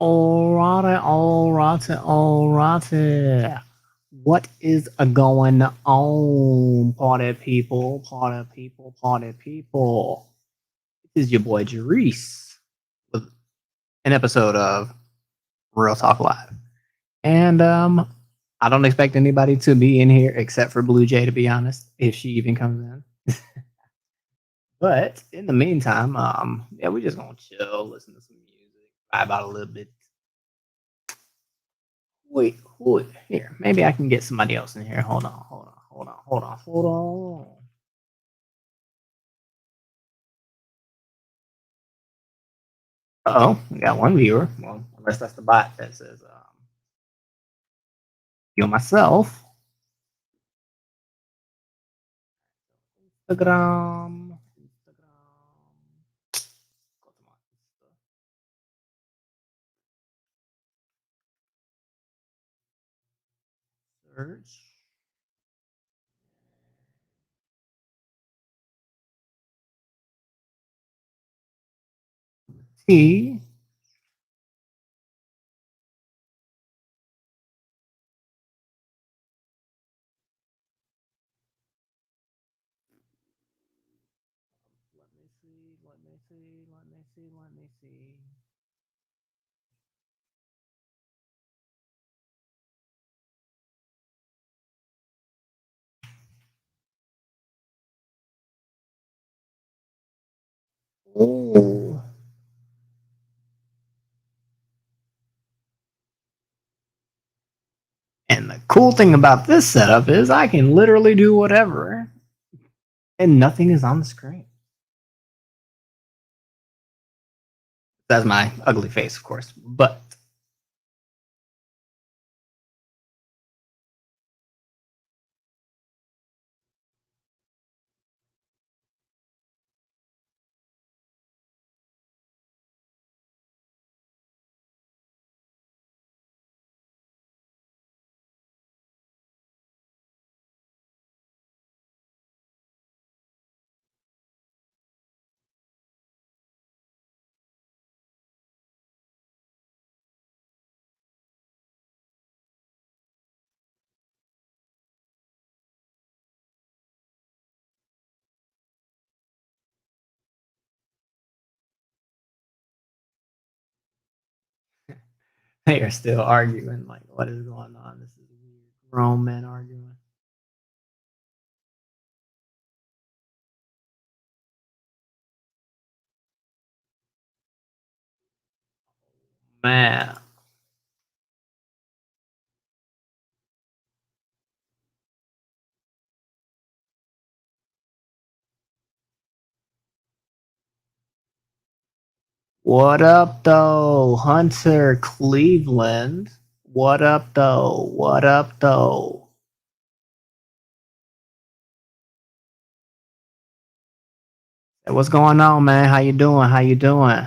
Alrighty, alrighty, alrighty. What is a going on, party people, party people, party people? This is your boy Jerice with an episode of Real Talk Live. And I don't expect anybody to be in here except for Blue Jay, to be honest, if she even comes in. But in the meantime, yeah, we're just gonna chill, listen to some music, vibe out a little bit. Wait, here. Maybe I can get somebody else in here. Hold on. Oh, we got one viewer. Well, unless that's the bot that says you myself. Instagram. Go to my search. T. Let me see. Let me see. Let me see. Let me see. Oh. And the cool thing about this setup is I can literally do whatever, and nothing is on the screen. That's my ugly face, of course. But they are still arguing. Like, what is going on? This is weird. Grown men arguing. Man, what up, though? Hunter Cleveland. What up, though? What up, though? Hey, what's going on, man? How you doing? How you doing?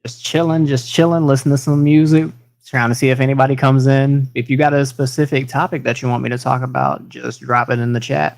Just chilling, listening to some music, trying to see if anybody comes in. If you got a specific topic that you want me to talk about, just drop it in the chat.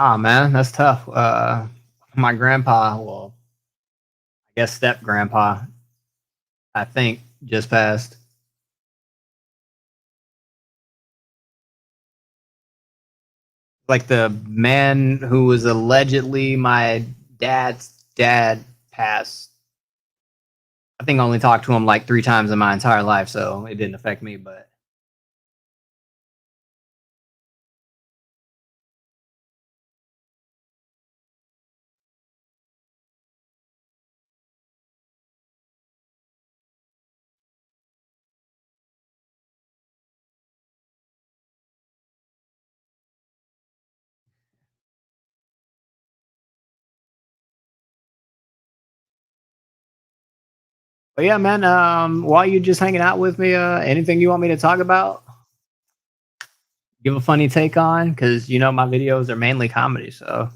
Ah, man, that's tough. My grandpa, well, I guess step grandpa, I think just passed. Like the man who was allegedly my dad's dad passed. I think I only talked to him like 3 times in my entire life, so it didn't affect me. But But yeah, man, while you just hanging out with me, anything you want me to talk about? Give a funny take on? Because, my videos are mainly comedy, so.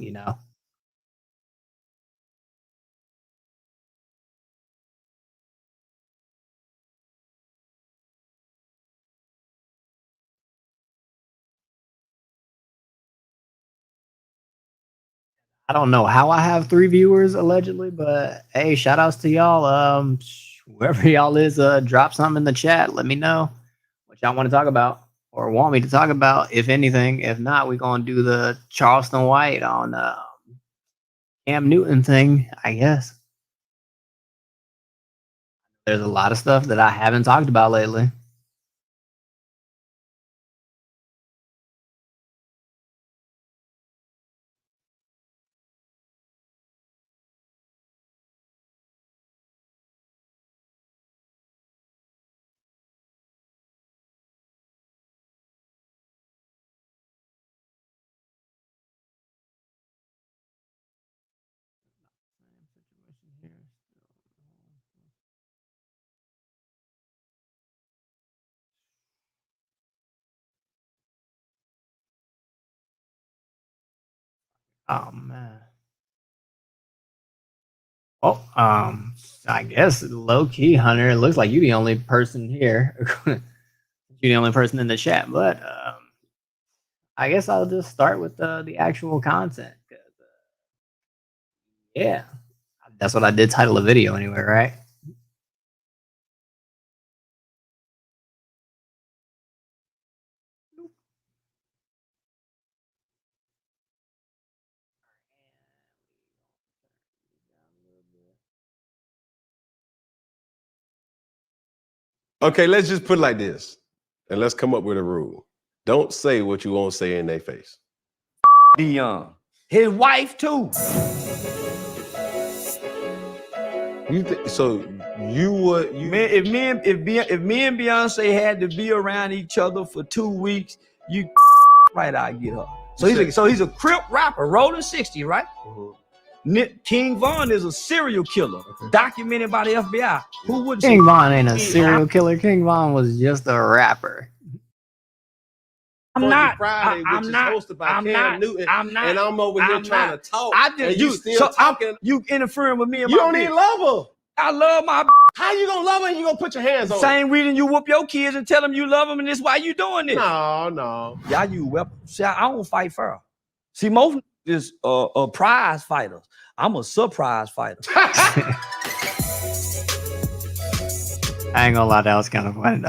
I don't know how I have 3 viewers allegedly, but hey, shout outs to y'all. Whoever y'all is, drop something in the chat. Let me know what y'all want to talk about or want me to talk about, if anything. If not, we're gonna do the Charleston White on Cam Newton thing, I guess. There's a lot of stuff that I haven't talked about lately. Oh man. Oh, I guess low key, Hunter. It looks like you're the only person here. You're the only person in the chat, but I guess I'll just start with the actual content. 'Cause, yeah, that's what I did title a video anyway, right? Okay, let's just put it like this, and let's come up with a rule. Don't say what you won't say in their face. Dion, his wife too. So you would Man, if me and Beyonce had to be around each other for 2 weeks, you right, I get her. So he's a Crip rapper, rolling 60, right? King Von is a serial killer, documented by the FBI. Who would King Von ain't a serial killer. King Von was just a rapper. I'm not Friday, which is hosted by Cam Newton, and I'm over here trying to talk. And you still talking. You interfering with me and you my don't even love her. I love my. How you gonna love her and you gonna put your hands on her? Same reason you whoop your kids and tell them you love them, and this why you doing this. No. Y'all use weapons. See, I don't fight fair. See, most is prize fighters. I'm a surprise fighter. I ain't gonna lie, that was kind of funny.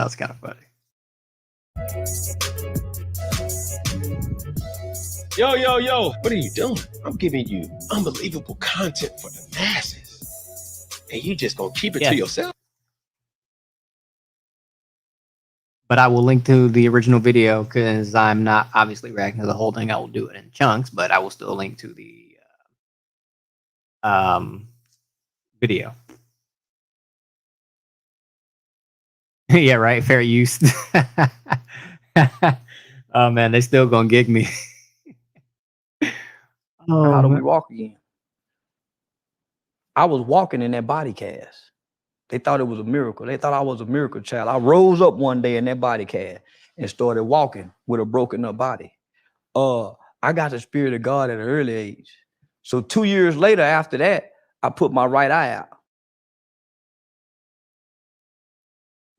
Yo, what are you doing? I'm giving you unbelievable content for the masses. And you just gonna keep it to yourself? But I will link to the original video because I'm not obviously reacting to the whole thing. I will do it in chunks, but I will still link to the video. Yeah, right. Fair use. Oh man, they still gonna gig me. How do we walk again? I was walking in that body cast. They thought it was a miracle. They thought I was a miracle child. I rose up one day in that body cast and started walking with a broken up body. I got the Spirit of God at an early age. So 2 years later after that, I put my right eye out.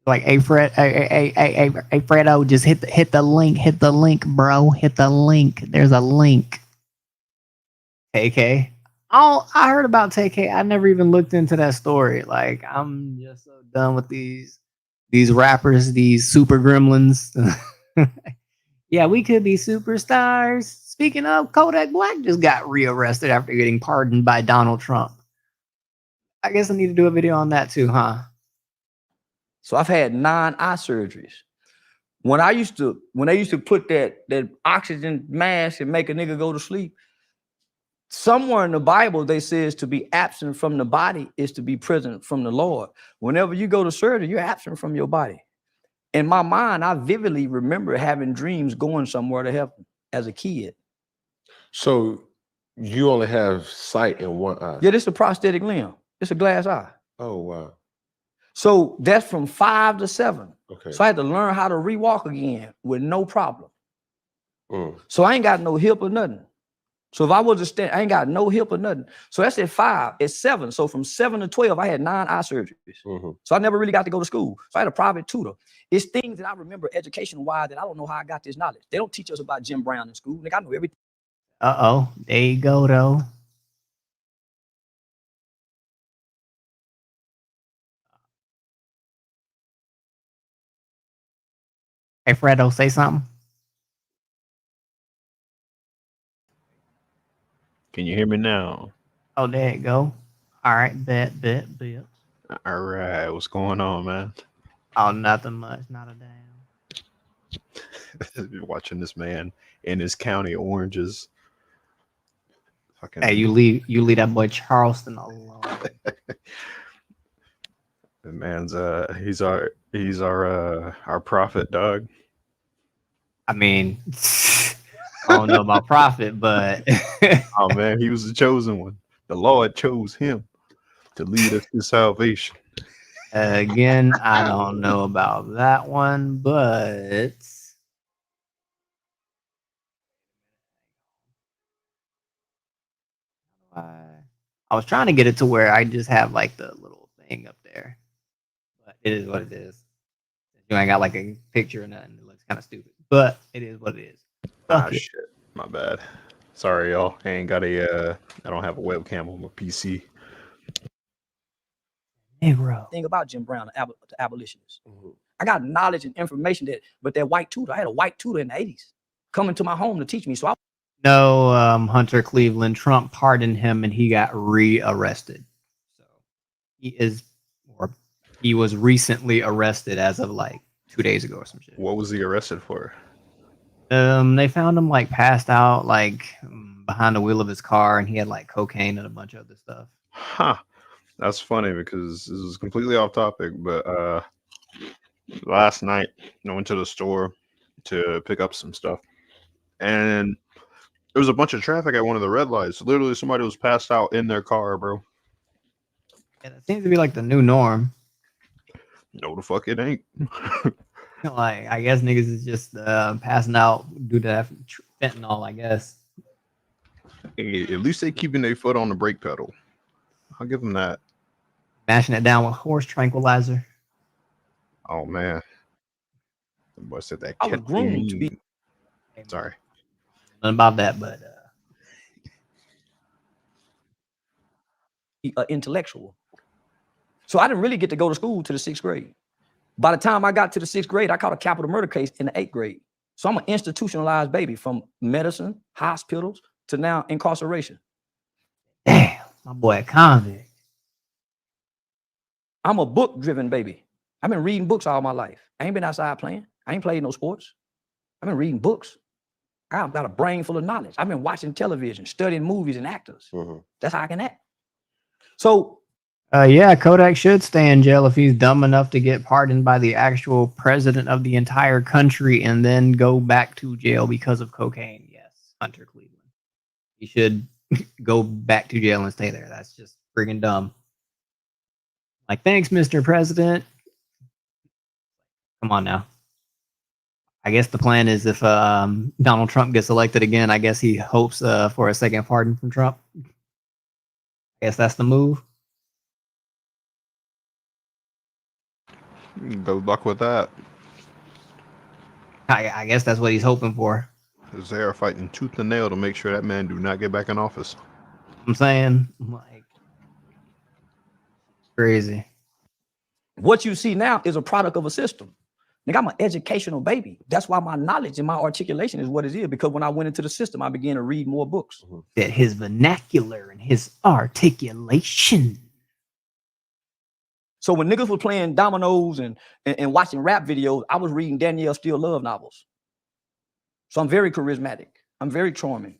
Like, hey Fredo, just hit the link, bro. Hit the link. There's a link. TK. Oh, I heard about TK. I never even looked into that story. Like, I'm just so done with these rappers, these super gremlins. Yeah, we could be superstars. Speaking of, Kodak Black just got rearrested after getting pardoned by Donald Trump. I guess I need to do a video on that too, huh? So I've had 9 eye surgeries. When they used to put that oxygen mask and make a nigga go to sleep, somewhere in the Bible they says to be absent from the body is to be present from the Lord. Whenever you go to surgery, you're absent from your body. In my mind, I vividly remember having dreams going somewhere to heaven as a kid. So you only have sight in one eye? Yeah, this is a prosthetic limb. It's a glass eye. Oh, wow. So that's from 5 to 7. Okay. So I had to learn how to rewalk again with no problem. Mm. So I ain't got no hip or nothing. So if I was to stand, I ain't got no hip or nothing. So that's at 5. At 7. So from 7 to 12, I had 9 eye surgeries. Mm-hmm. So I never really got to go to school. So I had a private tutor. It's things that I remember education-wise that I don't know how I got this knowledge. They don't teach us about Jim Brown in school. Like, I know everything. Uh-oh. There you go, though. Hey, Fredo, say something. Can you hear me now? Oh, there you go. All right, bet. All right, what's going on, man? Oh, nothing much. Not a damn. Watching this man in his county oranges. Fucking Hey, you leave that boy Charleston alone. the man's he's our prophet, dog. I mean, I don't know about prophet, but Oh man, he was the chosen one. The Lord chose him to lead us to salvation. again, I don't know about that one, but I was trying to get it to where I just have like the little thing up there, but it is what it is. You ain't got like a picture or nothing. It looks kind of stupid, but it is what it is. Ah, shit, my bad. Sorry, y'all. I ain't got I don't have a webcam on my PC. Hey, bro. Thing about Jim Brown, the abolitionists. Mm-hmm. I got knowledge and information but that white tutor, I had a white tutor in the 80s coming to my home to teach me. So Hunter Cleveland, Trump pardoned him and he got rearrested. So he was recently arrested as of like 2 days ago or some shit. What was he arrested for? They found him like passed out, like behind the wheel of his car, and he had like cocaine and a bunch of other stuff. Huh. That's funny because this is completely off topic, but last night I went to the store to pick up some stuff, and there was a bunch of traffic at one of the red lights. Literally, somebody was passed out in their car, bro. Yeah, that seems to be like the new norm. No, the fuck it ain't. Like, I guess niggas is just passing out due to fentanyl, I guess. Hey, at least they keeping their foot on the brake pedal. I'll give them that. Mashing it down with horse tranquilizer. Oh man, the boy said that. I was groomed to be. Sorry. Nothing about that, but intellectual. So I didn't really get to go to school to the 6th grade. By the time I got to the 6th grade, I caught a capital murder case in the 8th grade. So I'm an institutionalized baby from medicine, hospitals, to now incarceration. Damn, my boy a convict. I'm a book-driven baby. I've been reading books all my life. I ain't been outside playing. I ain't played no sports. I've been reading books. I've got a brain full of knowledge. I've been watching television, studying movies and actors. Mm-hmm. That's how I can act. So, yeah, Kodak should stay in jail if he's dumb enough to get pardoned by the actual president of the entire country and then go back to jail because of cocaine. Yes, Hunter Cleveland. He should go back to jail and stay there. That's just friggin' dumb. Like, thanks, Mr. President. Come on now. I guess the plan is if Donald Trump gets elected again, I guess he hopes for a second pardon from Trump. I guess that's the move. Good luck with that. I guess that's what he's hoping for. Because they are fighting tooth and nail to make sure that man do not get back in office. I'm saying, like, crazy. What you see now is a product of a system. Nigga, I'm an educational baby. That's why my knowledge and my articulation is what it is. Because when I went into the system, I began to read more books. That his vernacular and his articulation. So when niggas were playing dominoes and watching rap videos, I was reading Danielle Steele love novels. So I'm very charismatic. I'm very charming.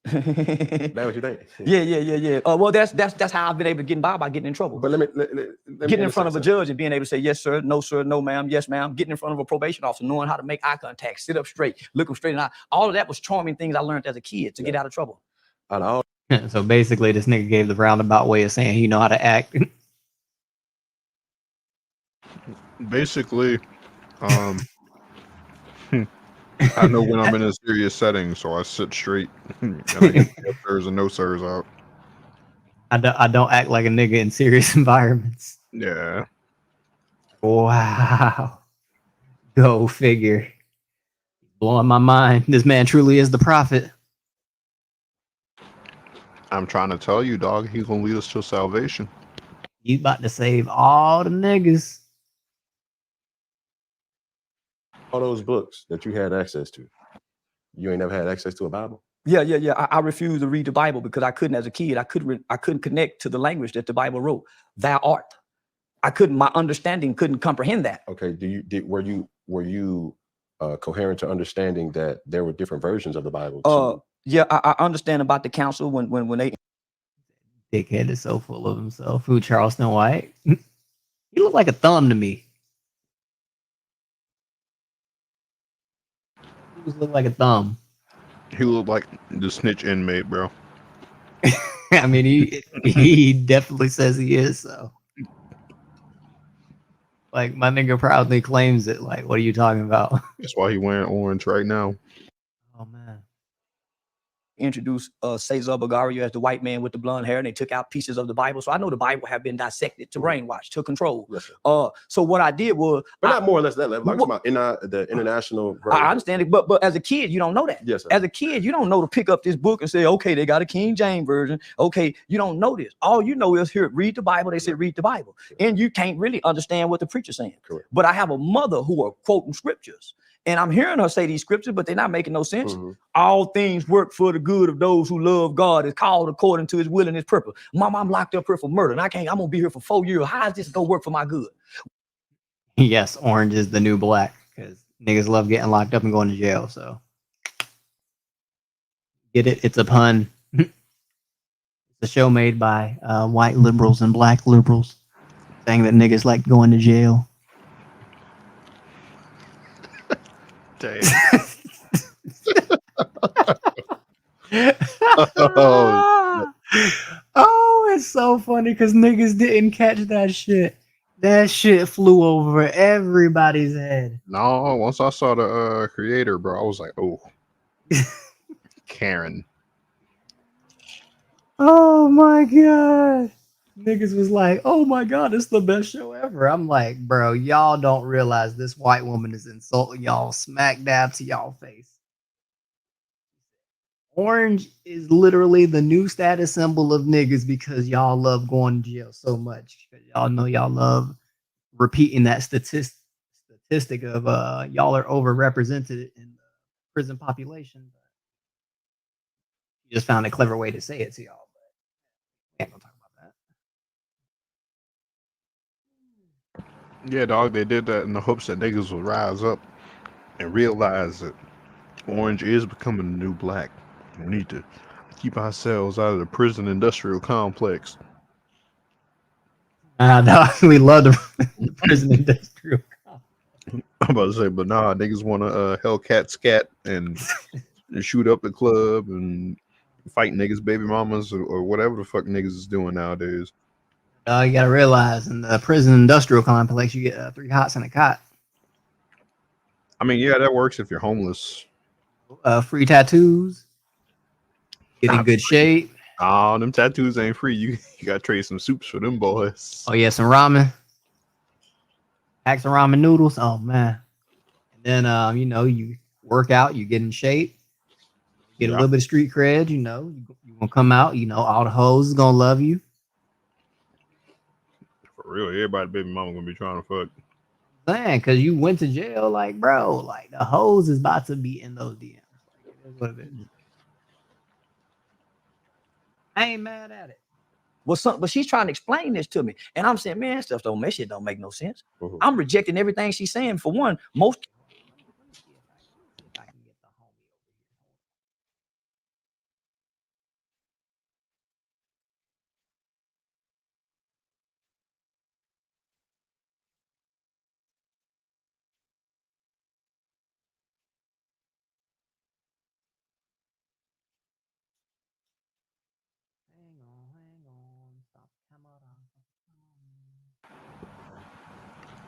That's what you think? Yeah. Well, that's how I've been able to get by getting in trouble. But let me getting in front of a judge and being able to say yes, sir, no, ma'am, yes, ma'am. Getting in front of a probation officer, knowing how to make eye contact, sit up straight, look them straight in the eye. All of that was charming things I learned as a kid to get out of trouble. So basically, this nigga gave the roundabout way of saying he know how to act. Basically, I know when I'm in a serious setting, so I sit straight and I get the sirs and no sirs out. I don't act like a nigga in serious environments. Yeah. Wow. Go figure. Blowing my mind. This man truly is the prophet. I'm trying to tell you, dog, he's gonna lead us to salvation. You about to save all the niggas. All those books that you had access to, you ain't never had access to a Bible? Yeah. I refused to read the Bible because I couldn't, as a kid, I couldn't connect to the language that the Bible wrote. Thou art. I couldn't. My understanding couldn't comprehend that. Okay. Were you coherent to understanding that there were different versions of the Bible? Yeah, I understand about the council when they. Dickhead is so full of himself. Who, Charleston White? He looked like a thumb to me. He just looked like a thumb. He looked like the snitch inmate, bro. I mean, he definitely says he is, so. Like, my nigga proudly claims it. Like, what are you talking about? That's why he wearing orange right now. Oh, man. Introduced Cesar Bagario as the white man with the blonde hair, and they took out pieces of the Bible. So I know the Bible have been dissected to brainwash, to control. Yes, so what I did was, but not more or less that level. I'm talking about the international version. I understand it, but as a kid, you don't know that. Yes, sir. As a kid, you don't know to pick up this book and say, okay, they got a King James version. Okay, you don't know this. All you know is here, read the Bible. They say read the Bible, and you can't really understand what the preacher's saying. Correct. But I have a mother who are quoting scriptures. And I'm hearing her say these scriptures, but they're not making no sense. Mm-hmm. All things work for the good of those who love God, is called according to his will and his purpose. Mom, I'm locked up here for murder, and I'm gonna be here for 4 years. How is this gonna work for my good? Yes, orange is the new black, because niggas love getting locked up and going to jail, so. Get it? It's a pun. It's a show made by white liberals and black liberals saying that niggas like going to jail. Oh, it's so funny because niggas didn't catch that shit. That shit flew over everybody's head. No, once I saw the creator, bro, I was like, oh, Karen. Oh my god. Niggas was like, oh my god, it's the best show ever. I'm like, bro, y'all don't realize this white woman is insulting y'all smack dab to y'all face. Orange is literally the new status symbol of niggas because y'all love going to jail so much. Y'all know y'all love repeating that statistic of y'all are overrepresented in the prison population. You just found a clever way to say it to y'all. But can't talk about that. Yeah, dog, they did that in the hopes that niggas will rise up and realize that orange is becoming the new black. We need to keep ourselves out of the prison industrial complex. No, we love the prison industrial complex. I'm about to say, but nah, niggas want to Hellcat scat and shoot up the club and fight niggas, baby mamas, or whatever the fuck niggas is doing nowadays. You gotta realize in the prison industrial complex, you get 3 hots and a cot. I mean, yeah, that works if you're homeless. Free tattoos. Get in good shape. Oh, them tattoos ain't free. You gotta trade some soups for them boys. Oh yeah, some ramen. Pack some ramen noodles. Oh man. And then you work out, you get in shape, get a little bit of street cred, you gonna come out, all the hoes is gonna love you. For real, everybody baby mama gonna be trying to fuck. Man, cause you went to jail, like bro, like the hoes is about to be in those DMs. Like it is what it is. I ain't mad at it. But she's trying to explain this to me, and I'm saying, man, shit don't make no sense. Mm-hmm. I'm rejecting everything she's saying. For one, most.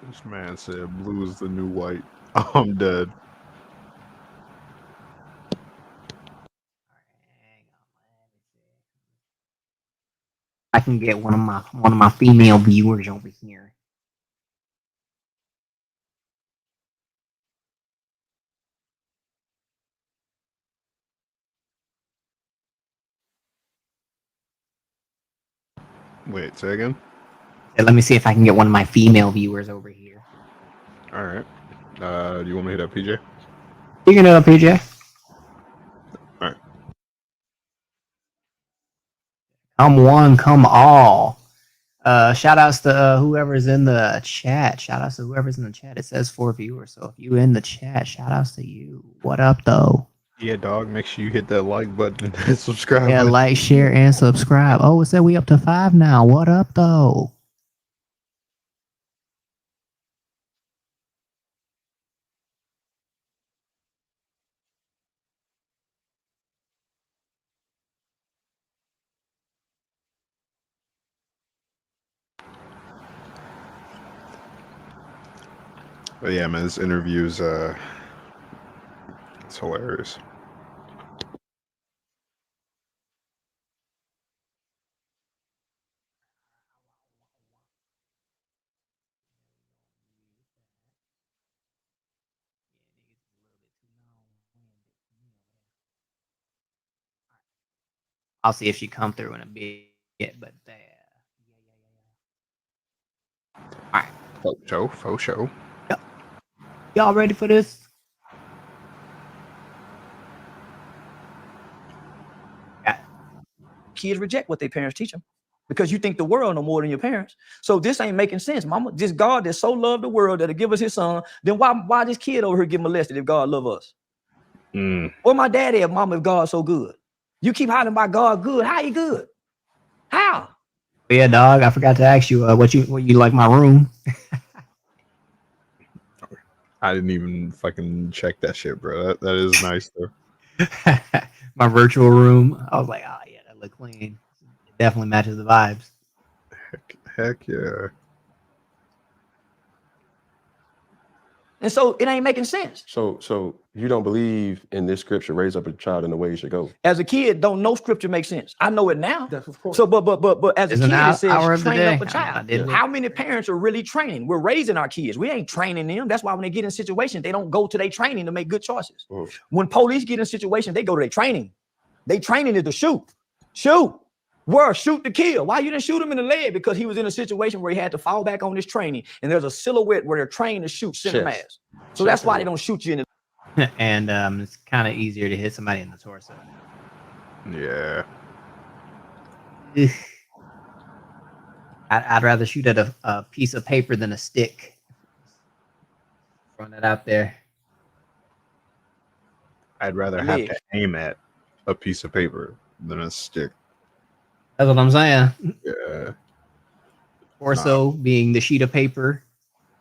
This man said blue is the new white. I'm dead. I can get one of my female viewers over here. Wait, say again? Let me see if I can get one of my female viewers over here. All right. Do you want me to hit up PJ? You can hit up PJ. All right. Come one, come all. Shout outs to whoever's in the chat. Shout outs to whoever's in the chat. It says 4 viewers. So if you in the chat, shout outs to you. What up though? Yeah, dog. Make sure you hit that like button and subscribe. Yeah, like, share, and subscribe. Oh, it said we up to 5 now. What up though? But yeah, man, this interview's it's hilarious. I'll see if she come through in a bit, but all right. Faux show. Yep. Y'all ready for this? Kids reject what their parents teach them because you think the world no more than your parents. So this ain't making sense, mama. This God that so loved the world that'll give us his son, then why this kid over here get molested if God love us? Where my daddy at, mama, if God's so good? You keep hiding about God good. How he good? How? Yeah, dog. I forgot to ask you what you like my room. I didn't even fucking check that shit, bro. That is nice though. My virtual room. I was like, oh yeah, that look clean. It definitely matches the vibes. Heck yeah. And so it ain't making sense. So you don't believe in this scripture, raise up a child in the way he should go? As a kid, don't know scripture make sense. I know it now. That's of course. So, but as a kid, it says train up a I child. mean, How many parents are really training? We're raising our kids. We ain't training them. That's why when they get in situations, they don't go to their training to make good choices. When police get in situations, they go to their training. They training is to shoot. Where shoot to kill. Why you didn't shoot him in the leg? Because he was in a situation where he had to fall back on his training. And there's a silhouette where they're trained to shoot center mass. So that's why they don't shoot you in the and it's kind of easier to hit somebody in the torso. Yeah. I'd rather shoot at a piece of paper than a stick. Throwing that out there. I'd rather have to aim at a piece of paper than a stick. That's what I'm saying. Yeah. Torso being the sheet of paper,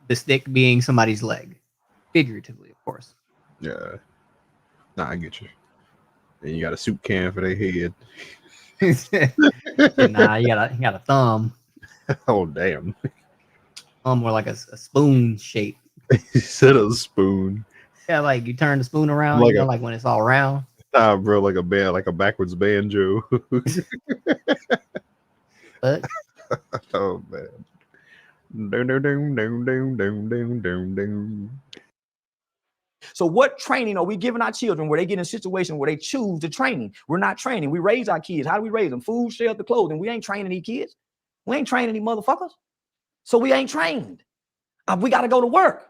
the stick being somebody's leg. Figuratively, of course. Yeah. Nah, I get you. And you got a soup can for their head. Nah, you got a thumb. Oh damn. More like a spoon shape. He said a spoon. Yeah, like you turn the spoon around, like like when it's all round. Nah, bro, like a backwards banjo. But oh man. Ding, ding, ding, ding, ding, ding, ding, ding, ding. So what training are we giving our children where they get in a situation where they choose the training? We're not training. We raise our kids. How do we raise them? Food, shelter, clothing. We ain't training these kids. We ain't training these motherfuckers. So we ain't trained. We got to go to work.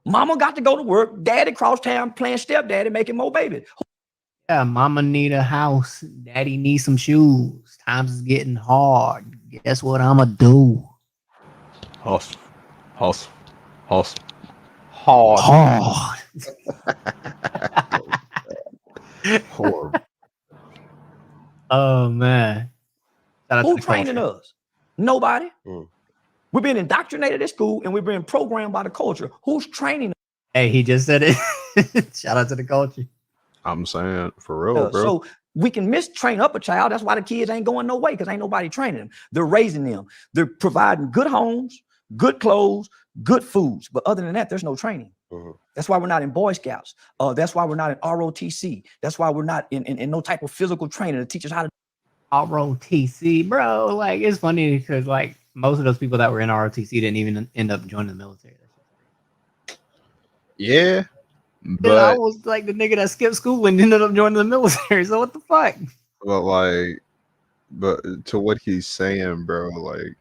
Mama got to go to work. Daddy cross town playing stepdaddy, making more babies. yeah, mama need a house. Daddy needs some shoes. Times is getting hard. Guess what I'ma do? Hustle. Hard. Hard. Horrible. Oh man. Who training us? Nobody. We're being indoctrinated at school and we're being programmed by the culture. Who's training us? Hey, he just said it. Shout out to the culture. I'm saying for real, bro. So we can mistrain up a child. That's why the kids ain't going no way because ain't nobody training them. They're raising them. They're providing good homes, good clothes, good foods. But other than that, there's no training. That's why we're not in Boy Scouts. That's why we're not in ROTC. That's why we're not in no type of physical training to teach us how to ROTC, bro. Like, it's funny because like most of those people that were in ROTC didn't even end up joining the military. Yeah, But I was like the nigga that skipped school and ended up joining the military. So what the fuck? But to what he's saying, bro, like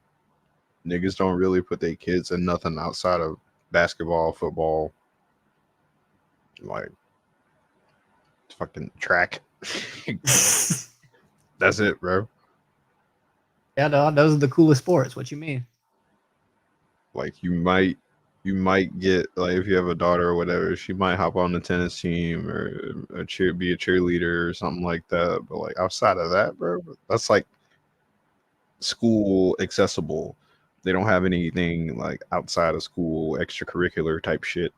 niggas don't really put their kids in nothing outside of basketball, football, like fucking track. That's it, bro. Yeah, dog, those are the coolest sports. What you mean? Like you might get, like, if you have a daughter or whatever, she might hop on the tennis team or be a cheerleader or something like that. But like outside of that, bro, that's like school accessible. They don't have anything like outside of school extracurricular type shit,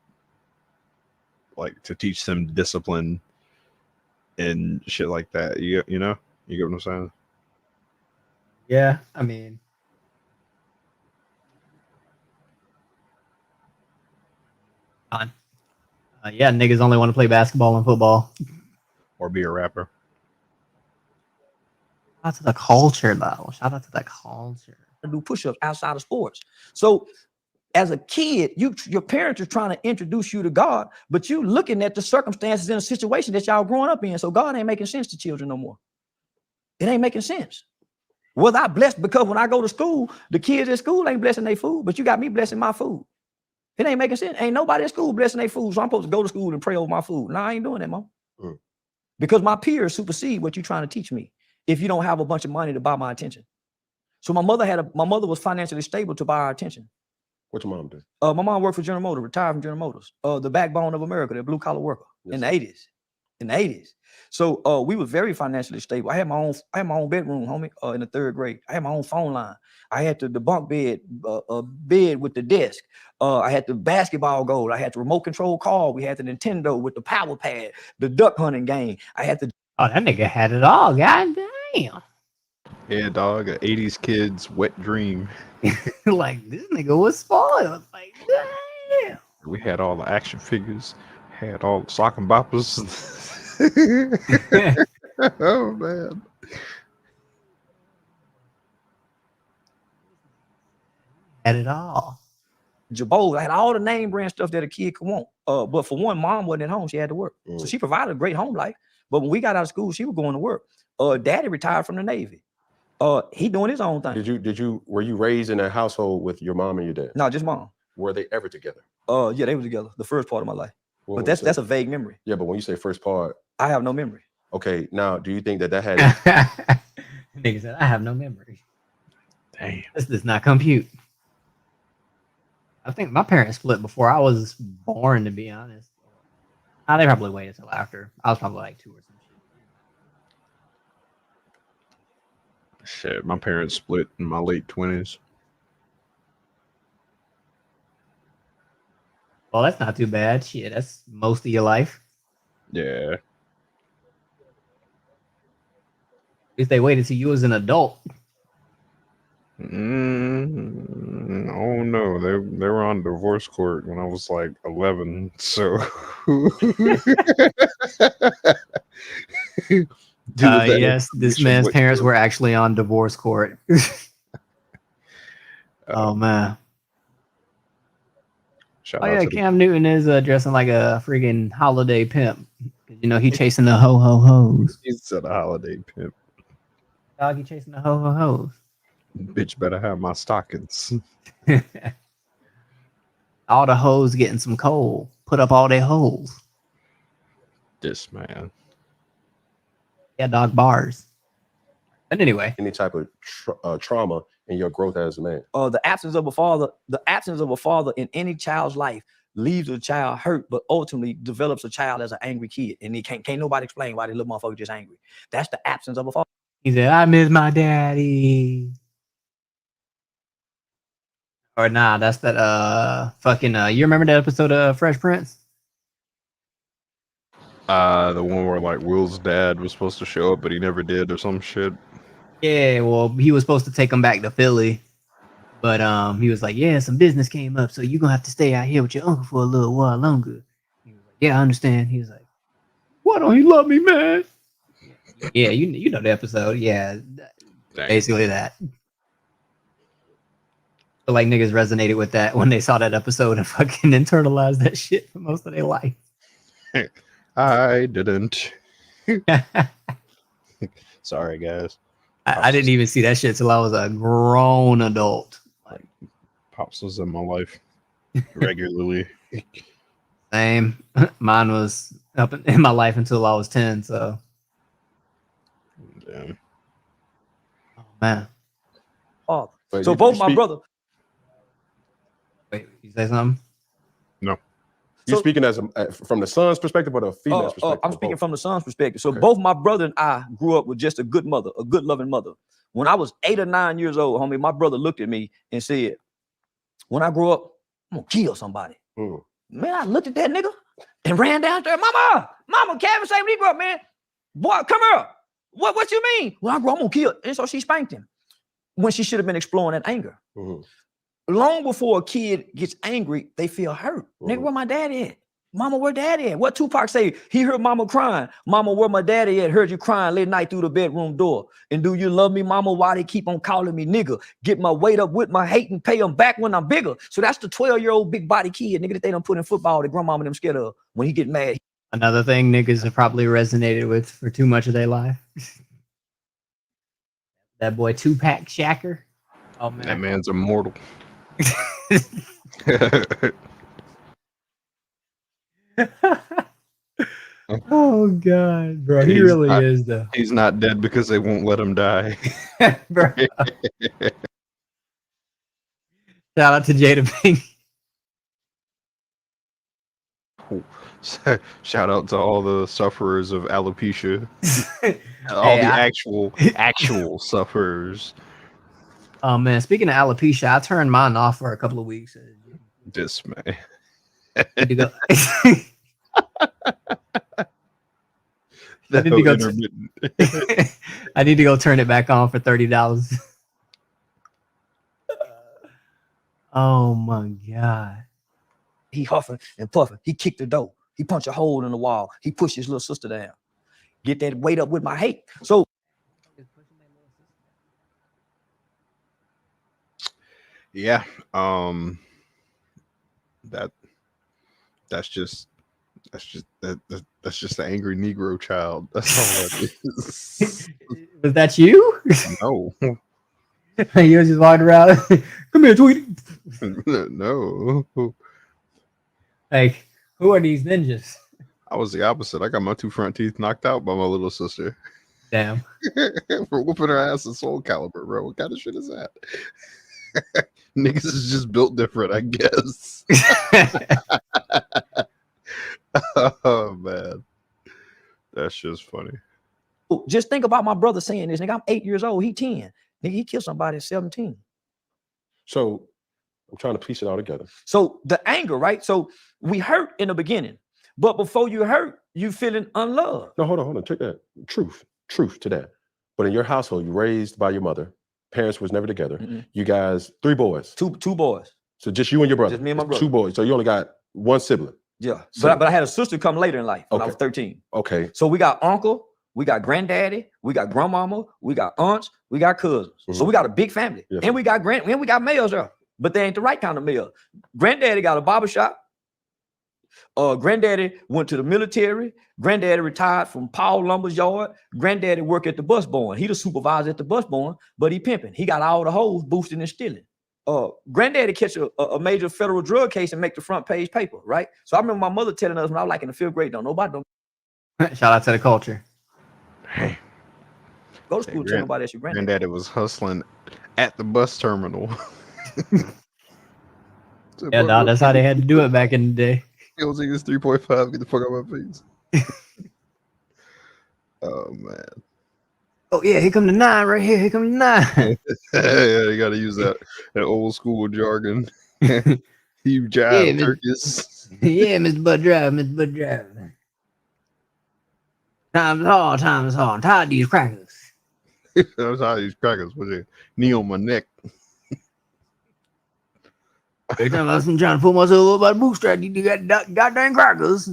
like to teach them discipline and shit like that. You know, you get what I'm saying? Yeah, I mean, yeah, niggas only want to play basketball and football or be a rapper. Shout out to the culture, though. Shout out to the culture. Do push-ups outside of sports. So as a kid, your parents are trying to introduce you to God, but you looking at the circumstances in a situation that y'all growing up in. So God ain't making sense to children no more. It ain't making sense. Was I blessed because when I go to school, the kids at school ain't blessing their food, but you got me blessing my food. It ain't making sense. Ain't nobody at school blessing their food, so I'm supposed to go to school and pray over my food. No, I ain't doing that, Mom. Because my peers supersede what you're trying to teach me if you don't have a bunch of money to buy my attention. So my mother was financially stable to buy our attention. What your mom did? My mom worked for General Motors, retired from General Motors. The backbone of America, the blue collar worker in the 80s. In the 80s. So we were very financially stable. I had my own bedroom, homie, in the 3rd grade. I had my own phone line. I had the bunk bed, bed with the desk. I had the basketball goal. I had the remote control car. We had the Nintendo with the power pad, the duck hunting game. I had the that nigga had it all. God damn. Yeah, dog, an 80s kid's wet dream. Like, this nigga was spoiled. Like, damn. We had all the action figures, had all the sock and boppers. Oh man. Had it all. Jabot, I had all the name brand stuff that a kid could want. But for one, Mom wasn't at home. She had to work. So she provided a great home life. But when we got out of school, she was going to work. Daddy retired from the Navy. He doing his own thing. Were you raised in a household with your mom and your dad? No, just Mom. Were they ever together? Yeah, they were together the first part of my life. But that's a vague memory. Yeah, but when you say first part, I have no memory. Okay, now do you think that had Nigga said, I have no memory. Damn. This does not compute. I think my parents split before I was born, to be honest. They probably waited until after. I was probably like 2 or some shit. My parents split in my late 20s. Well, that's not too bad. Shit, that's most of your life. Yeah. At least they waited till you was an adult. Oh no, they were on divorce court when I was like 11. So yes, this man's parents were actually on divorce court. Oh man. Oh yeah, Cam Newton is dressing like a freaking holiday pimp. You know, he chasing the ho-ho-hos. He's a holiday pimp. Dog, he chasing the ho-ho-hos. Bitch better have my stockings. All the hoes getting some coal. Put up all their holes. This man. Yeah, dog, bars. But anyway. Any type of trauma in your growth as a man? The absence of a father in any child's life leaves a child hurt, but ultimately develops a child as an angry kid. And he can't nobody explain why the little motherfucker just angry. That's the absence of a father. He said, I miss my daddy. Or nah, that's that fucking you remember that episode of Fresh Prince? The one where like Will's dad was supposed to show up, but he never did, or some shit. Yeah, well, he was supposed to take him back to Philly. But he was like, yeah, some business came up, so you're gonna have to stay out here with your uncle for a little while longer. He was like, yeah, I understand. He was like, why don't he love me, man? Yeah, you know the episode. Yeah, basically that. But like niggas resonated with that when they saw that episode and fucking internalized that shit for most of their life. I didn't. Sorry, guys. I didn't even see that shit till I was a grown adult. Like, Pops was in my life regularly. Same. Mine was up in my life until I was 10. So, Damn. oh man. Oh, But so you both my speak- brother. Wait, you say something? No. You're So- speaking as from the son's perspective or the female's perspective? I'm speaking from the son's perspective. So Okay. both my brother and I grew up with just a good mother, a good loving mother. When I was 8 or 9 years old, homie, my brother looked at me and said, when I grow up, I'm gonna kill somebody. Mm. Man, I looked at that nigga and ran down there. Mama, Kevin saved me, bro, man. Boy, come here. What you mean? When I grow, I'm gonna kill. And so she spanked him when she should have been exploring that anger. Mhm. Long before a kid gets angry, they feel hurt. Nigga, where my daddy at? Mama, where daddy at? What Tupac say? He heard mama crying. Mama, where my daddy at? Heard you crying late night through the bedroom door. And do you love me, mama? Why they keep on calling me nigga? Get my weight up with my hate and pay them back when I'm bigger. So that's the 12-year-old big body kid, nigga, that they don't put in football that grandmama them scared of. When he get mad, Another thing niggas have probably resonated with for too much of their life. That boy Tupac Shakur. Oh man. That man's immortal. Oh god, bro, he He's really not- is though. He's not dead because they won't let him die. Bro. Shout out to Jada Pink. Shout out to all the sufferers of alopecia. All Hey, the I- actual sufferers. Oh man, speaking of alopecia, I turned mine off for a couple of weeks. Dismay. Need to go. The need to go intermittent. I need to go turn it back on for $30. Oh my god. he huffing and puffing. He kicked the door. He punched a hole in the wall. He pushed his little sister down. Get that weight up with my hate. So Yeah. That's just the angry Negro child. That's all that is. Was that you? No. You was just walking around. Come here, Tweety. No. Like, who are these ninjas? I was the opposite. I got my 2 front teeth knocked out by my little sister. Damn. For whooping her ass in Soul Calibur, bro. What kind of shit is that? Niggas is just built different, I guess. Oh man. That's just funny. just think about my brother saying this. Nigga, I'm 8 years old. He 10. Nigga, he killed somebody at 17. So I'm trying to piece it all together. So the anger, right? So we hurt in the beginning, but before you hurt, you feeling unloved. No, hold on. Check that. Truth to that. But in your household, you raised by your mother. Parents was never together. Mhm. You guys, 3 boys. Two boys. So just you and your brother. Just me and my brother. 2 boys. So you only got 1 sibling. Yeah. So- But I had a sister come later in life when I Okay. was 13. Okay. So we got uncle, we got granddaddy, we got grandmama, we got aunts, we got cousins. So Mhm. we got a big family. Yes. And we got males there, but they ain't the right kind of male. Granddaddy got a barbershop. Granddaddy went to the military. Granddaddy retired from Paul Lumber's yard. Granddaddy worked at the bus barn. He the supervisor at the bus barn, but he pimping. He got all the hoes boosting and stealing. Granddaddy catch a major federal drug case and make the front page paper, right? So I remember my mother telling us when I was like in the 5th grade, don't Shout out to the culture. Hey, go to school, tell nobody that's your granddaddy. granddaddy was hustling at the bus terminal. Yeah, dog, that's how they had to do it back in the day. He was in his 3.5. Get the fuck out of my face. Oh man. Oh yeah, here come the 9 right here. Here come the 9. Yeah, you gotta use that old school jargon. You jive Yeah, man. turkeys. Yeah, Mr. Bud Drive, Mr. Bud Drive. Times hard, times hard. I'm tired of these crackers. That's how these crackers put their knee on my neck. Every time I'm trying to pull myself up by the bootstrap, you got goddamn crackers.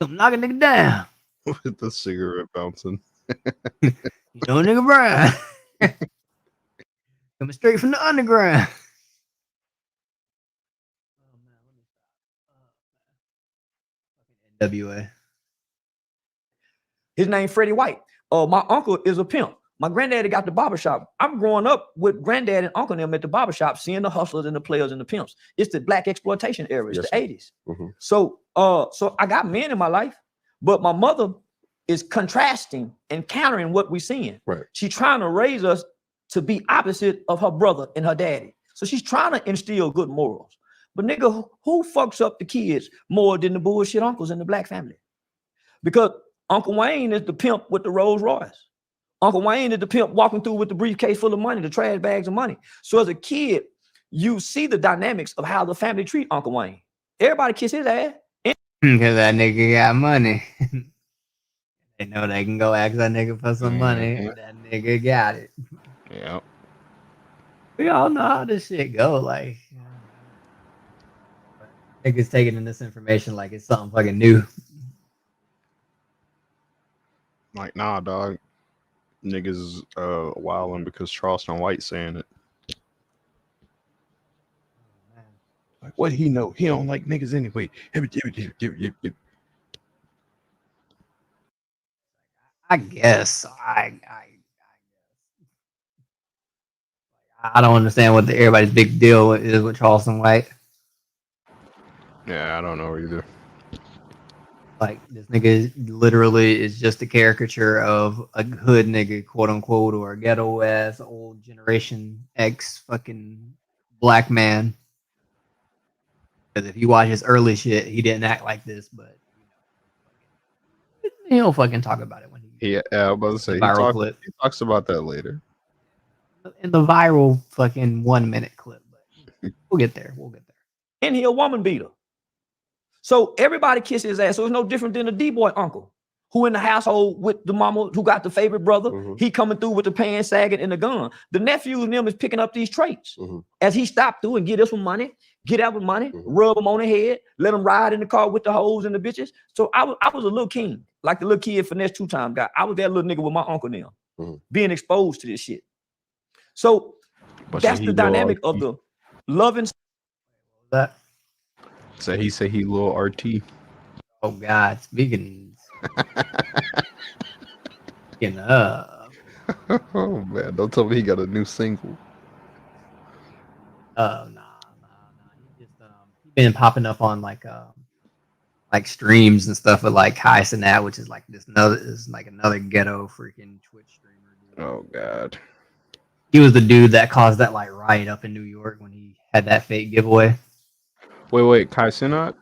I'm knocking nigga down. With the cigarette bouncing. You know, nigga Brian. Coming straight from the underground. NWA. His name Freddie White. My uncle is a pimp. My granddaddy got the barbershop. I'm growing up with granddad and uncle them at the barbershop, seeing the hustlers and the players and the pimps. It's the black exploitation era. It's the 80s. Mm-hmm. So I got men in my life, but my mother is contrasting and countering what we're seeing. Right. She's trying to raise us to be opposite of her brother and her daddy. So she's trying to instill good morals. But nigga, who fucks up the kids more than the bullshit uncles in the black family? Because Uncle Wayne is the pimp with the Rolls Royce. Uncle Wayne is the pimp walking through with the briefcase full of money, the trash bags of money. So as a kid, you see the dynamics of how the family treat Uncle Wayne. Everybody kiss his ass. Because that nigga got money. They know they can go ask that nigga for some money. That nigga got it. Yeah. We all know how this shit go. Like, niggas taking in this information like it's something fucking new. Like, nah, dog. Niggas wilding because Charleston White saying it. Like, what he know? He don't like niggas anyway. I guess I don't understand what everybody's big deal is with Charleston White. Yeah, I don't know either. Like, this nigga literally is just a caricature of a hood nigga, quote unquote, or a ghetto ass old generation X fucking black man. Because if you watch his early shit, he didn't act like this, but he'll fucking talk about it when he. Yeah, I was about to say he talks about that later. In the viral fucking 1 minute clip, but we'll get there. And he a woman beater. So everybody kiss his ass. So it's no different than a D-boy uncle who in the household with the mama who got the favorite brother. Mm-hmm. He coming through with the pants sagging and the gun. The nephews and them is picking up these traits. Mm-hmm. As he stopped through and get us some money, get out with money, rub them on the head, let them ride in the car with the hoes and the bitches. So I was a little king, like the little kid Finesse 2-time guy. I was that little nigga with my uncle now, being exposed to this shit. So that's the dynamic of the loving. That. So he said he little RT. Oh God, speaking of. Oh man, don't tell me he got a new single. Nah. He just he been popping up on like streams and stuff with like Heist and that, which is like another ghetto freaking Twitch streamer. Dude. Oh God. He was the dude that caused that like riot up in New York when he had that fake giveaway. Wait, Kai Cenat?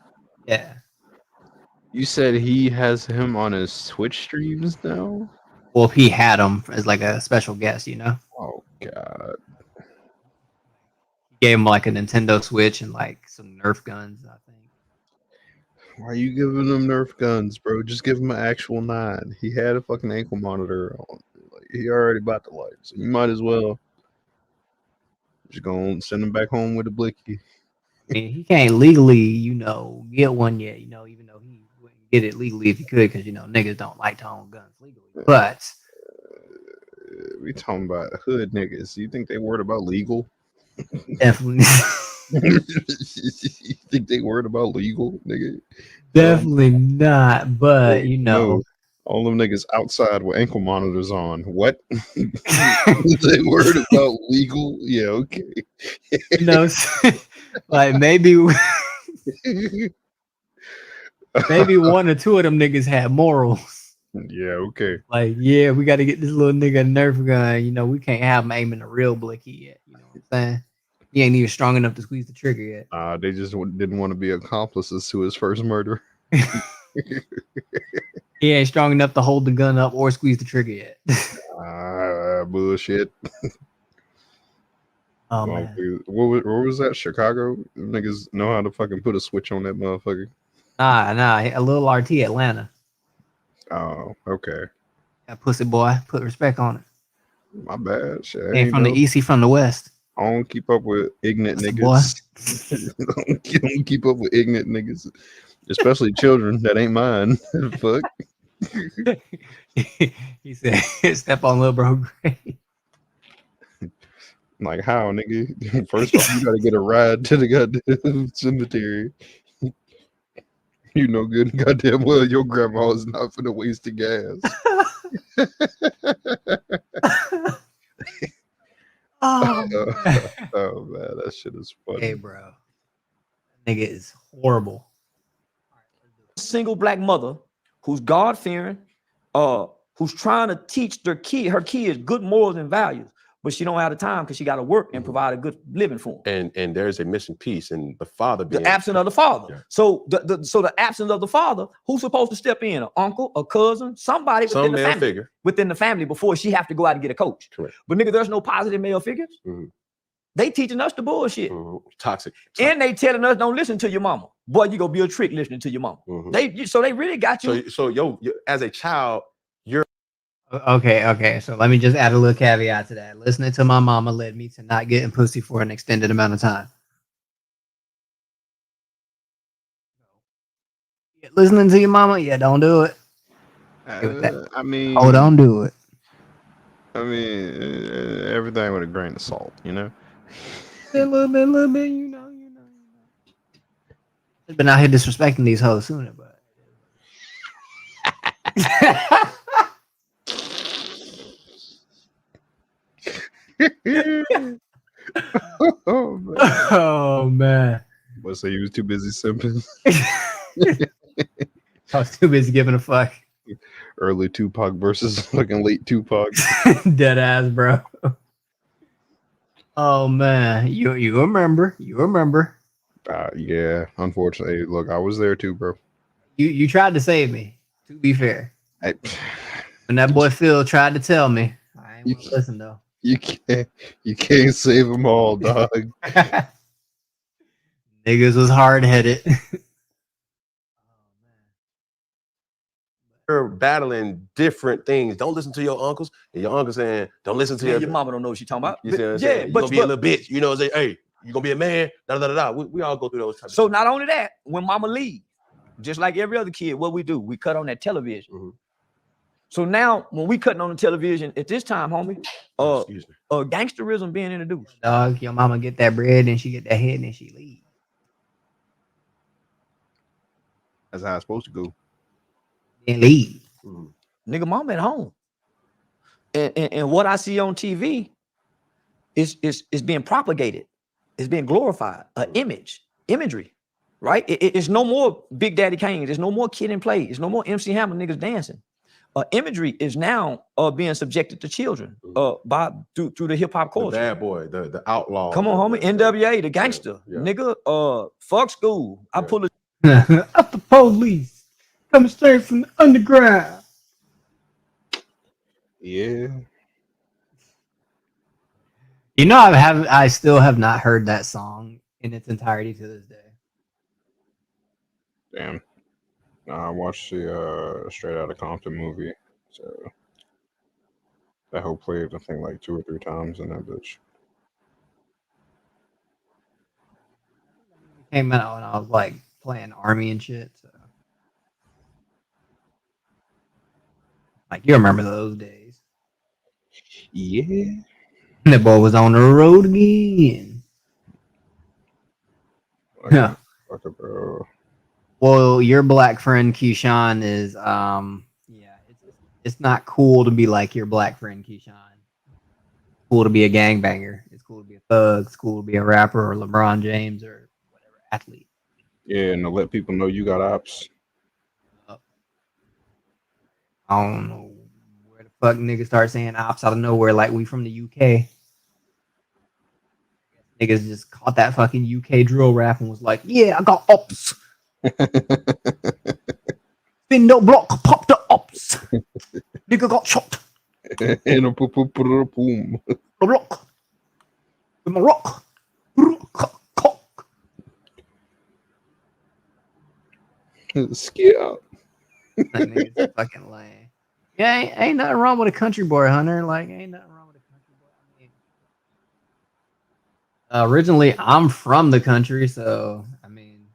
Yeah. You said he has him on his Twitch streams now? Well, he had him as like a special guest, you know? Oh, God. He gave him like a Nintendo Switch and like some Nerf guns, I think. Why are you giving him Nerf guns, bro? Just give him an actual 9. He had a fucking ankle monitor on. Like, he already bought the light, so you might as well just go and send him back home with a blicky. I mean, he can't legally, get one yet, even though he wouldn't get it legally if he could, because, niggas don't like to own guns legally. But we talking about hood niggas. You think they worried about legal? Definitely. You think they worried about legal, nigga? Definitely not, but, No. All them niggas outside with ankle monitors on. What? They worried about legal? Yeah, okay. Like maybe one or two of them niggas had morals. Yeah, okay. Like, yeah, we got to get this little nigga a Nerf gun. We can't have him aiming a real blicky yet. You know what I'm saying? He ain't even strong enough to squeeze the trigger yet. They just didn't want to be accomplices to his first murder. He ain't strong enough to hold the gun up or squeeze the trigger yet. Bullshit. Oh, man. What was that? Chicago? Niggas know how to fucking put a switch on that motherfucker. Nah. A little RT Atlanta. Oh, okay. That pussy boy. Put respect on it. My bad. Shit, Ain't from the East, he from the West. I don't keep up with ignorant That's the niggas. I don't keep up with ignorant niggas, especially children that ain't mine. Fuck. He said, "Step on little bro grave." Like how, nigga? First off, you gotta get a ride to the goddamn cemetery. You know good and goddamn well your grandma is not finna waste the gas. Oh, man. Oh man, that shit is funny. Hey, bro. Nigga is horrible. Single black mother who's God-fearing, who's trying to teach her kids good morals and values, but she don't have the time because she got to work and provide a good living for them. And there's a missing piece in the father being The absence of the father. Yeah. So the absence of the father, who's supposed to step in? An uncle, a cousin, somebody some within the male family, figure. within the family before she have to go out and get a coach. Correct. But nigga, there's no positive male figures. They teaching us the bullshit. Toxic. And they telling us don't listen to your mama. Boy, you gonna be a trick listening to your mama. They really got you. So yo, as a child, you're Okay. So let me just add a little caveat to that. Listening to my mama led me to not getting pussy for an extended amount of time. Listening to your mama, yeah, don't do it. I mean, don't do it. I mean, everything with a grain of salt, you know. A little bit, you know. I've been out here disrespecting these hoes sooner, but. Oh man. Let's say you was too busy simping. I was too busy giving a fuck. Early Tupac versus fucking late Tupac. Dead ass, bro. Oh man, you remember? Yeah, unfortunately, look, I was there too, bro. You tried to save me. To be fair, when that boy Phil tried to tell me, I ain't want to listen though. You can't save them all, dog. Niggas was hard headed. You're battling different things. Don't listen to your uncles, and your uncle saying, "Don't listen to your mama." Don't know what she talking about. You see what I'm saying? You're gonna be a little bitch. You know, say, "Hey, you gonna be a man." We all go through those types. So not only that, when mama leave, just like every other kid, what we do, we cut on that television. So now when we cutting on the television at this time, homie, gangsterism being introduced. Dog, your mama get that bread and she get that head and she leave. That's how it's supposed to go. And leave. Nigga, mama at home. And what I see on TV is being propagated. It's being glorified. Imagery, right? It's no more Big Daddy Kane. There's no more Kid and Play. There's no more MC Hammer niggas dancing. Imagery is now being subjected to children through the hip hop culture. The bad boy, the outlaw. Come on, homie. NWA, the gangster. Nigga, fuck school. I pull it. Up the police. Coming straight from the underground. Yeah. You know, I still have not heard that song in its entirety to this day. Damn. I watched the Straight Outta Compton movie, so that whole played I think like 2 or 3 times in that bitch. Came out when I was like playing Army and shit. So. Like you remember those days? Yeah. That boy was on the road again. Yeah. Okay, bro. Well, your black friend Keyshawn is it's not cool to be like your black friend Keyshawn. It's cool to be a gangbanger. It's cool to be a thug. It's cool to be a rapper or LeBron James or whatever athlete. Yeah, and to let people know you got ops. I don't know where the fuck niggas start saying ops out of nowhere like we from the UK. Niggas just caught that fucking UK drill rap and was like, yeah, I got ops. Spin no block, pop the ops. Nigga got shot. And a boom. The block. With my rock. Cock. Skip out. That nigga's fucking lame. Yeah, ain't nothing wrong with a country boy, Hunter. Like, ain't nothing wrong with a country boy. I mean, Originally, I'm from the country, so I mean,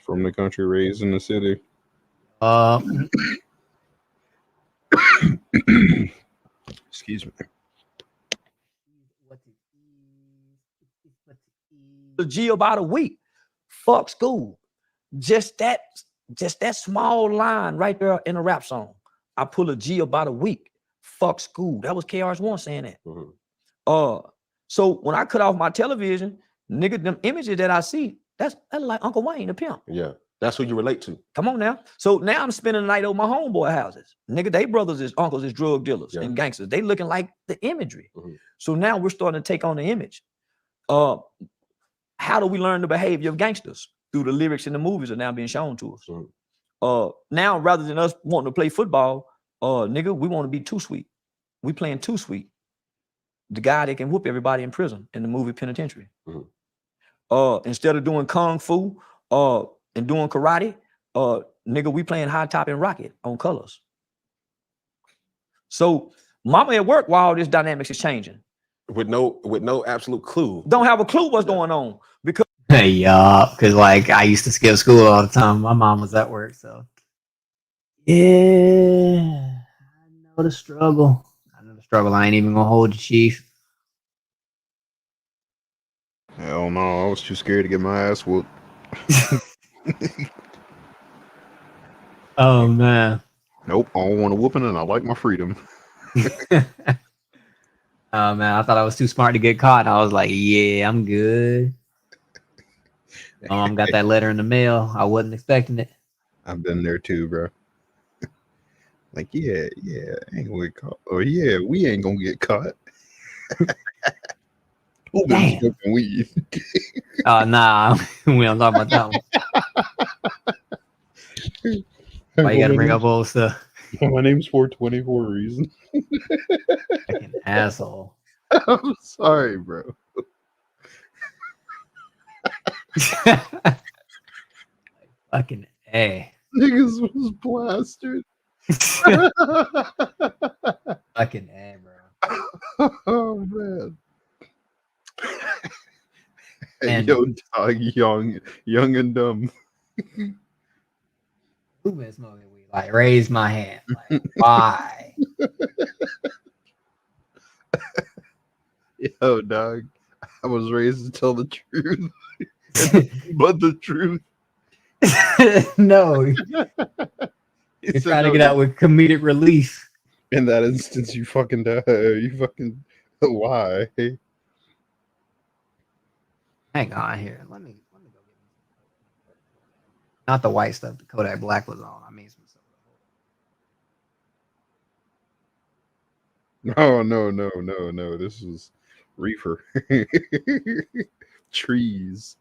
From the country, raised in the city. Excuse me. The G about a week. Fuck school. Just that small line right there in a rap song. I pull a G about a week. Fuck school. That was KRS-One saying that. So when I cut off my television, nigga, them images that I see, that's like Uncle Wayne, the pimp. Yeah, that's who you relate to. Come on now. So now I'm spending the night over my homeboy houses. Nigga, they brothers is uncles is drug dealers and gangsters. They looking like the imagery. So now we're starting to take on the image. How do we learn the behavior of gangsters? Through the lyrics in the movies are now being shown to us. Now rather than us wanting to play football, nigga, we want to be Too Sweet. We playing Too Sweet. The guy that can whoop everybody in prison in the movie Penitentiary. Instead of doing kung fu and doing karate, nigga, we playing High Top and Rocket on Colors. So mama at work while all this dynamics is changing. With no absolute clue. Don't have a clue what's going on. Because because like I used to skip school all the time. My mom was at work, so yeah, I know the struggle. I ain't even gonna hold you, Chief. Hell no, I was too scared to get my ass whooped. Oh man. Nope, I don't want a whooping, and I like my freedom. Oh man, I thought I was too smart to get caught. And I was like, yeah, I'm good. My mom got that letter in the mail. I wasn't expecting it. I've been there too, bro. Like, yeah, ain't gonna get caught. Or yeah, we ain't gonna get caught. Who been smoking weed? Oh nah, we don't talk about that one. Why you gotta bring up old stuff? My name's 420 for a reason. Fucking asshole. I'm sorry, bro. Fucking A. Niggas was plastered. Fucking A, bro. Oh man. Hey, And yo, dog, young and dumb. who been smoking weed? Like, raise my hand. Like, why? Yo, dog, I was raised to tell the truth, but the truth. No, you're trying to get out with comedic relief. In that instance, you fucking die. You fucking why? Hang on here. Let me go get me. Not the white stuff. The Kodak Black was on. I mean some stuff. Oh no. This is reefer. Trees.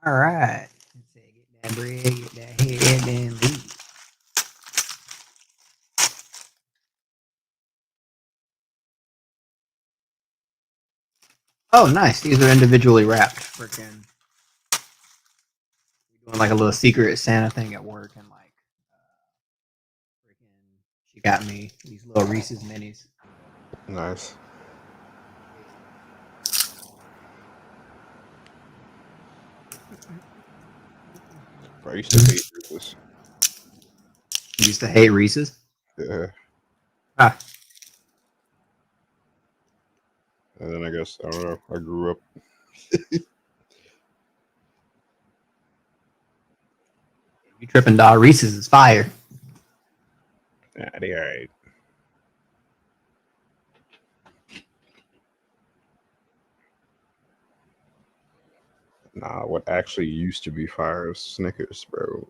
All right. Get that bread, get that head, then leave. Oh, nice. These are individually wrapped. Freaking. We're doing like a little secret Santa thing at work, and like, freaking, she got me these little Reese's minis. Nice. I used to hate Reese's. You used to hate Reese's? Yeah. Ah. And then I guess I don't know. I grew up. You tripping, dog? Reese's is fire. Yeah, they all right. Nah, what actually used to be fire is Snickers, bro.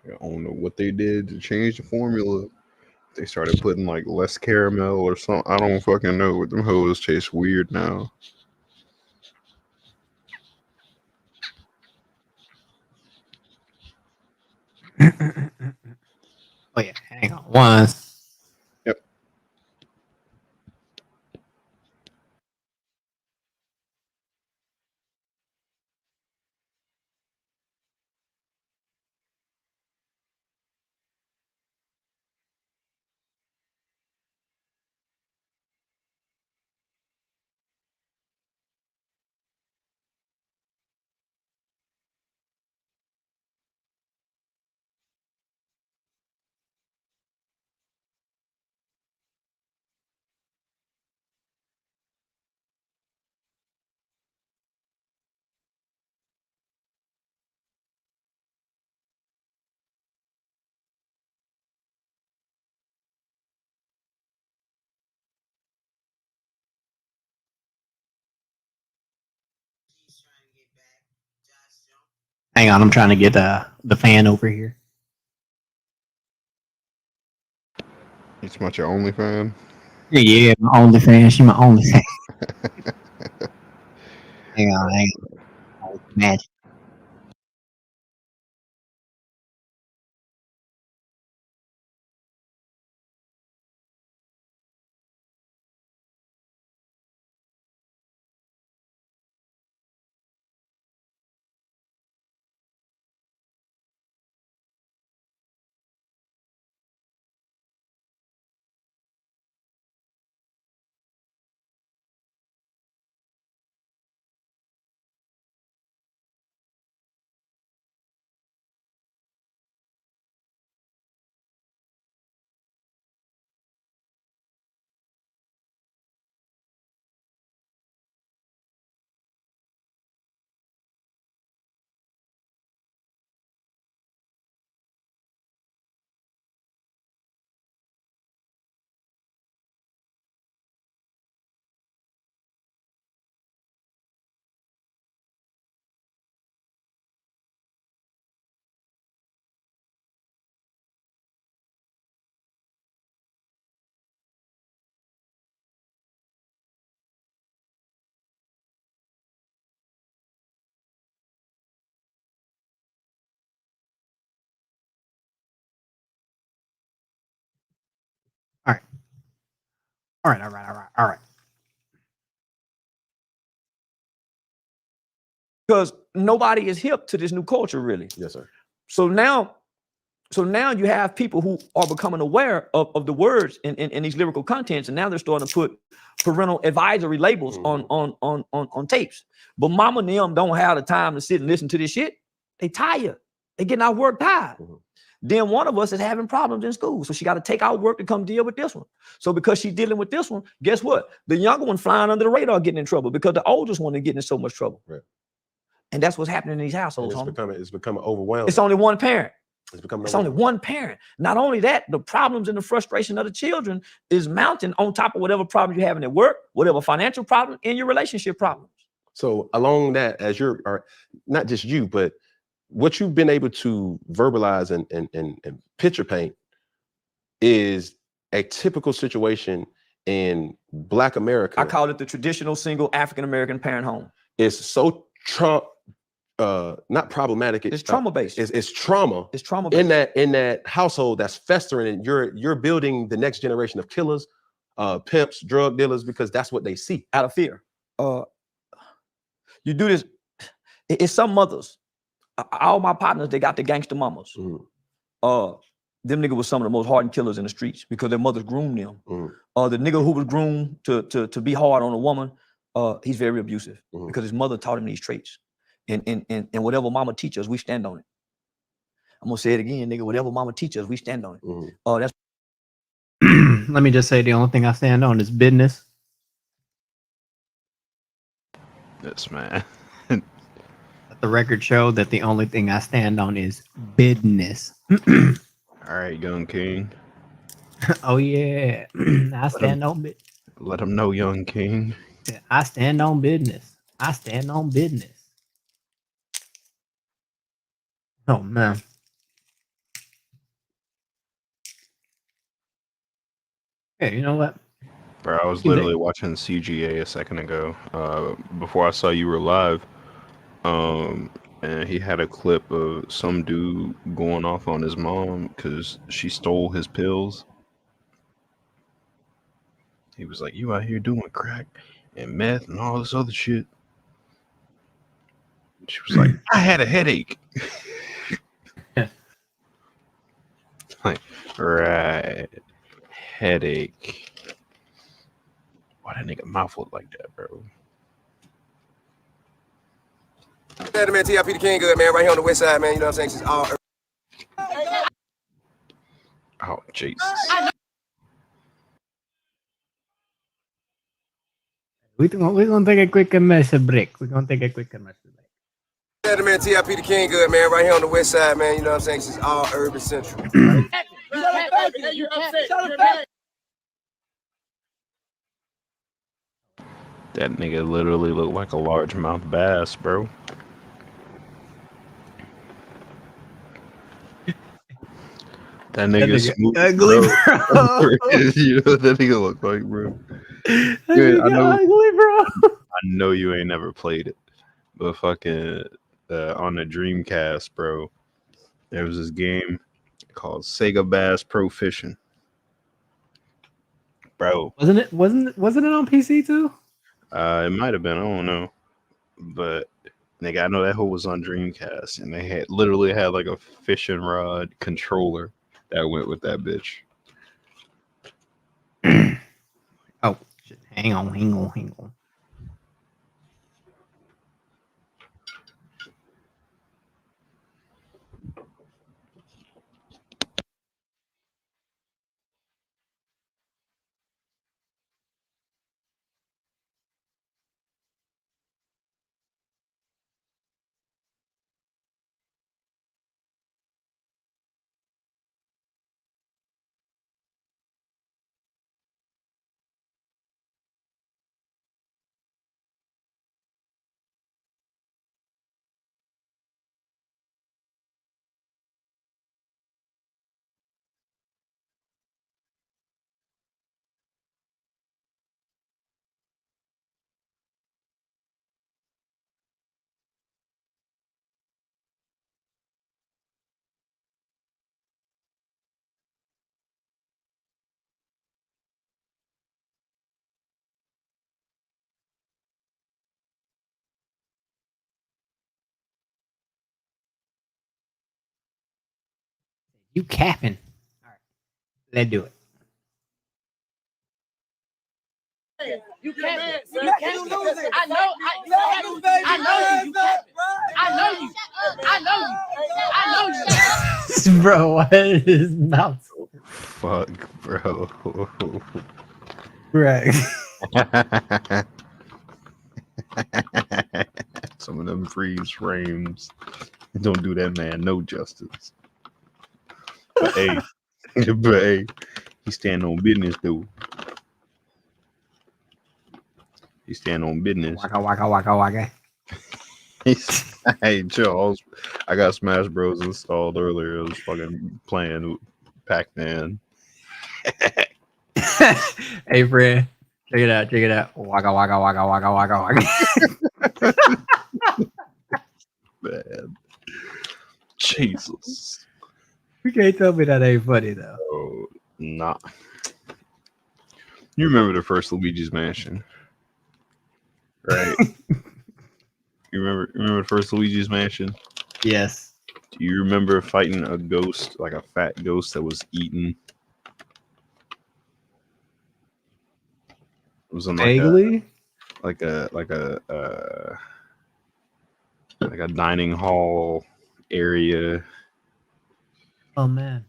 I don't know what they did to change the formula. They started putting like less caramel or something. I don't fucking know. But them hoes taste weird now. Oh yeah, hang on one. Yep. Hang on, I'm trying to get the fan over here. It's much your only fan. Yeah, my only fan. She my only fan. Hang on. Magic. All right. All right. Because nobody is hip to this new culture, really. Yes, sir. So now you have people who are becoming aware of the words in these lyrical contents, and now they're starting to put parental advisory labels on tapes. But mama and them don't have the time to sit and listen to this shit. They tired. They getting out work tired. Then one of us is having problems in school, so she got to take out work to come deal with this one. So because she's dealing with this one, guess what? The younger one flying under the radar getting in trouble because the oldest one is getting in so much trouble. Right. And that's what's happening in these households. It's becoming overwhelming. It's only one parent. It's only one parent. Not only that, the problems and the frustration of the children is mounting on top of whatever problems you're having at work, whatever financial problem, and your relationship problems. So along that, as not just you, but what you've been able to verbalize and picture paint is a typical situation in Black America. I call it the traditional single African-American parent home. It's so not problematic. It's trauma based. It's trauma. It's trauma based. in that household that's festering, and you're building the next generation of killers, pimps, drug dealers, because that's what they see out of fear. You do this. It's some mothers. All my partners, they got the gangster mamas. Them niggas was some of the most hardened killers in the streets because their mothers groomed them. The nigga who was groomed to be hard on a woman, he's very abusive because his mother taught him these traits. And whatever mama teaches us, we stand on it. I'm gonna say it again, nigga. Whatever mama teaches us, we stand on it. That's Let me just say the only thing I stand on is business. Yes, man. Let the record show that the only thing I stand on is business. All right, Young King. Oh yeah, I stand on business. Let him know, Young King. I stand on business. I stand on business. Oh man. Hey, you know what? Bro, I was literally watching CGA a second ago. Before I saw you were live. And he had a clip of some dude going off on his mom because she stole his pills. He was like, "You out here doing crack and meth and all this other shit." She was like, "I had a headache." Like, right, headache. Why that nigga mouth look like that, bro? Yeah, man, TIP the King good, man, right here on the west side, man. You know what I'm saying? It's all. Oh, Jesus. We're gonna take a quick commercial break. We're gonna take a quick commercial break. Yeah, man, TIP the King good, man, right here on the west side, man. You know what I'm saying? It's all urban central. Right? That nigga literally looked like a largemouth bass, bro. That nigga smooth, ugly, bro. You know what that nigga look like, bro? That nigga ugly, bro. I know you ain't never played it, but fucking on the Dreamcast, bro, there was this game called Sega Bass Pro Fishing, bro. Wasn't it on PC too? It might have been, I don't know, but nigga, I know that hoe was on Dreamcast, and they had literally had like a fishing rod controller that went with that bitch. Oh, shit. Hang on. You capping. All right. Let's do it. You can't. You losing. I know you. Bro, what is his mouth? Fuck, bro. Right. Some of them freeze frames don't do that man no justice. But hey, he stand on business though. He stand on business. Waka. Hey, Charles, I got Smash Bros installed earlier. I was fucking playing Pac-Man. Hey, friend. Check it out. Waka. Man. Jesus. You can't tell me that ain't funny, though. Oh, nah. You remember the first Luigi's Mansion, right? You remember the first Luigi's Mansion? Yes. Do you remember fighting a ghost, like a fat ghost that was eaten? It was in like a dining hall area. Oh man.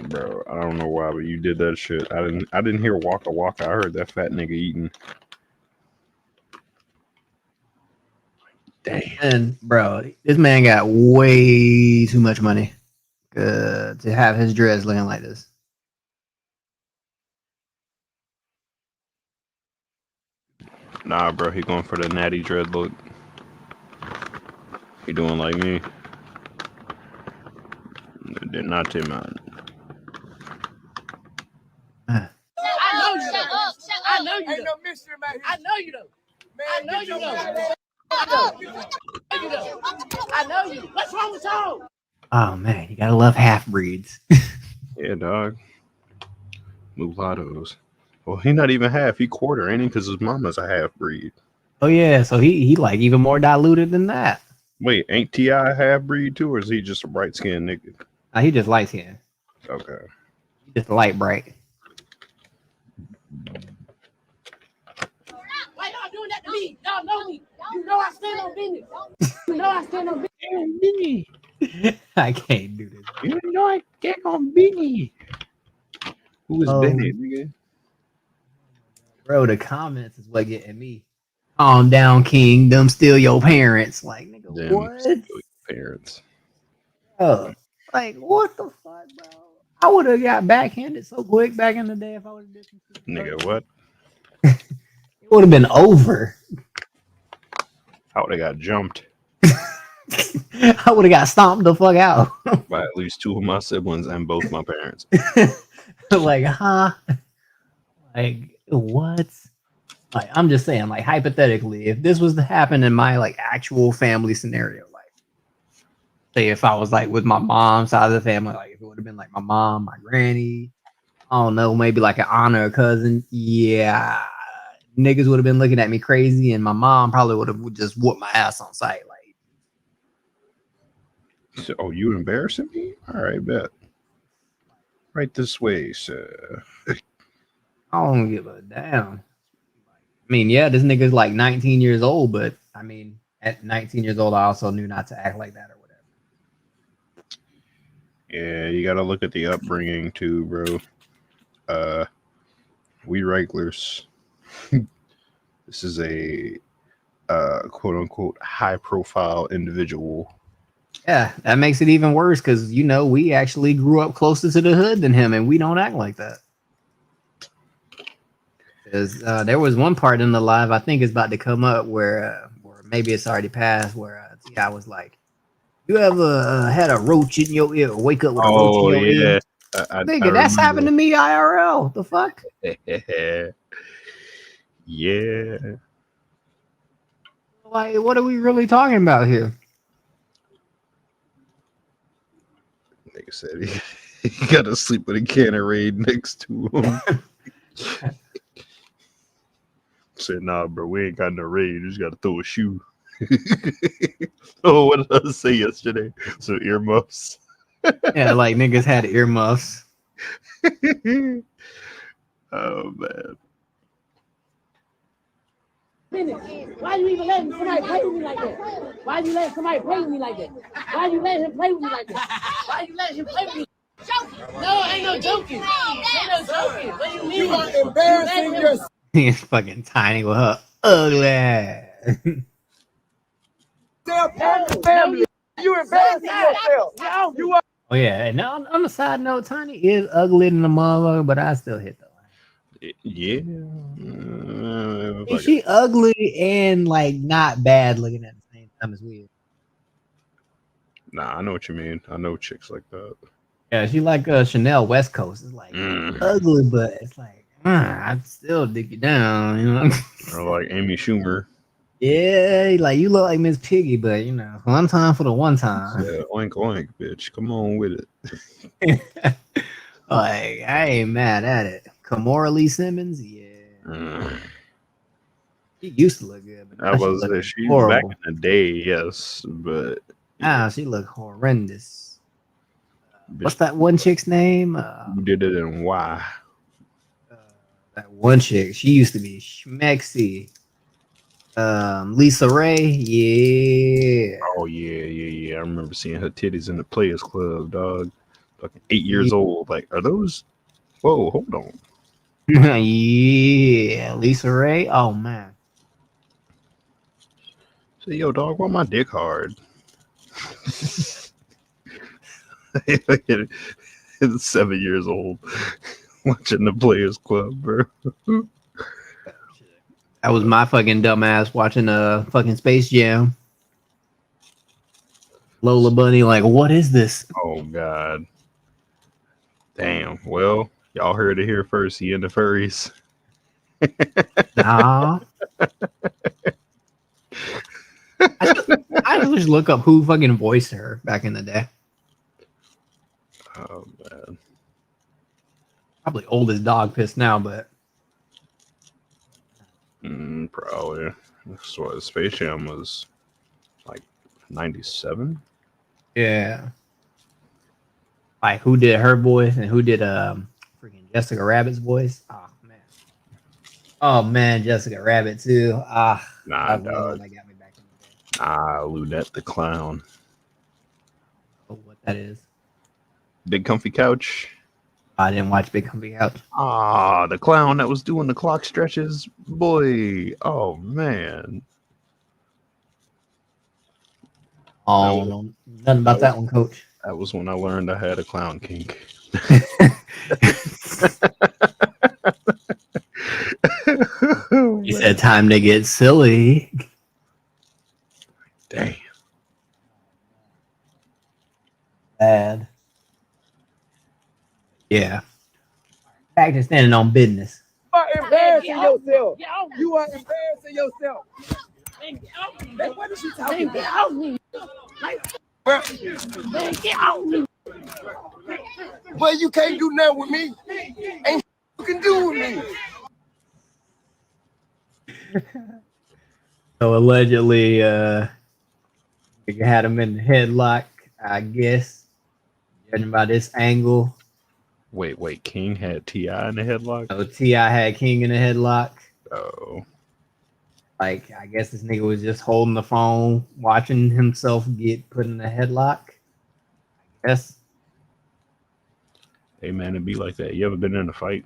Bro, I don't know why, but you did that shit. I didn't hear Waka Waka. I heard that fat nigga eating. Damn. And bro, this man got way too much money to have his dreads looking like this. Nah, bro, he going for the natty dread look. He doing like me. They're not too man. I know you don't. I know you don't. Ain't no mystery about here. I know you don't. Man, I know you don't. I know you. What's wrong with y'all? Oh man, you gotta love half breeds. Yeah, dog. Mulattoes. Well, he not even half. He quarter, ain't he? Because his mama's a half breed. Oh yeah, so he like even more diluted than that. Wait, ain't T.I. half breed too, or is he just a bright skinned nigga? He just light skin. Okay. Just light bright. Why y'all doing that to me? Y'all know me. You know I stand on business. You know I stand on business. I can't do this. You know I can't on Benny. Who is Benny, nigga? Bro, the comments is what getting me. Calm down, King. Them still your parents. Like, nigga, Them what? still your parents. Oh, like, what the fuck, bro? I would have got backhanded so quick back in the day if I would have did some shit. Nigga, what? It would have been over. I would have got jumped I would have got stomped the fuck out. by at least two of my siblings and both my parents. Like, huh? Like, what? Like, I'm just saying, like, hypothetically, if this was to happen in my like actual family scenario, like, say if I was like with my mom's side of the family, like if it would have been like my mom, my granny, I don't know, maybe like an aunt or a cousin, yeah, niggas would have been looking at me crazy, and my mom probably would have just whooped my ass on sight. Like, So, oh, you embarrassing me? All right, bet. Right this way, sir. I don't give a damn. I mean, yeah, this nigga's like 19 years old, but I mean, at 19 years old, I also knew not to act like that or whatever. Yeah, you gotta look at the upbringing too, bro. We regulars. This is a quote unquote high profile individual. Yeah, that makes it even worse because you know we actually grew up closer to the hood than him, and we don't act like that. Because there was one part in the live I think is about to come up where maybe it's already passed, where T.I. was like, "You ever had a roach in your ear? Or wake up with a roach in your ear?" Nigga, that's happened to me IRL. The fuck? Yeah. Like, what are we really talking about here? Nigga said he gotta sleep with a can of Raid next to him. Said, nah, bro, we ain't got no Raid. You just gotta throw a shoe. Oh, what did I say yesterday? So earmuffs. Yeah, like niggas had earmuffs. Oh man. Why you even letting somebody play with me like that? Why you letting somebody play with me like that? Why you letting him play with me like that? Why you letting him play with me? No, ain't no joking. Ain't no joking. What do you mean? You are embarrassing yourself. He's fucking tiny with her ugly ass. Family. You embarrassing yourself. You are. Oh yeah, and on the side note, Tiny is ugly than the motherfucker, but I still hit the line. Yeah. She ugly and like not bad looking at the same time as weird. Nah, I know what you mean. I know chicks like that. Yeah, she like Chanel West Coast. It's like ugly, but it's like I'd still dig you down, you know. Or like Amy Schumer. Yeah, like you look like Miss Piggy, but you know, one time for the one time. Yeah, oink oink, bitch. Come on with it. Like, I ain't mad at it. Kamora Lee Simmons, yeah. She used to look good, but I was she's back in the day, yes, but she looked horrendous. What's that one chick's name? Who did it and why? That one chick, she used to be schmexy. Lisa Ray, yeah. Oh yeah. I remember seeing her titties in the Players Club, dog. fucking 8 years old. Like, are those? Whoa, hold on. Yeah, Lisa Ray. Oh man. Say, yo, dog, why my dick hard? It's 7 years old watching the Players Club, bro. That was my fucking dumbass watching fucking Space Jam. Lola Bunny, like, what is this? Oh God. Damn. Well, y'all heard it here first. He into furries. Nah. I just look up who fucking voiced her back in the day. Oh man. Probably old as dog piss now, but Probably. That's what Space Jam was like 97. yeah. Like who did her voice and who did freaking Jessica Rabbit's voice? Oh man, Jessica Rabbit too. Nah, that dog. got me back in the day. Lunette the Clown. Oh, what that is? Big comfy couch. I didn't watch Big Comfy Couch. The clown that was doing the clock stretches. Boy. Oh man. Oh, no, nothing about that one, Coach. That was when I learned I had a clown kink. You said time to get silly. Damn. Bad. Yeah. Back to standing on business. You are embarrassing yourself. You are embarrassing yourself. What is she talking about? Man, get out me. Well, you can't do nothing with me. Ain't you can do with me. So allegedly, you had him in the headlock, I guess. Judging by this angle. Wait. King had T.I. in the headlock? So T.I. had King in the headlock. Oh. Like, I guess this nigga was just holding the phone, watching himself get put in the headlock. I guess. Hey, man, it'd be like that. You ever been in a fight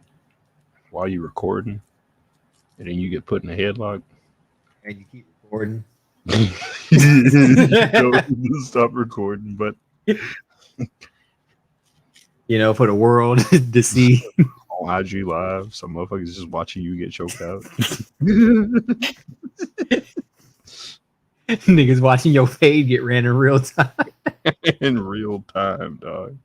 while you recording and then you get put in a headlock? And you keep recording. Don't stop recording, but you know, for the world to see. On IG Live, some motherfuckers just watching you get choked out. Niggas watching your fade get ran in real time. In real time, dog.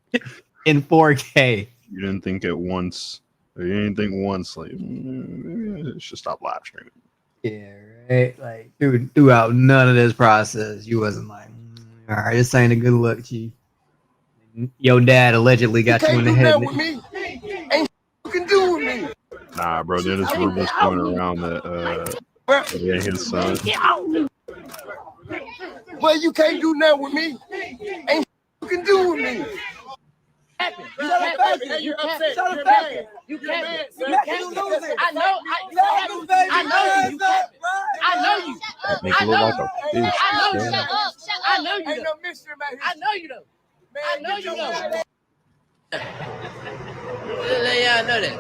In 4K. You didn't think at once. You didn't think once, like, maybe I should stop live streaming. Yeah, right. Like, throughout none of this process, you wasn't like, all right, this ain't a good look, Chief. Your dad allegedly got you in the head. With me. Ain't you can do with me. Nah, bro, there's rumors going around that yeah, his son. Well, you can't do nothing with me. Ain't you can do with me. You upset. You can't. I know you. I know you. That make it look like a fish. I know you. Ain't no mystery about it. I know you though. I know you know. Yeah, I know that.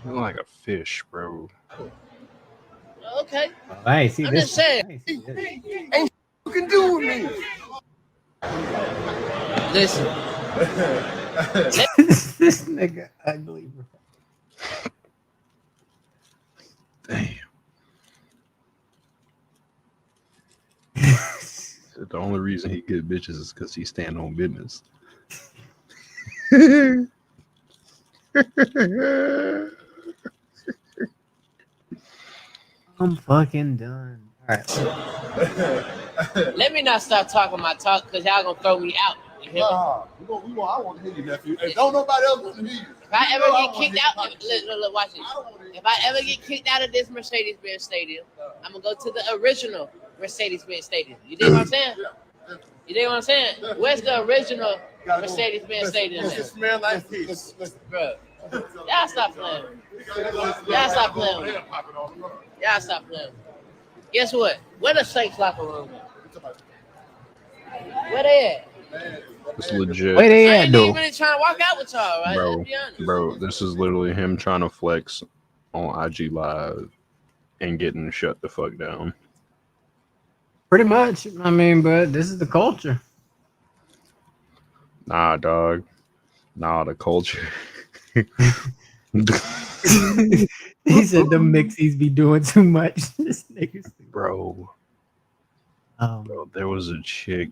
You look like a fish, bro. Okay. I ain't see I'm this. just saying. Ain't you can do with me. Listen. This nigga ugly, bro. Damn. The only reason he get bitches is because he stand on business. I'm fucking done. All right. Let me not start talking my talk because y'all gonna throw me out. I want to hear you, nephew. Hey, don't nobody else want to hear you. If I ever get kicked out, look, watch this. If I ever get kicked out of this Mercedes-Benz Stadium, I'm gonna go to the original Mercedes-Benz Stadium. You dig what I'm saying? You dig what I'm saying? Where's the original Mercedes-Benz Stadium? It smell like peace. Bro, y'all stop playing. Y'all stop playing. Y'all stop playing. Guess what? Where the Saints locker room at? Where they at? It's legit. Where they I at ain't though? even really trying to walk out with y'all, right? Bro, Let's be honest. bro, this is literally him trying to flex on IG Live and getting shut the fuck down. Pretty much. I mean, but this is the culture. Nah, dog. Nah, the culture. He said the mixies be doing too much. This nigga's Bro, there was a chick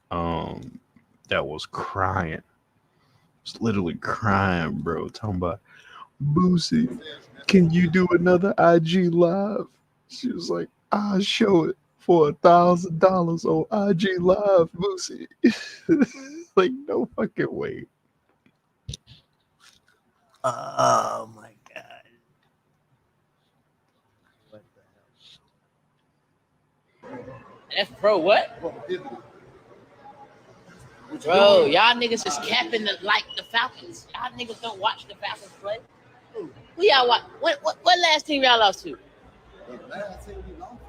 that was crying. Was literally crying, bro. Talking about, Boosie, can you do another IG live? She was like, I'll show it for $1,000 on IG live, Boosie. Like, no fucking way. oh my god. What the hell? That's pro what? Bro, y'all niggas is capping like the Falcons. Y'all niggas don't watch the Falcons play. Who y'all watch? What last team y'all lost to?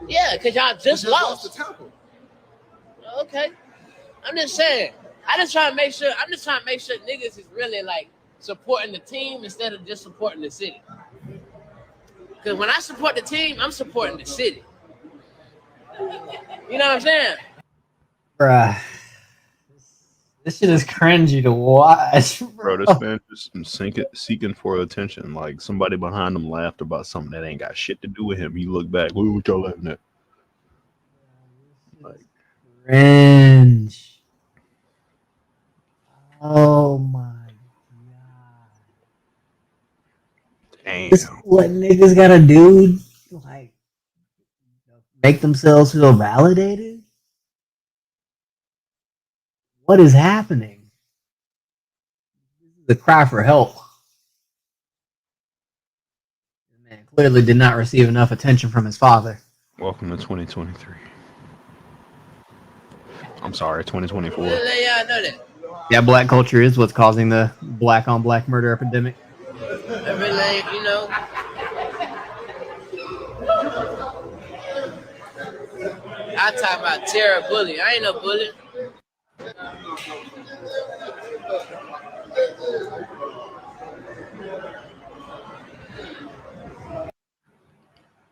Yeah, because y'all just lost to Tampa. Okay. I'm just saying. I'm just trying to make sure niggas is really like supporting the team instead of just supporting the city. Because when I support the team, I'm supporting the city. You know what I'm saying? Bruh. This shit is cringy to watch. Bro, this man just seeking for attention. Like, somebody behind him laughed about something that ain't got shit to do with him. He looked back. What y'all laughing at? Like, cringe. Oh my god. damn. This what niggas gotta do? Like, make themselves feel validated? What is happening? This is a cry for help. The man clearly did not receive enough attention from his father. Welcome to 2023. I'm sorry, 2024. Let y'all know that. Yeah, black culture is what's causing the black on black murder epidemic. I mean, like, you know. I talk about terror bully. I ain't no bully.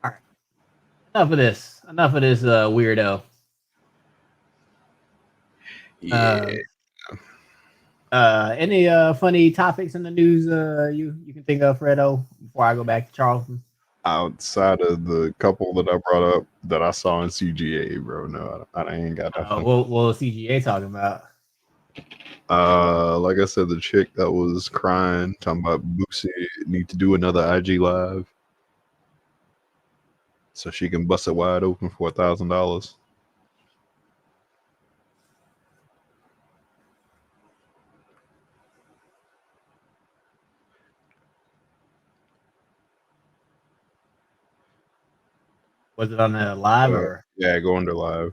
All right. Enough of this. Enough of this weirdo. Yeah. Any funny topics in the news you can think of, Fredo, before I go back to Charleston? Outside of the couple that I brought up that I saw in CGA, bro. No, I ain't got nothing. What was CGA talking about? Like I said, the chick that was crying, talking about Boosie need to do another IG live so she can bust it wide open for $1,000. Was it on the live or? Yeah, go under live.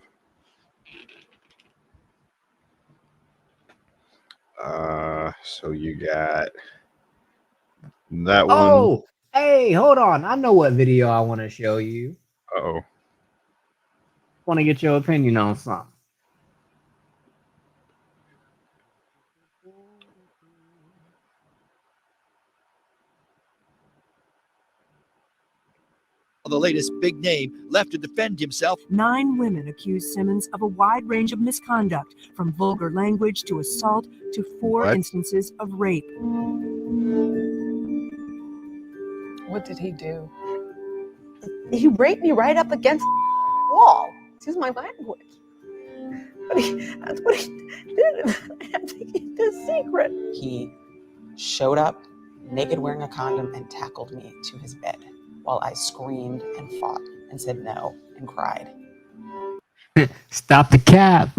So you got that one. Oh, hey, hold on. I know what video I want to show you. Uh-oh. Want to get your opinion on something. The latest big name left to defend himself. 9 women accused Simmons of a wide range of misconduct, from vulgar language to assault to 4 instances of rape. What did he do? He raped me right up against the wall. Excuse my language. But that's what he did. I have to keep this secret. He showed up naked wearing a condom and tackled me to his bed while I screamed and fought and said no and cried. Stop the cap.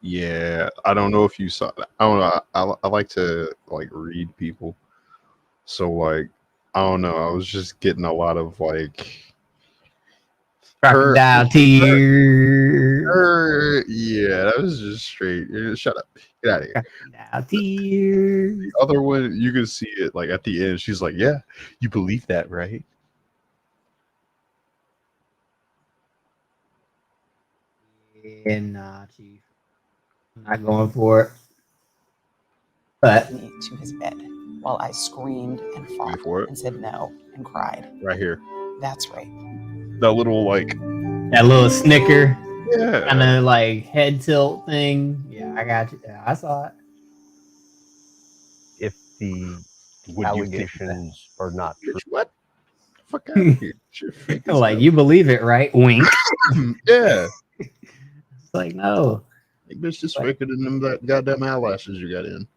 Yeah, I don't know if you saw that. I don't know. I like to like read people. So like, I don't know. I was just getting a lot of like crocodile tears. Yeah, that was just straight. Shut up. Get out of here. Crocodile tears. The other one, you can see it like at the end. She's like, "Yeah, you believe that, right?" Yeah, nah, chief. Not going for it. But Me to his bed while I screamed and fought and said no and cried. Right here. That's right. That little that little snicker. Yeah. Kind of like head tilt thing. Yeah, I got you. Yeah, I saw it. If the allegations are not true. What? Fuck out of here. Like, you believe it, right? Wink. Yeah. It's like, no. Like, bitch, just faker than them that goddamn eyelashes you got in.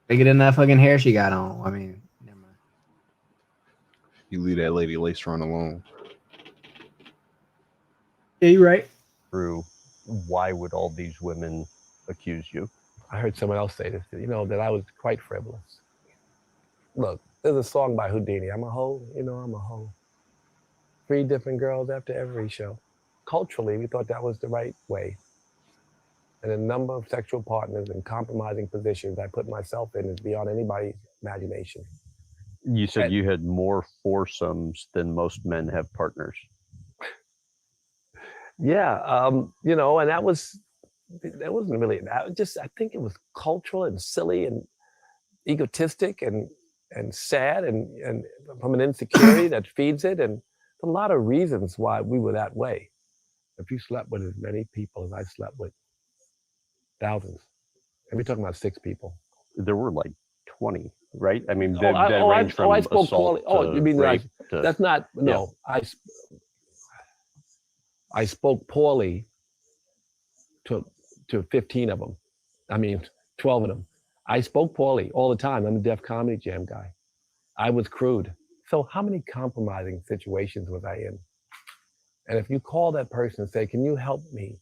Bigger than that fucking hair she got on. I mean, never mind. You leave that lady lace front alone. Yeah, you're right. True. Why would all these women accuse you? I heard someone else say this, that I was quite frivolous. Look, there's a song by Houdini. I'm a hoe, I'm a hoe. 3 different girls after every show. Culturally, we thought that was the right way. And a number of sexual partners and compromising positions I put myself in is beyond anybody's imagination. You said you had more foursomes than most men have partners. Yeah, and that wasn't really that. I think it was cultural and silly and egotistic and sad and from an insecurity that feeds it, and a lot of reasons why we were that way. If you slept with as many people as I slept with, thousands, and we're talking about 6 people. There were like 20, right? I mean, I spoke poorly. You mean rape that's not no? Yeah. I spoke poorly to 15 of them. I mean, 12 of them. I spoke poorly all the time. I'm a Def Comedy Jam guy. I was crude. So how many compromising situations was I in? And if you call that person and say, can you help me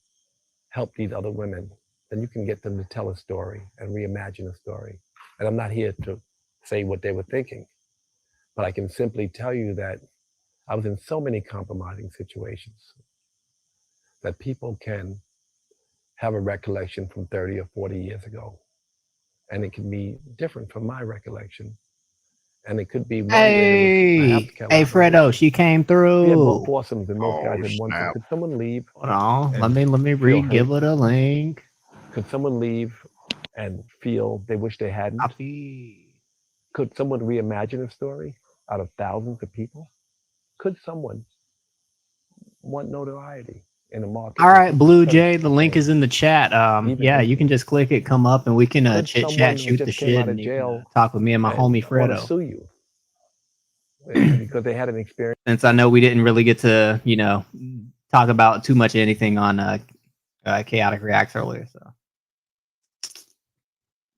help these other women, then you can get them to tell a story and reimagine a story. And I'm not here to say what they were thinking, but I can simply tell you that I was in so many compromising situations that people can have a recollection from 30 or 40 years ago. And it can be different from my recollection. And it could be one hey Fredo, she came through. We had more foursomes than most guys had one. Could someone leave? Hold on, let me give it a link. Could someone leave and feel they wish they hadn't? Copy. Could someone reimagine a story out of thousands of people? Could someone want notoriety in the market? All right, Blue Jay, the link is in the chat. Yeah, you can just click it, come up, and we can chit chat, shoot the shit, and you can, talk with me and my homie Fredo. Sue you because they had an experience. Since I know we didn't really get to, talk about too much of anything on Chaotic Reacts earlier, so.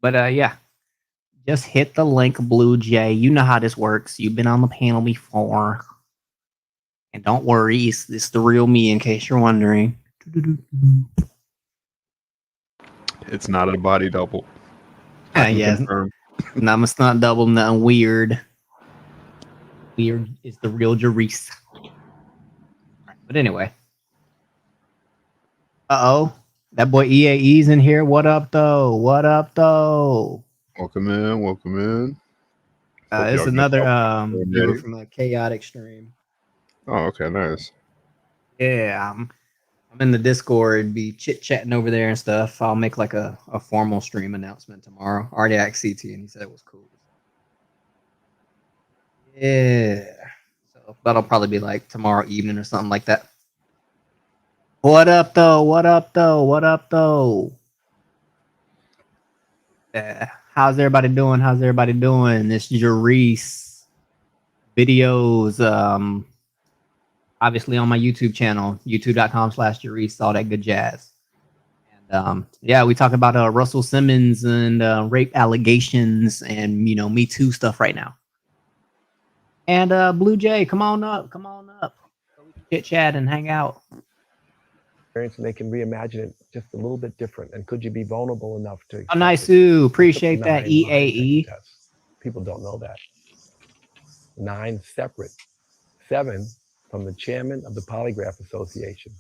But yeah, just hit the link, Blue Jay. You know how this works. You've been on the panel before. And don't worry, it's the real me, in case you're wondering. It's not a body double. Yes. Not a stunt double, nothing weird. Weird is the real Jerice. But anyway. Uh-oh. That boy EAE's in here. What up, though? What up, though? Welcome in. Welcome in. It's another viewer from a Chaotic stream. Oh, okay, nice. Yeah, I'm in the Discord, be chit-chatting over there and stuff. I'll make like a formal stream announcement tomorrow. Already asked CT and he said it was cool. Yeah. So that'll probably be like tomorrow evening or something like that. What up, though? What up, though? What up, though? Yeah. How's everybody doing? How's everybody doing? This is Jerice. Videos, obviously on my YouTube channel, youtube.com/Jerice, all that good jazz. And yeah, we talk about Russell Simmons and rape allegations and, Me Too stuff right now. And Blue Jay, come on up. So we can chit chat and hang out. And they can reimagine it just a little bit different. And could you be vulnerable enough to? Oh, nice, Sue. Appreciate that, EAE. People don't know that. 9 separate, 7 from the chairman of the Polygraph Association.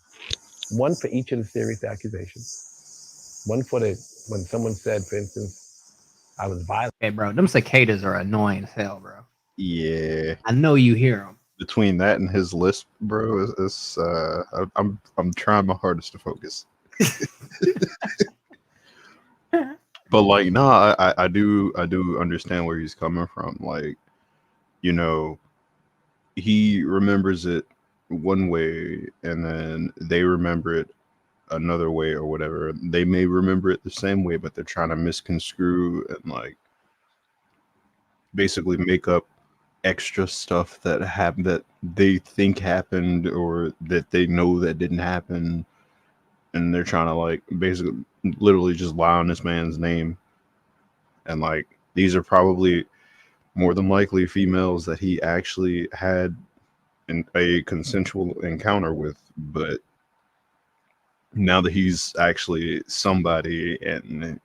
1 for each of the serious accusations. 1 for when someone said, for instance, I was violent. Hey, bro, them cicadas are annoying as hell, bro. Yeah. I know you hear them. Between that and his lisp, bro, I'm trying my hardest to focus. But like, nah, I do understand where he's coming from. Like, you know, he remembers it one way, and then they remember it another way or whatever. They may remember it the same way, but they're trying to misconstrue and like basically make up extra stuff that happened that they think happened or that they know that didn't happen, and they're trying to like basically literally just lie on this man's name. And like these are probably more than likely females that he actually had a consensual encounter with, but now that he's actually somebody and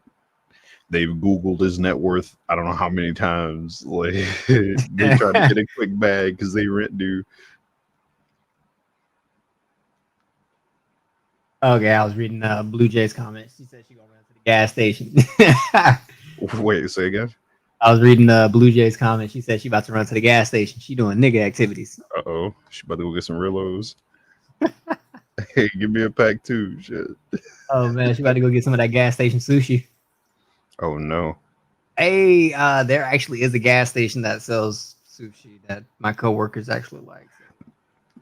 they've Googled his net worth, I don't know how many times, like they try to get a quick bag because they rent due. Okay, I was reading Blue Jay's comments. She said she gonna run to the gas station. Wait, say again? I was reading Blue Jay's comments. She said she about to run to the gas station. She doing nigga activities. Uh-oh. She about to go get some Rillos. Hey, give me a pack too. Shit. Oh man, she about to go get some of that gas station sushi. Oh no. Hey, there actually is a gas station that sells sushi that my coworkers actually like.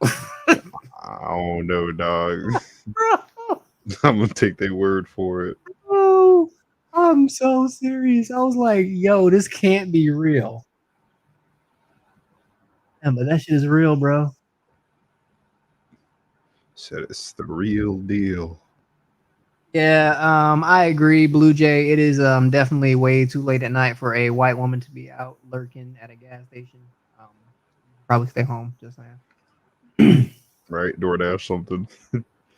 I don't know, dog. I'm gonna take their word for it. Oh, I'm so serious. I was like, yo, this can't be real. Yeah, but that shit is real, bro. Said it's the real deal. Yeah, I agree, Blue Jay. It is definitely way too late at night for a white woman to be out lurking at a gas station. Probably stay home, just saying. Right, DoorDash something.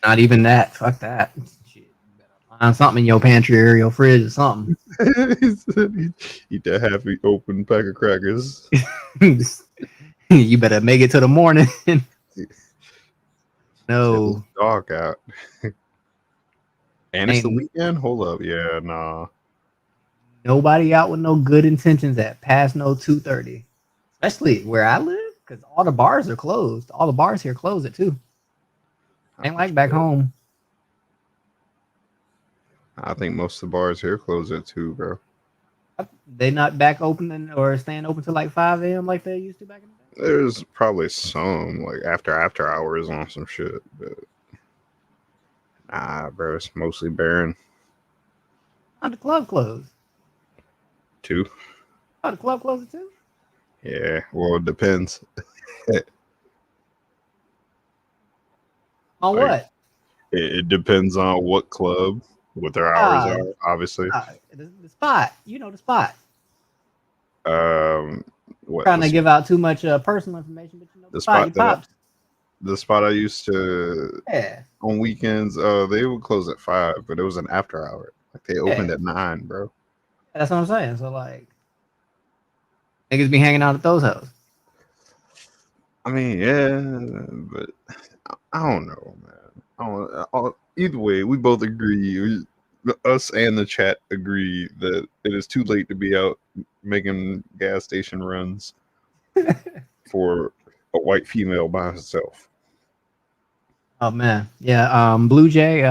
Not even that. Fuck that. Shit, you better find something in your pantry or your fridge or something. Eat that half open pack of crackers. You better make it to the morning. No. It's dark out. And it's the weekend? Hold up. Yeah, nah. Nobody out with no good intentions at past no 2:30. Especially where I live, because all the bars are closed. All the bars here close at 2. Ain't like back home. I think most of the bars here close at 2, bro. They not back opening or staying open till like 5 a.m. like they used to back in the day? There's probably some like after hours on some shit, but nah, bro, it's mostly barren. Oh, the club closed. 2. Oh, the club closed at 2? Yeah, well, it depends. On what? It depends on what club, what their hours are, obviously. The spot. You know the spot. What, Trying to give out too much personal information, but you know the spot. The spot I used to on weekends, they would close at 5, but it was an after hour. Like they opened at 9, bro. That's what I'm saying. So like, niggas be hanging out at those houses. I mean, yeah, but I don't know, man. Either way, we both agree. Us and the chat agree that it is too late to be out making gas station runs for a white female by herself. Oh man, yeah. Blue Jay.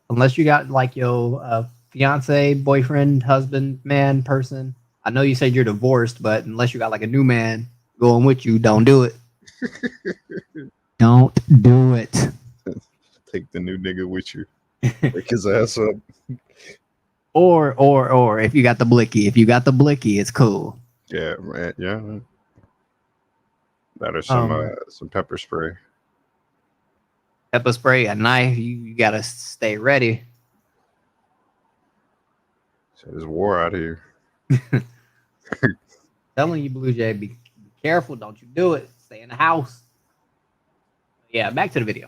Unless you got like your fiance, boyfriend, husband, man, person. I know you said you're divorced, but unless you got like a new man going with you, don't do it. Don't do it. Take the new nigga with you. Wake his ass up. Or if you got the blicky. If you got the blicky, it's cool. Yeah, man. Yeah. That or some pepper spray. Pepper spray, a knife. You gotta stay ready. So there's war out here. Telling you, Blue Jay, be careful. Don't you do it. Stay in the house. Yeah, back to the video.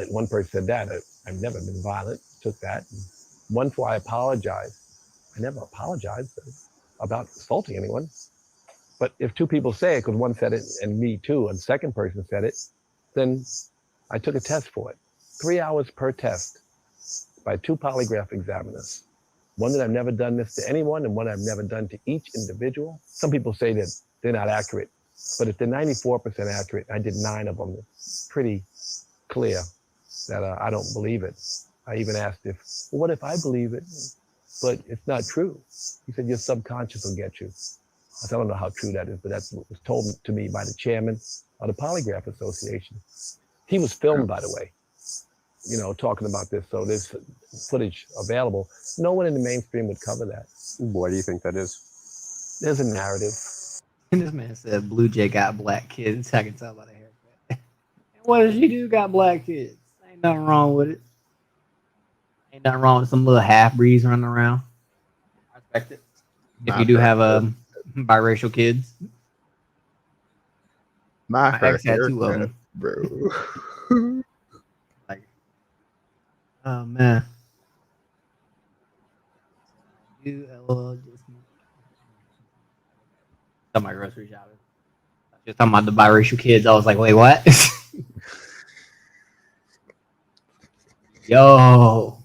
One person said that. I've never been violent. Took that. Once I apologized. I never apologized about assaulting anyone. But if two people say it, because one said it and me too, and the second person said it, then I took a test for it. 3 hours per test by 2 polygraph examiners. One that I've never done this to anyone and one I've never done to each individual. Some people say that they're not accurate, but if they're 94% accurate, I did 9 of them. It's pretty clear that I don't believe it. I even asked well, what if I believe it? but it's not true. He said your subconscious will get you. I don't know how true that is, but that's what was told to me by the chairman of the Polygraph Association. He was filmed, by the way, talking about this. So there's footage available. No one in the mainstream would cover that. Why do you think that is? There's a narrative. And this man said Blue Jay got black kids. I can tell by the haircut. What does she do? Got black kids. Ain't nothing wrong with it. Ain't nothing wrong with some little half breeds running around. I respect it. If you do have biracial kids. My ex had 2 of them, bro. Like, oh man. You just talking about grocery shopping. Just talking about the biracial kids. I was like, wait, what? Yo.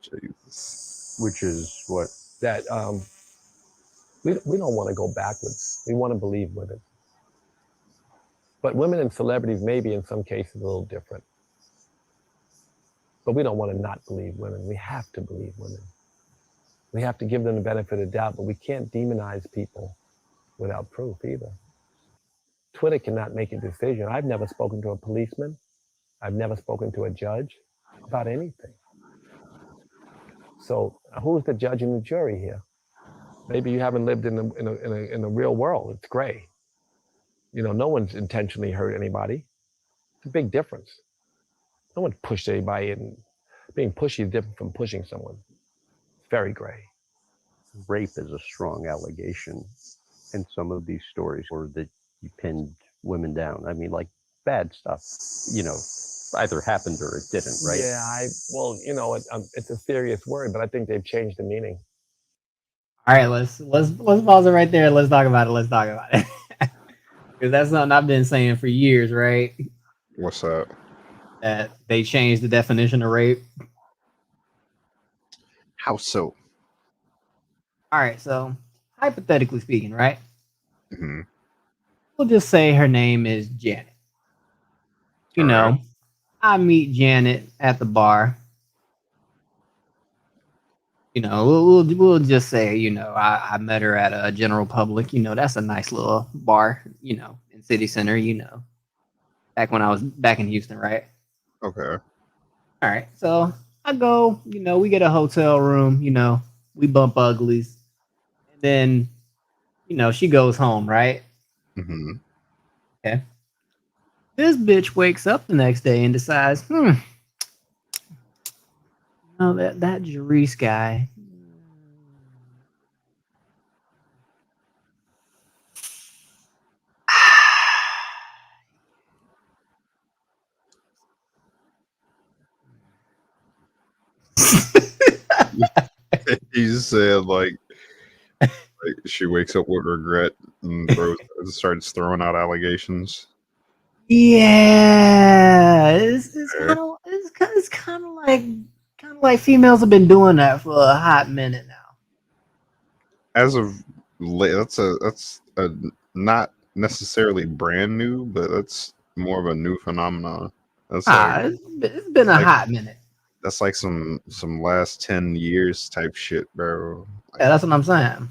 Jesus. Which is what? That we don't want to go backwards. We want to believe women. But women and celebrities may be in some cases a little different. But we don't want to not believe women. We have to believe women. We have to give them the benefit of the doubt, but we can't demonize people without proof either. Twitter cannot make a decision. I've never spoken to a policeman. I've never spoken to a judge about anything. So who's the judge and the jury here? Maybe you haven't lived in the real world. It's gray. No one's intentionally hurt anybody. It's a big difference. No one pushed anybody, and being pushy is different from pushing someone. It's very gray. Rape is a strong allegation in some of these stories, or that you pinned women down. I mean, like bad stuff, either happened or it didn't, right? Yeah, it's a serious word, but I think they've changed the meaning. All right, let's pause it right there. Let's talk about it. Because that's something I've been saying for years, right? What's that? That they changed the definition of rape. How so? All right, so hypothetically speaking, right? Mm-hmm. We'll just say her name is Janet. Right. I meet Janet at the bar. We'll just say, I met her at a General Public. That's a nice little bar, in City Center, back when I was back in Houston, right? Okay. All right. So I go, we get a hotel room, we bump uglies. And then, she goes home, right? Mm-hmm. Okay. This bitch wakes up the next day and decides, that Jerice guy. He said like she wakes up with regret and starts throwing out allegations. Yeah, it's kind of like females have been doing that for a hot minute now. As of late, that's a not necessarily brand new, but that's more of a new phenomenon. That's it's been a hot minute. That's like some last 10 years type shit, bro. Yeah, that's what I'm saying.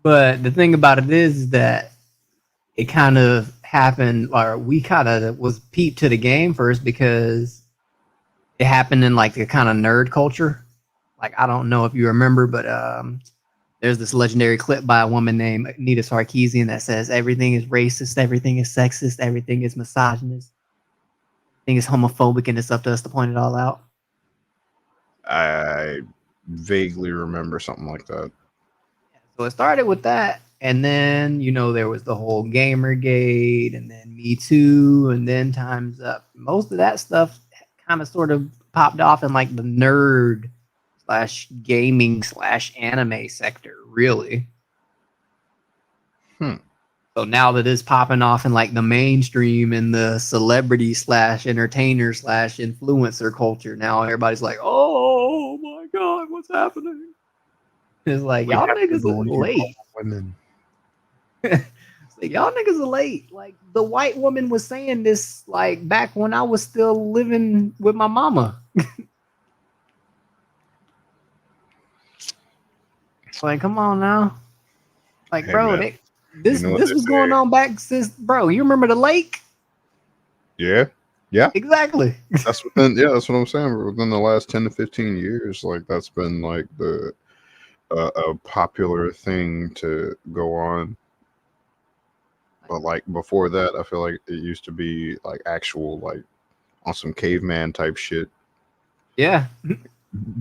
But the thing about it is that it kind of happened, or we kind of was peeped to the game first because it happened in like the kind of nerd culture. Like, I don't know if you remember, but there's this legendary clip by a woman named Anita Sarkeesian that says everything is racist, everything is sexist, everything is misogynist, everything is homophobic, and it's up to us to point it all out. I vaguely remember something like that. So it started with that, and then there was the whole Gamergate, and then Me Too, and then Time's Up. Most of that stuff kind of sort of popped off in like the nerd / anime sector, really. So now that it's popping off in like the mainstream and the celebrity / entertainer / influencer culture, now everybody's like, oh my God, what's happening? It's like, y'all niggas are late. Women. It's like, y'all niggas are late. Like, the white woman was saying this like back when I was still living with my mama. Like, come on now. Like, Hey, bro, man, this you know what this they was going say. on back since, bro. You remember the lake? Yeah. Exactly. That's what I'm saying. But within the last 10 to 15 years, like that's been like the a popular thing to go on. But like before that, I feel like it used to be like actual like on some caveman type shit. Yeah.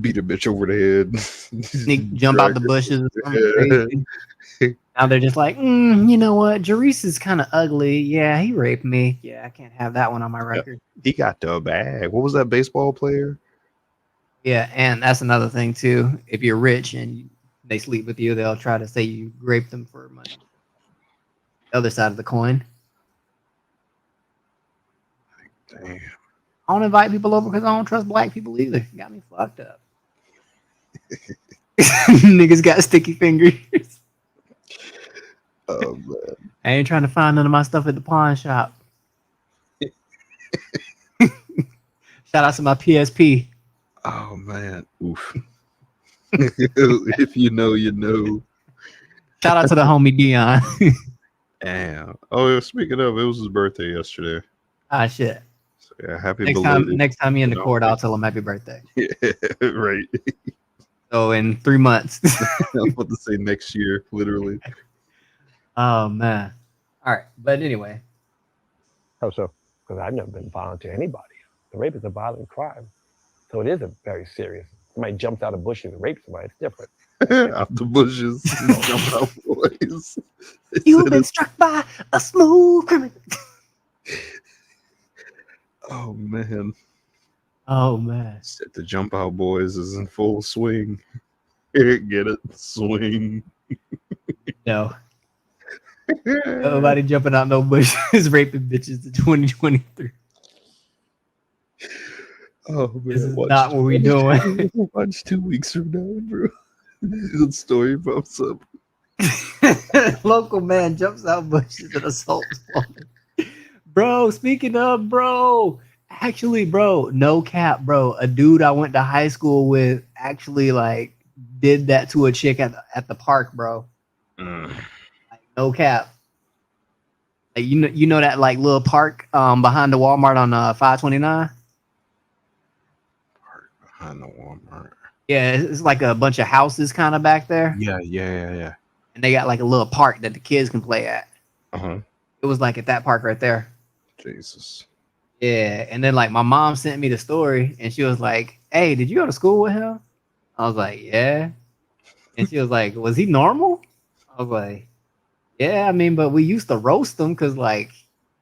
Beat a bitch over the head. Sneak, jump out the bushes or something crazy. Now they're just like, you know what? Jerice is kind of ugly. Yeah, he raped me. Yeah, I can't have that one on my record. He got the bag. What was that baseball player? Yeah, and that's another thing too. If you're rich and they sleep with you, they'll try to say you raped them for money. The other side of the coin. Damn. I don't invite people over because I don't trust black people either. Got me fucked up. Niggas got sticky fingers. Oh man. I ain't trying to find none of my stuff at the pawn shop. Shout out to my PSP. Oh man. Oof. If you know, you know. Shout out to the homie Dion. Damn. Oh, speaking of, it was his birthday yesterday. Ah, shit. So, yeah, happy Next time you're in the court, I'll tell him happy birthday. Yeah, right. So in 3 months. I was about to say next year, literally. Oh man. All right, but anyway. How so? Because I've never been violent to anybody. The rape is a violent crime, so it is a very serious. Somebody jumps out of bushes and rapes somebody. It's different. Out the bushes, jump out, boys. You've been struck by a smooth criminal. Oh man. Oh man. Said the jump out boys is in full swing. Get it? Swing. No. Nobody jumping out no bushes raping bitches in 2023. Oh man. This is not what we doing. Watch 2 weeks from now, bro. The story pops up. Local man jumps out bushes and assaults woman. Bro, speaking of, bro. Actually, bro, no cap, bro. A dude I went to high school with actually like did that to a chick at the park, bro. Like, no cap. Like, you know that like little park behind the Walmart on 529? Park behind the Walmart. Yeah, it's like a bunch of houses kind of back there. Yeah. And they got like a little park that the kids can play at. Uh-huh. It was like at that park right there. Jesus. Yeah, and then like my mom sent me the story and she was like, "Hey, did you go to school with him?" I was like, "Yeah." And she was like, "Was he normal?" I was like, "Yeah, I mean, but we used to roast him because like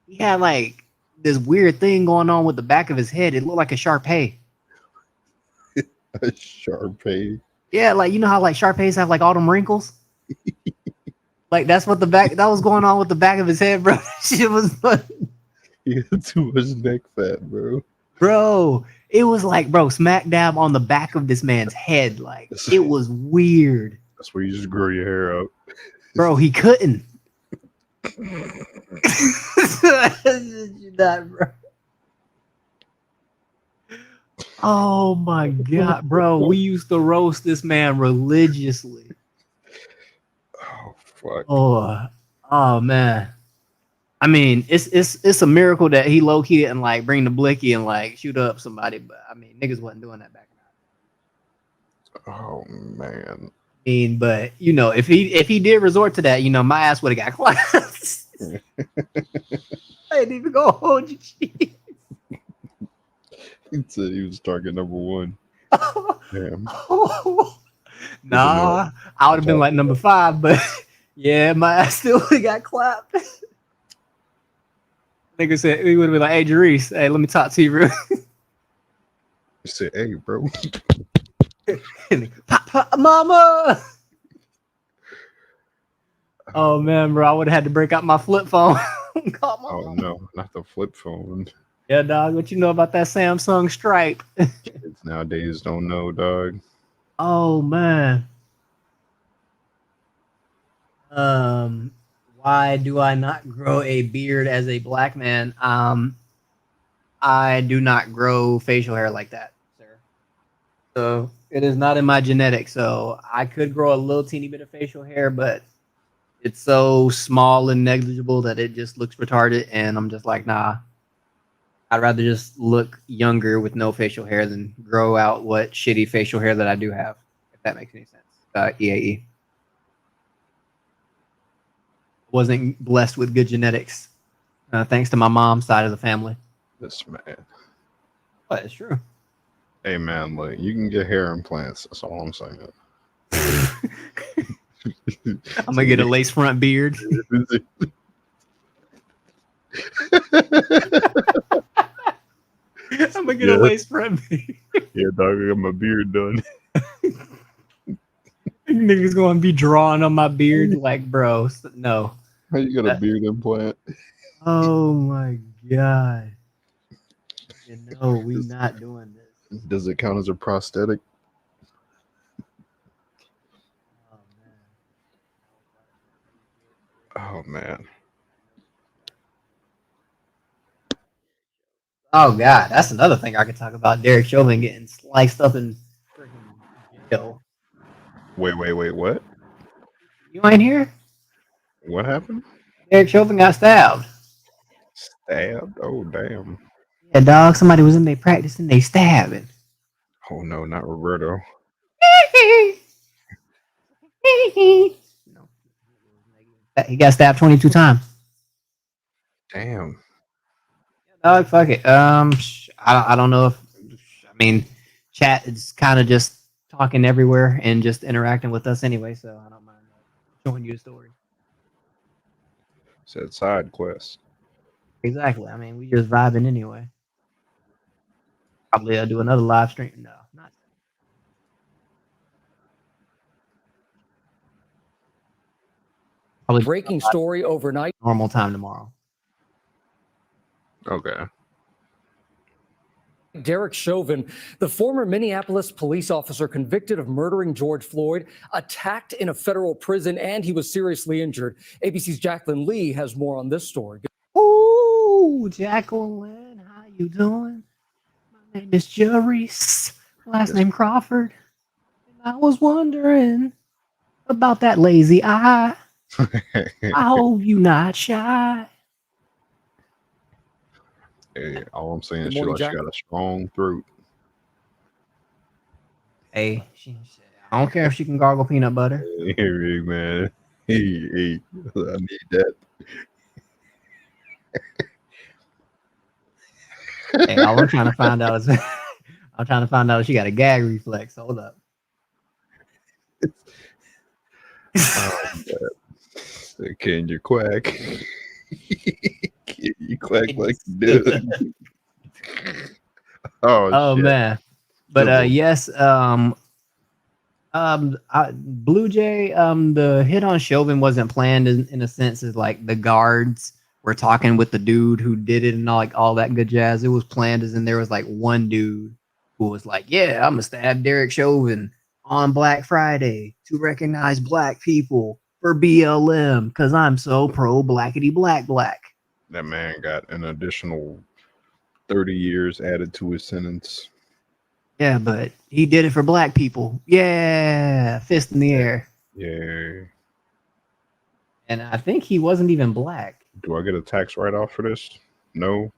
he had like this weird thing going on with the back of his head. It looked like a Shar-Pei." A Shar-Pei. Yeah, like you know how like Shar-Peis have like all them wrinkles? Like that's what that was going on with the back of his head, bro. Shit was funny. He had too much neck fat, bro. Bro, it was like, bro, smack dab on the back of this man's head. Like, it was weird. That's where you just grow your hair out. Bro, he couldn't. Bro. Oh my God, bro. We used to roast this man religiously. Oh, fuck. Oh man. I mean, it's a miracle that he low key didn't like bring the blicky and like shoot up somebody, but I mean, niggas wasn't doing that back then. Oh man. I mean, but you know, if he did resort to that, you know, my ass would have got class. I didn't even go hold your cheese. He said he was target number 1. Damn. Nah, I would have been like number 5, but yeah, my ass still would have got clapped. Nigga said he would have been like, "Hey, Jerice, hey, let me talk to you, real." He said, "Hey, bro." Pop, mama. Oh man, bro, I would have had to break out my flip phone. Oh no, not the flip phone. Yeah, dog. What you know about that Samsung Stripe? Kids nowadays don't know, dog. Oh man. Why do I not grow a beard as a black man? I do not grow facial hair like that, sir. So It is not in my genetics, so I could grow a little teeny bit of facial hair, but it's so small and negligible that it just looks retarded, and I'm just like, nah. I'd rather just look younger with no facial hair than grow out what shitty facial hair that I do have, if that makes any sense. EAE. Wasn't blessed with good genetics, thanks to my mom's side of the family. This man. But it's true. Hey man, like you can get hair implants. That's all I'm saying. I'm gonna get a lace front beard. I'm gonna get a lace front beard. Yeah, dog, I got my beard done. Niggas gonna be drawing on my beard, like, bro, no. How you got a beard implant? Oh my god. You know, we not doing this. Does it count as a prosthetic? Oh man. Oh god, that's another thing I could talk about. Derek Chauvin getting sliced up in freaking jail. Wait, what? You ain't here? What happened? Derek Chauvin got stabbed. Stabbed? Oh damn. Yeah, dog. Somebody was in there practicing. They stabbing. Oh no, not Roberto. He got stabbed 22 times. Damn. Dog, fuck it. I don't know if, I mean, chat is kind of just talking everywhere and just interacting with us anyway, so I don't mind showing you a story. Said side quest. Exactly. I mean, we just vibing anyway. Probably I'll do another live stream. No, not. Probably breaking story overnight. Normal time tomorrow. Okay. Derek Chauvin, the former Minneapolis police officer convicted of murdering George Floyd, attacked in a federal prison, and he was seriously injured. ABC's Jacqueline Lee has more on this story. Ooh, Jacqueline, how you doing? My name is Jerice, last name Crawford. And I was wondering about that lazy eye. I hope you not shy. Hey, all I'm saying is Good morning, she got a strong throat. Hey, I don't care if she can gargle peanut butter. Hey, man. Hey, I need that. Hey, all I'm trying to find out is if she got a gag reflex. Hold up. Can you quack? Can you quack like you do? Oh shit. man. But yes, Blue Jay, the hit on Chauvin wasn't planned in a sense, as like the guards were talking with the dude who did it and all that good jazz. It was planned as in there was like one dude who was like, yeah, I'm gonna stab Derek Chauvin on Black Friday to recognize black people for BLM because I'm so pro blackity black. That man got an additional 30 years added to his sentence. Yeah, but he did it for black people. Yeah, fist in the air. Yeah. And I think he wasn't even black. Do I get a tax write-off for this? No.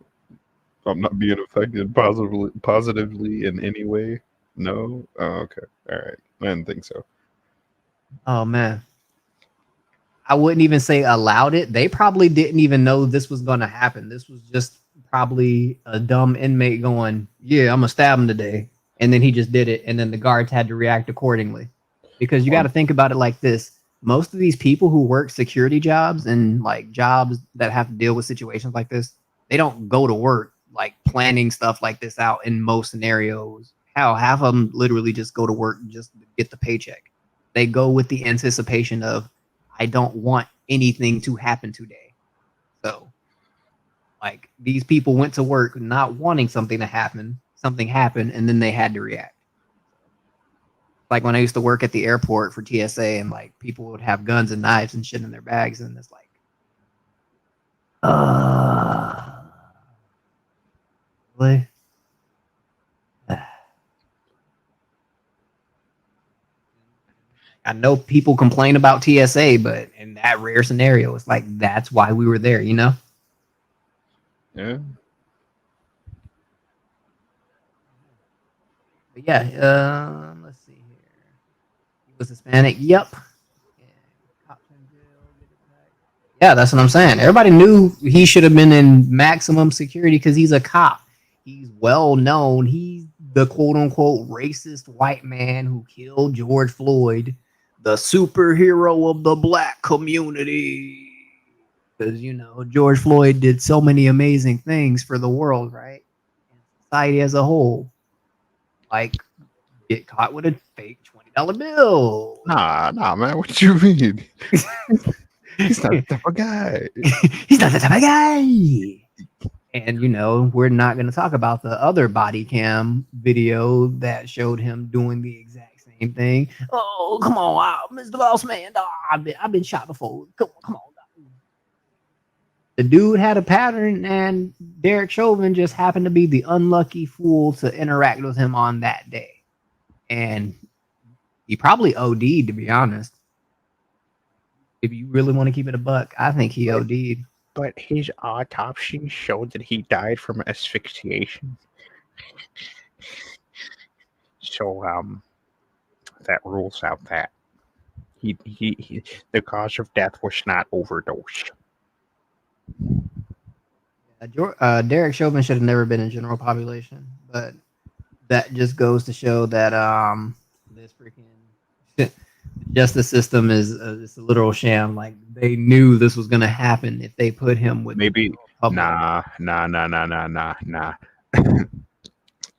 I'm not being affected positively in any way. No. Oh, okay. All right. I didn't think so. Oh man. I wouldn't even say allowed it. They probably didn't even know this was going to happen. This was just probably a dumb inmate going, yeah, I'm going to stab him today. And then he just did it. And then the guards had to react accordingly. Because you got to think about it like this. Most of these people who work security jobs and like jobs that have to deal with situations like this, they don't go to work like planning stuff like this out in most scenarios. Hell, half of them literally just go to work just to get the paycheck. They go with the anticipation of, I don't want anything to happen today. So, like, these people went to work not wanting something to happen. Something happened, and then they had to react. Like when I used to work at the airport for TSA, and like people would have guns and knives and shit in their bags, and it's like, really? I know people complain about TSA, but in that rare scenario, it's like that's why we were there, you know? Yeah. But yeah, let's see here. He was Hispanic. Yep. Yeah, that's what I'm saying. Everybody knew he should have been in maximum security because he's a cop. He's well known. He's the quote unquote racist white man who killed George Floyd, the superhero of the black community. Because, you know, George Floyd did so many amazing things for the world, right? And society as a whole. Like, get caught with a fake $20 bill. Nah, man. What you mean? He's not that type of guy. He's not that type of guy. And, you know, we're not going to talk about the other body cam video that showed him doing the exact same thing. Oh, come on, Mr. Boss Man. Oh, I've been shot before. Come on. The dude had a pattern, and Derek Chauvin just happened to be the unlucky fool to interact with him on that day. And he probably OD'd, to be honest. If you really want to keep it a buck, I think he OD'd. But his autopsy showed that he died from asphyxiation. So that rules out that he the cause of death was not overdose. Derek Chauvin should have never been in general population, but that just goes to show that this freaking justice system is it's a literal sham. Like, they knew this was gonna happen if they put him with maybe nah.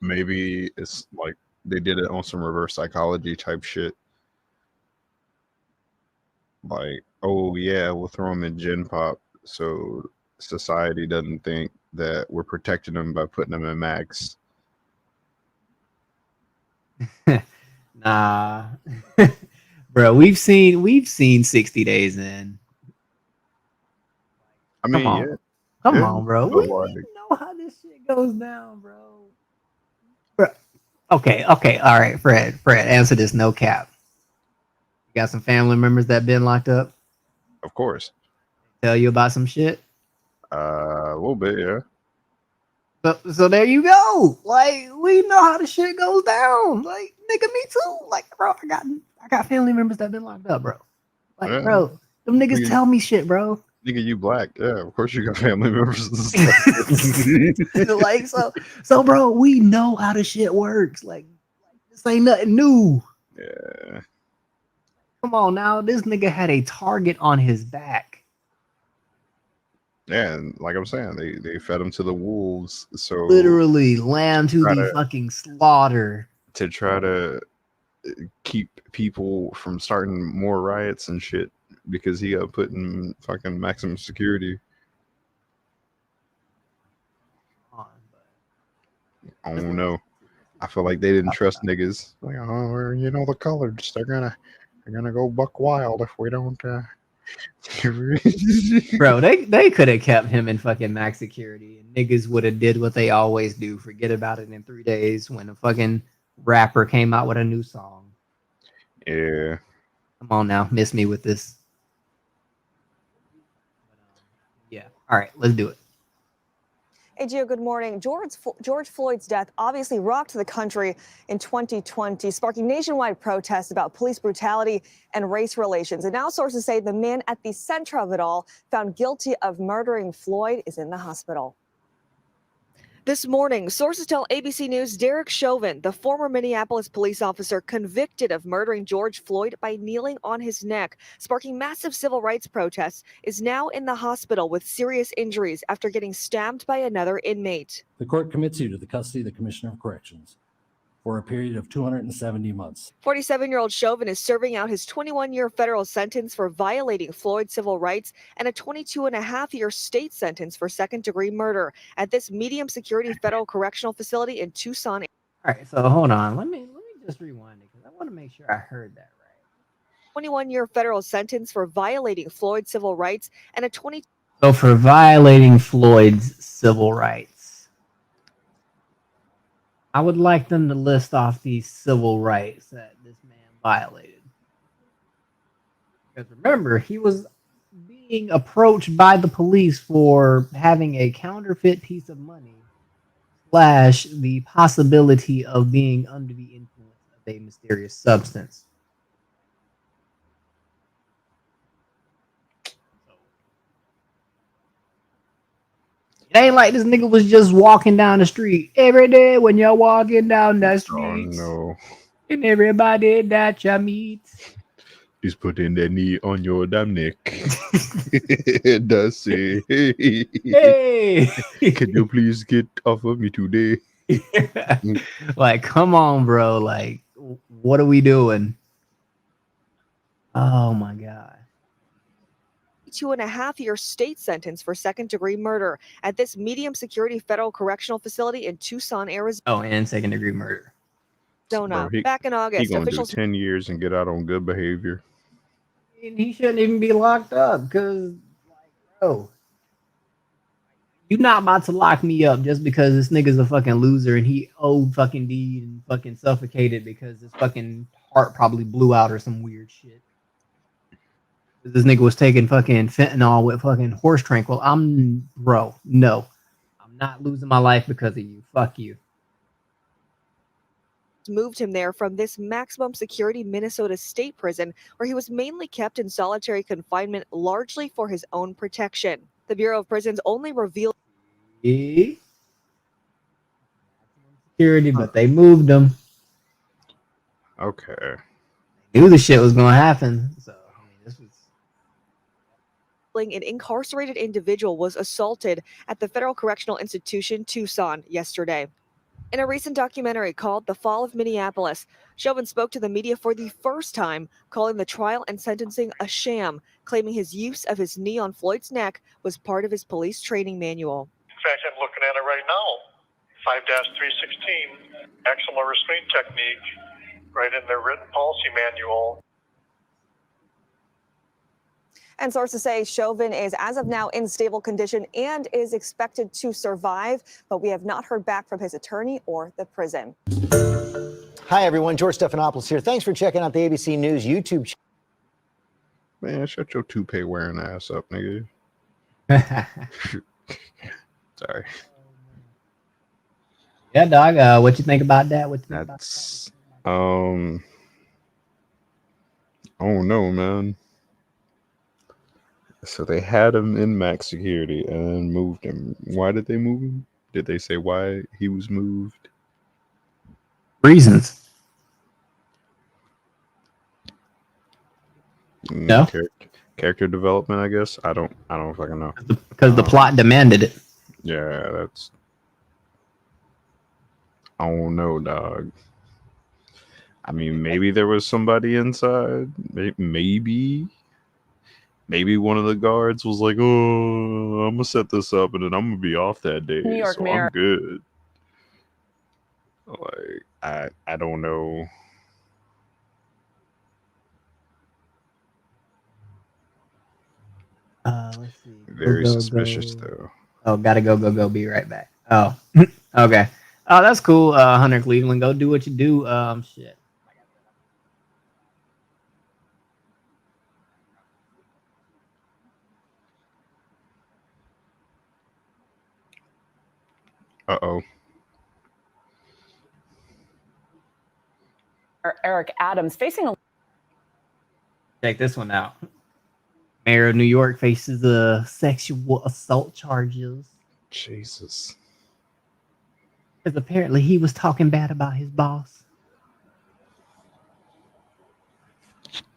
Maybe it's like they did it on some reverse psychology type shit. Like, oh yeah, we'll throw him in Gen Pop so society doesn't think that we're protecting them by putting them in max. Nah. Bro, we've seen 60 Days In. I mean, Come on, bro. We know how this shit goes down, bro. Okay, all right, Fred, answer this, no cap. You got some family members that been locked up? Of course. Tell you about some shit? A little bit, yeah. So there you go. Like, we know how the shit goes down. Like, nigga, me too. Like, bro, I got family members that been locked up, bro. Like, yeah. Bro, them niggas tell me shit, bro. Nigga, you black. Yeah, of course you got family members and stuff. Like, so bro, we know how the shit works. Like, this ain't nothing new. Yeah. Come on now, this nigga had a target on his back. Yeah, and like I'm saying, they fed him to the wolves. So literally, lamb to the fucking slaughter. To try to keep people from starting more riots and shit because he got put in fucking maximum security. I don't know. I feel like they didn't trust niggas. Like, oh, you know, the coloreds, they're gonna go buck wild if we don't. Bro, they could have kept him in fucking max security, and niggas would have did what they always do. Forget about it in 3 days when a fucking rapper came out with a new song. Yeah. Come on now, miss me with this. Yeah. All right, let's do it. Hey, Gio, good morning. George Floyd's death obviously rocked the country in 2020, sparking nationwide protests about police brutality and race relations. And now sources say the man at the center of it all, found guilty of murdering Floyd, is in the hospital. This morning, sources tell ABC News Derek Chauvin, the former Minneapolis police officer convicted of murdering George Floyd by kneeling on his neck, sparking massive civil rights protests, is now in the hospital with serious injuries after getting stabbed by another inmate. The court commits you to the custody of the Commissioner of Corrections for a period of 270 months. 47-year-old Chauvin is serving out his 21-year federal sentence for violating Floyd's civil rights and a 22.5-year state sentence for second-degree murder at this medium-security federal correctional facility in Tucson. All right, so hold on. Let me just rewind it because I want to make sure I heard that right. 21-year federal sentence for violating Floyd's civil rights and a So for violating Floyd's civil rights. I would like them to list off these civil rights that this man violated. Because remember, he was being approached by the police for having a counterfeit piece of money / the possibility of being under the influence of a mysterious substance. It ain't like this nigga was just walking down the street every day when you're walking down the street. Oh no. And everybody that you meet. He's putting their knee on your damn neck. It does say, hey, can you please get off of me today? Like, come on, bro. Like, what are we doing? Oh my God. 2.5-year state sentence for second-degree murder at this medium security federal correctional facility in Tucson, Arizona. Oh, and second-degree murder. Bro, Back in August, he's gonna officials do 10 years and get out on good behavior. And he shouldn't even be locked up because, like, bro, you're not about to lock me up just because this nigga's a fucking loser and he owed fucking deed and fucking suffocated because his fucking heart probably blew out or some weird shit. This nigga was taking fucking fentanyl with fucking horse tranquil. Bro, no. I'm not losing my life because of you. Fuck you. moved him there from this maximum security Minnesota state prison, where he was mainly kept in solitary confinement largely for his own protection. The Bureau of Prisons only revealed security, but they moved him. Okay. They knew the shit was gonna happen. So I mean, this was an incarcerated individual was assaulted at the Federal Correctional Institution, Tucson, yesterday. In a recent documentary called The Fall of Minneapolis, Chauvin spoke to the media for the first time, calling the trial and sentencing a sham, claiming his use of his knee on Floyd's neck was part of his police training manual. In fact, I'm looking at it right now. 5-316, maximal restraint technique, right in their written policy manual. And sources say Chauvin is, as of now, in stable condition and is expected to survive, but we have not heard back from his attorney or the prison. Hi, everyone. George Stephanopoulos here. Thanks for checking out the ABC News YouTube channel. Man, shut your toupee wearing ass up, nigga. Sorry. Yeah, dog. What you think about that? What you think about that? I don't know, man. So they had him in max security and moved him. Why did they move him? Did they say why he was moved? Reasons. No. Character development, I guess. I don't fucking know. Because the plot demanded it. Yeah, that's. I don't know, dog. I mean, maybe there was somebody inside. Maybe one of the guards was like, "Oh, I'm gonna set this up, and then I'm gonna be off that day, New York so Mayor. I'm good." Like, I don't know. Let's see. Very suspicious, though. Oh, gotta go. Be right back. Oh, okay. Oh, that's cool. Hunter Cleveland, go do what you do. Shit. Uh-oh. Eric Adams facing a Check this one out. Mayor of New York faces sexual assault charges. Jesus. Because apparently he was talking bad about his boss.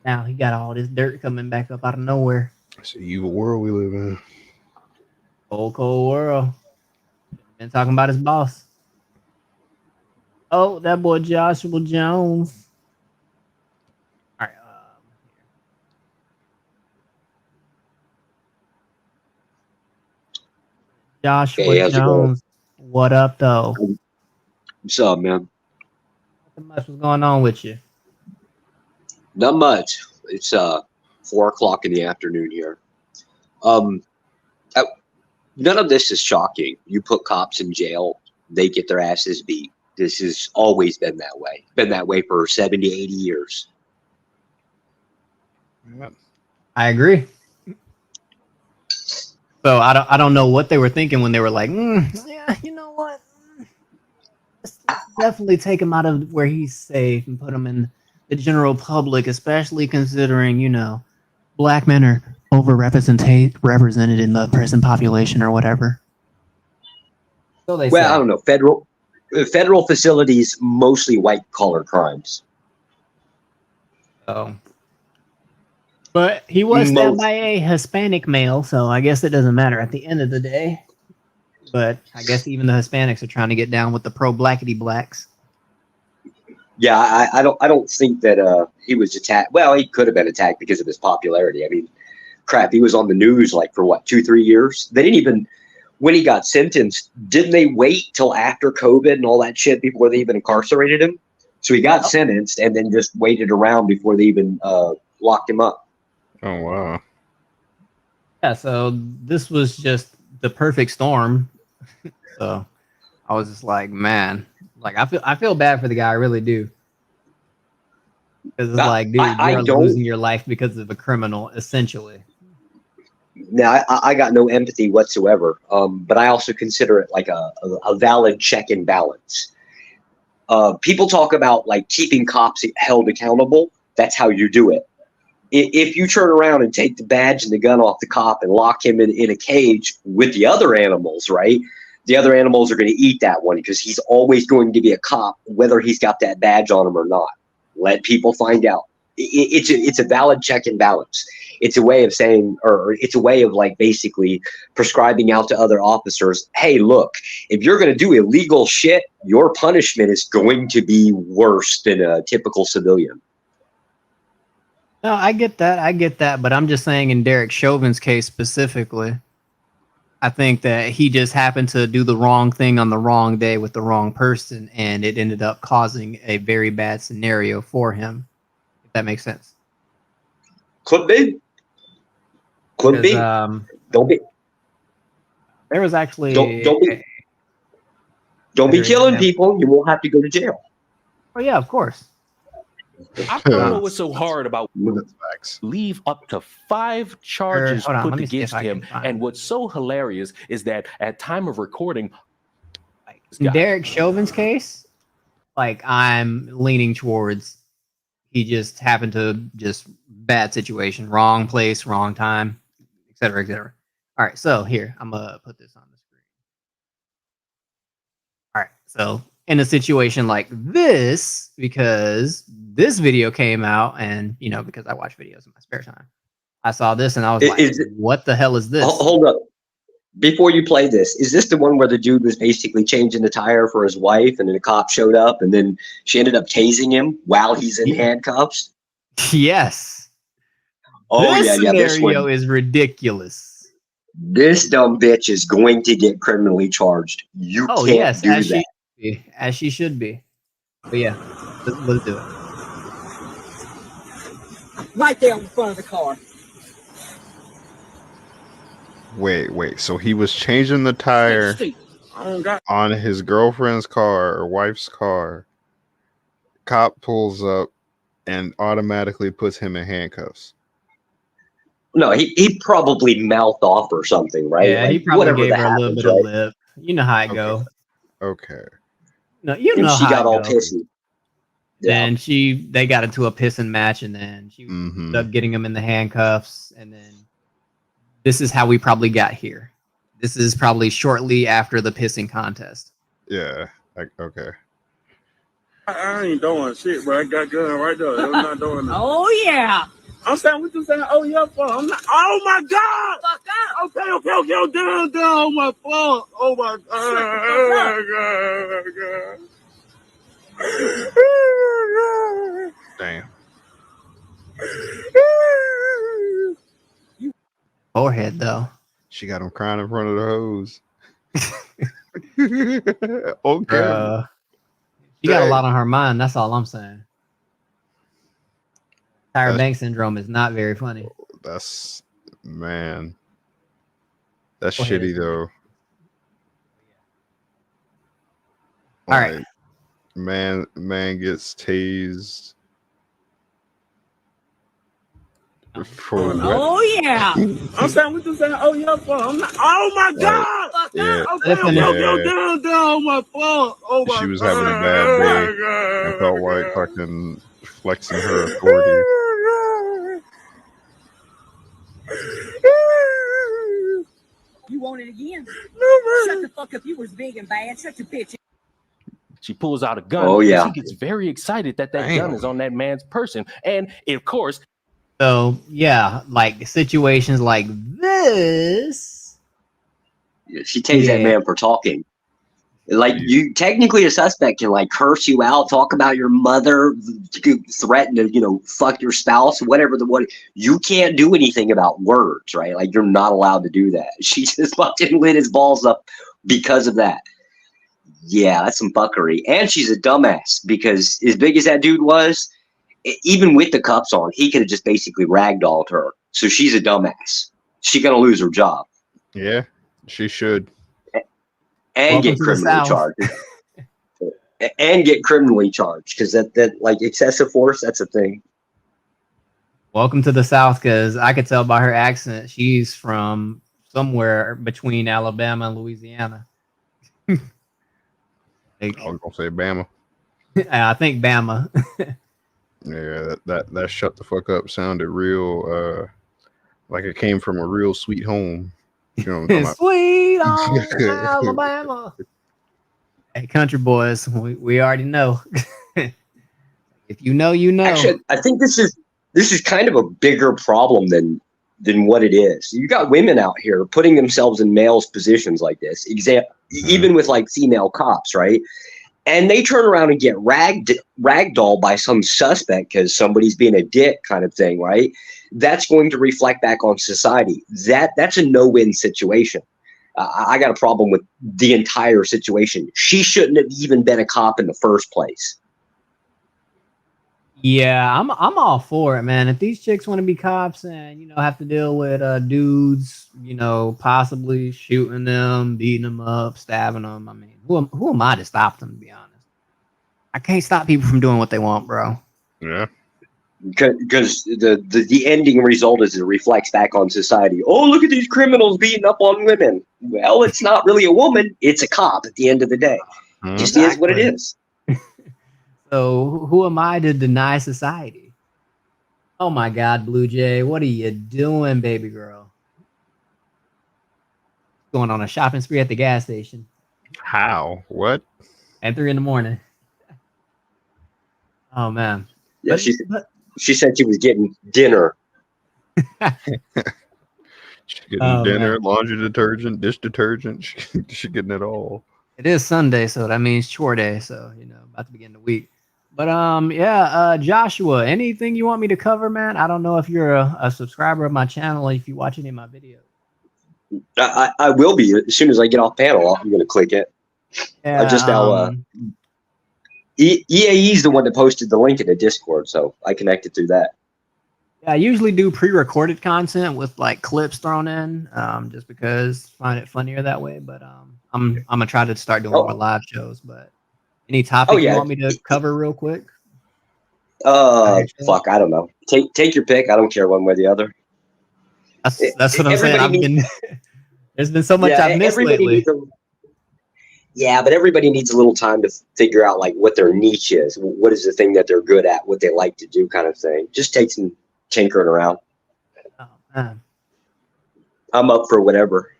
Now he got all this dirt coming back up out of nowhere. It's an evil world we live in. Cold world. Been talking about his boss. Oh, that boy Joshua Jones. All right. Joshua Hey, Jones. What up, though? What's up, man? What much was going on with you? Not much. It's 4 o'clock in the afternoon here. None of this is shocking. You put cops in jail, they get their asses beat. This has always been that way. Been that way for 70, 80 years. I agree. So I don't know what they were thinking when they were like, yeah, you know what? Let's definitely take him out of where he's safe and put him in the general public, especially considering, black men are represented in the prison population or whatever. So they Well, say. I don't know. Federal facilities, mostly white collar crimes. So, but he was stabbed by a Hispanic male, so I guess it doesn't matter at the end of the day. But I guess even the Hispanics are trying to get down with the pro-blackity blacks. Yeah, I don't think that he was attacked. Well, he could have been attacked because of his popularity. I mean, crap, he was on the news like for what, 2-3 years? They didn't even, when he got sentenced, didn't they wait till after COVID and all that shit before they even incarcerated him? So he got sentenced and then just waited around before they even locked him up. Oh wow. Yeah, so this was just the perfect storm. So I was just like, man, like I feel bad for the guy, I really do. Because it's like, dude, you're losing your life because of a criminal, essentially. Now, I got no empathy whatsoever, but I also consider it like a valid check and balance. People talk about like keeping cops held accountable. That's how you do it. If you turn around and take the badge and the gun off the cop and lock him in a cage with the other animals, right? The other animals are going to eat that one because he's always going to be a cop, whether he's got that badge on him or not. Let people find out. It's a valid check and balance. It's a way of saying, or it's a way of like basically prescribing out to other officers, hey, look, if you're going to do illegal shit, your punishment is going to be worse than a typical civilian. No, I get that, but I'm just saying in Derek Chauvin's case specifically, I think that he just happened to do the wrong thing on the wrong day with the wrong person, and it ended up causing a very bad scenario for him. If that makes sense. Could be. Could be. Don't be. There was actually don't be killing people. You won't have to go to jail. Oh yeah, of course. I don't know what's so hard about leave up to 5 charges put against him. And what's so hilarious is that at time of recording, in Derek Chauvin's case, like I'm leaning towards he just happened to bad situation, wrong place, wrong time, etc., etc. All right, so here I'm gonna put this on the screen. All right, so in a situation like this, because this video came out, and because I watch videos in my spare time, I saw this and I was like, "What the hell is this?" Hold up. Before you play this, is this the one where the dude was basically changing the tire for his wife, and then the cop showed up, and then she ended up tasing him while he's in handcuffs? Yes. Oh this yeah. Scenario This one is ridiculous. This dumb bitch is going to get criminally charged. You can't do that. As she should be. But yeah, let's do it. Right there in front of the car. Wait. So he was changing the tire on his girlfriend's car or wife's car. Cop pulls up and automatically puts him in handcuffs. No, he probably mouthed off or something, right? Yeah, like, he probably whatever gave that her a little happens, bit right? of lip. You know how it go. Okay. No, you And know she how got it all go. pissy. Then they got into a pissing match, and then she ended up getting him in the handcuffs, and then this is how we probably got here. This is probably shortly after the pissing contest. Yeah. Okay. I ain't doing shit, bro. I got gun right there. I'm not doing that. Oh yeah. I'm saying what you saying. Oh yeah, fuck. I'm not. Oh my god. Fuck up. Okay. Oh down. Oh my fuck. Oh my god. Oh my god. Damn. Forehead though. She got him crying in front of the hose. Okay. She got a lot on her mind. That's all I'm saying. Tyra Banks syndrome is not very funny. That's man. That's Forehead shitty though. All right. Man gets tased. For what? Oh yeah. I'm saying we just saying, oh yeah, fuck. I'm not, oh my god. Yeah. Okay, I'm down, my fuck. Oh my She was having a bad day and felt like fucking flexing her authority. You want it again? Shut the fuck up. You was big and bad. Shut your bitch. She pulls out a gun. Oh, yeah. And she gets very excited that gun is on that man's person. And of course. So, yeah, like situations like this. She tased that man for talking. Like, you technically a suspect can like curse you out, talk about your mother, threaten to, fuck your spouse, whatever what. You can't do anything about words, right? Like, you're not allowed to do that. She just fucking lit his balls up because of that. Yeah, that's some fuckery. And she's a dumbass because as big as that dude was, even with the cuffs on, he could have just basically ragdolled her. So she's a dumbass. She's gonna lose her job. Yeah, she should. And get criminally charged. And get criminally charged because that like excessive force, that's a thing. Welcome to the South, because I could tell by her accent she's from somewhere between Alabama and Louisiana. I was gonna say Bama. I think Bama. Yeah, that shut the fuck up sounded real like it came from a real sweet home. You know what I'm talking Sweet home Alabama. Hey, country boys, we already know. If you know, you know. Actually, I think this is kind of a bigger problem than what it is. You got women out here putting themselves in males' positions like this. Even with like female cops, right? And they turn around and get ragdolled by some suspect because somebody's being a dick, kind of thing, right? That's going to reflect back on society. That's a no-win situation. I got a problem with the entire situation. She shouldn't have even been a cop in the first place. Yeah, I'm all for it, man. If these chicks want to be cops and have to deal with dudes, possibly shooting them, beating them up, stabbing them, I mean, who am I to stop them? To be honest, I can't stop people from doing what they want, bro. Yeah, because the ending result is it reflects back on society. Oh, look at these criminals beating up on women. Well, it's not really a woman; it's a cop. At the end of the day, just is what it is. So who am I to deny society? Oh my God, Blue Jay, what are you doing, baby girl? Going on a shopping spree at the gas station. How? What? At 3 a.m. Oh man. Yeah, she said she was getting dinner. She's getting dinner, laundry detergent, dish detergent. She's getting it all. It is Sunday, so that means chore day. So about to begin the week. But Joshua, anything you want me to cover, man? I don't know if you're a subscriber of my channel, if you watch any of my videos. I will be as soon as I get off panel. I'm going to click it. Yeah, I just now. EAE is the one that posted the link in the Discord, so I connected through that. Yeah, I usually do pre-recorded content with like clips thrown in, just because I find it funnier that way. But I'm gonna try to start doing more live shows. But any topic you want me to cover real quick? Fuck, I don't know. Take your pick. I don't care one way or the other. That's what I'm saying. There's been so much I've missed lately. Yeah, but everybody needs a little time to figure out like what their niche is. What is the thing that they're good at? What they like to do, kind of thing. Just take some tinkering around. Oh man, I'm up for whatever.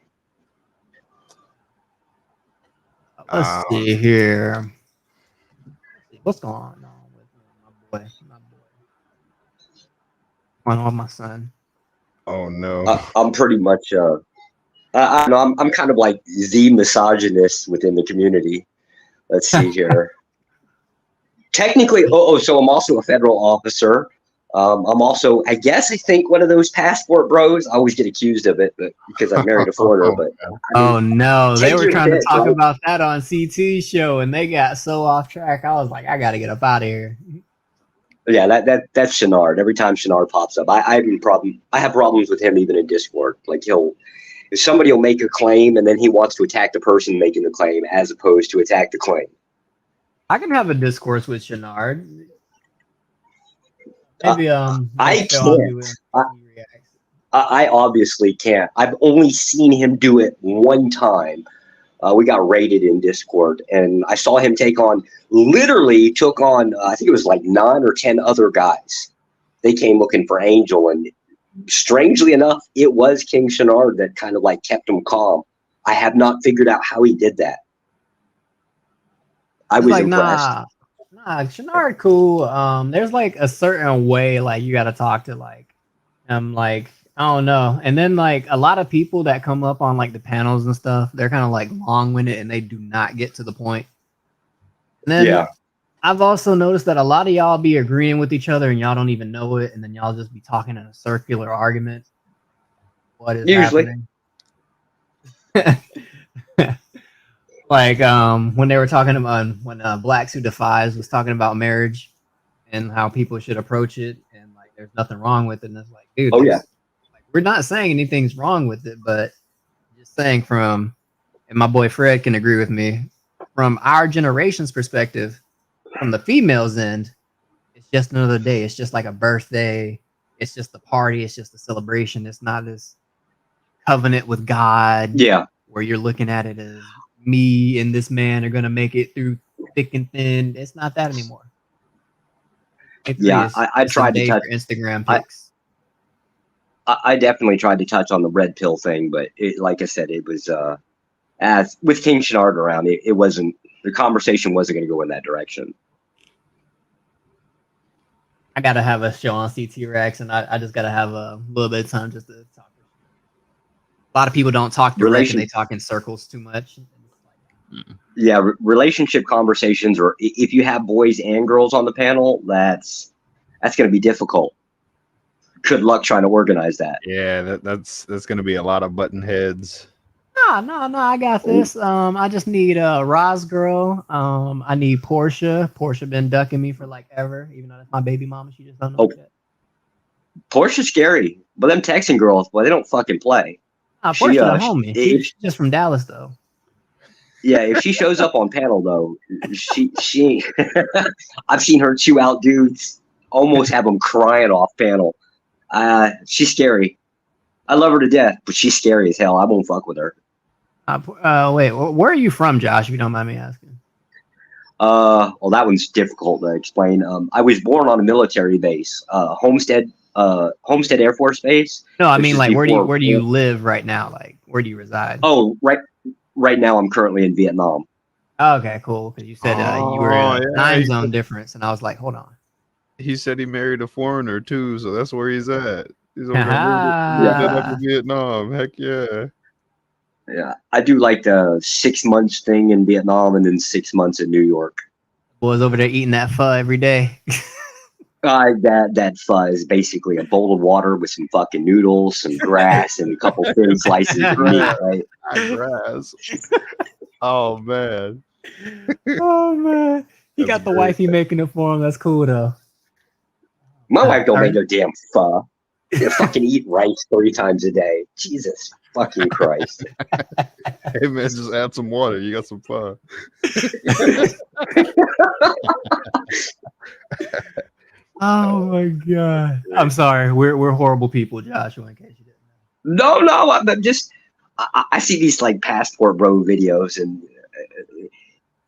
Let's see here. What's going on with my boy? What's on with my son? Oh no. I'm pretty much I'm kind of like the misogynist within the community. Let's see here. Technically, so I'm also a federal officer. I'm also, I think one of those passport bros. I always get accused of it, but because I'm married to Florida. But no, they were trying to talk right? about that on CT's show, and they got so off track. I was like, I got to get up out of here. Yeah, that's Shenard. Every time Shenard pops up, I have problems with him even in Discord. Like somebody will make a claim and then he wants to attack the person making the claim as opposed to attack the claim. I can have a discourse with Shenard. Maybe I can't. I obviously can't. I've only seen him do it one time. We got raided in Discord, and I saw him literally took on, I think it was like 9 or 10 other guys. They came looking for Angel, and strangely enough, it was King Shenard that kind of like kept him calm. I have not figured out how he did that. I was like, impressed. Nah, Shenard cool. There's like a certain way like you gotta talk to like I don't know. And then like a lot of people that come up on like the panels and stuff, they're kind of like long-winded and they do not get to the point. And then Yeah. I've also noticed that a lot of y'all be agreeing with each other and y'all don't even know it, and then y'all just be talking in a circular argument. What is Usually happening? Like when they were talking about when Blacks Who Defies was talking about marriage and how people should approach it, and like there's nothing wrong with it, and it's like, dude, Oh, yeah. like, we're not saying anything's wrong with it, but just saying and my boy Fred can agree with me, from our generation's perspective, from the females' end, it's just another day. It's just like a birthday. It's just a party. It's just a celebration. It's not this covenant with God. Yeah. Where you're looking at it as me and this man are gonna make it through thick and thin. It's not that anymore. Yeah, I tried to touch Instagram pics. I definitely tried to touch on the red pill thing, but like I said, it was as with King Shenard around, it wasn't, the conversation wasn't going to go in that direction. I gotta have a show on CT Rex, and I just gotta have a little bit of time just to talk. A lot of people don't talk direct, and they talk in circles too much. Yeah, relationship conversations, or if you have boys and girls on the panel, that's going to be difficult. Good luck trying to organize that. Yeah, that's going to be a lot of button heads. No, I got this. I just need Roz girl. I need Portia. Portia been ducking me for like ever, even though that's my baby mama. She just don't know yet. Portia's scary, but them Texan girls, well, they don't fucking play. Portia the homie. She's just from Dallas though. Yeah, if she shows up on panel though, she I've seen her chew out dudes, almost have them crying off panel. She's scary. I love her to death, but she's scary as hell. I won't fuck with her. Wait, where are you from, Josh? If you don't mind me asking. Well, that one's difficult to explain. I was born on a military base, Homestead Air Force Base. No, I mean like where do you live right now? Like where do you reside? Oh, right now I'm currently in Vietnam. Okay, cool. Because you said you were in a time zone difference, and I was like, hold on. He said he married a foreigner too, so that's where he's at. He's over up in Vietnam. Heck yeah. Yeah, I do like the 6 months thing in Vietnam and then 6 months in New York. Boys over there eating that pho every day. That pho is basically a bowl of water with some fucking noodles, some grass, and a couple thin slices of meat, right? Grass. Oh man. Oh man. He got the wifey making it for him. That's cool though. My wife don't make no damn pho. You fucking eat rice 3 times a day. Jesus fucking Christ. Hey man, just add some water. You got some pho. Oh my god. I'm sorry. We're horrible people, Joshua, in case you didn't know. No, I'm just I see these like passport bro videos, and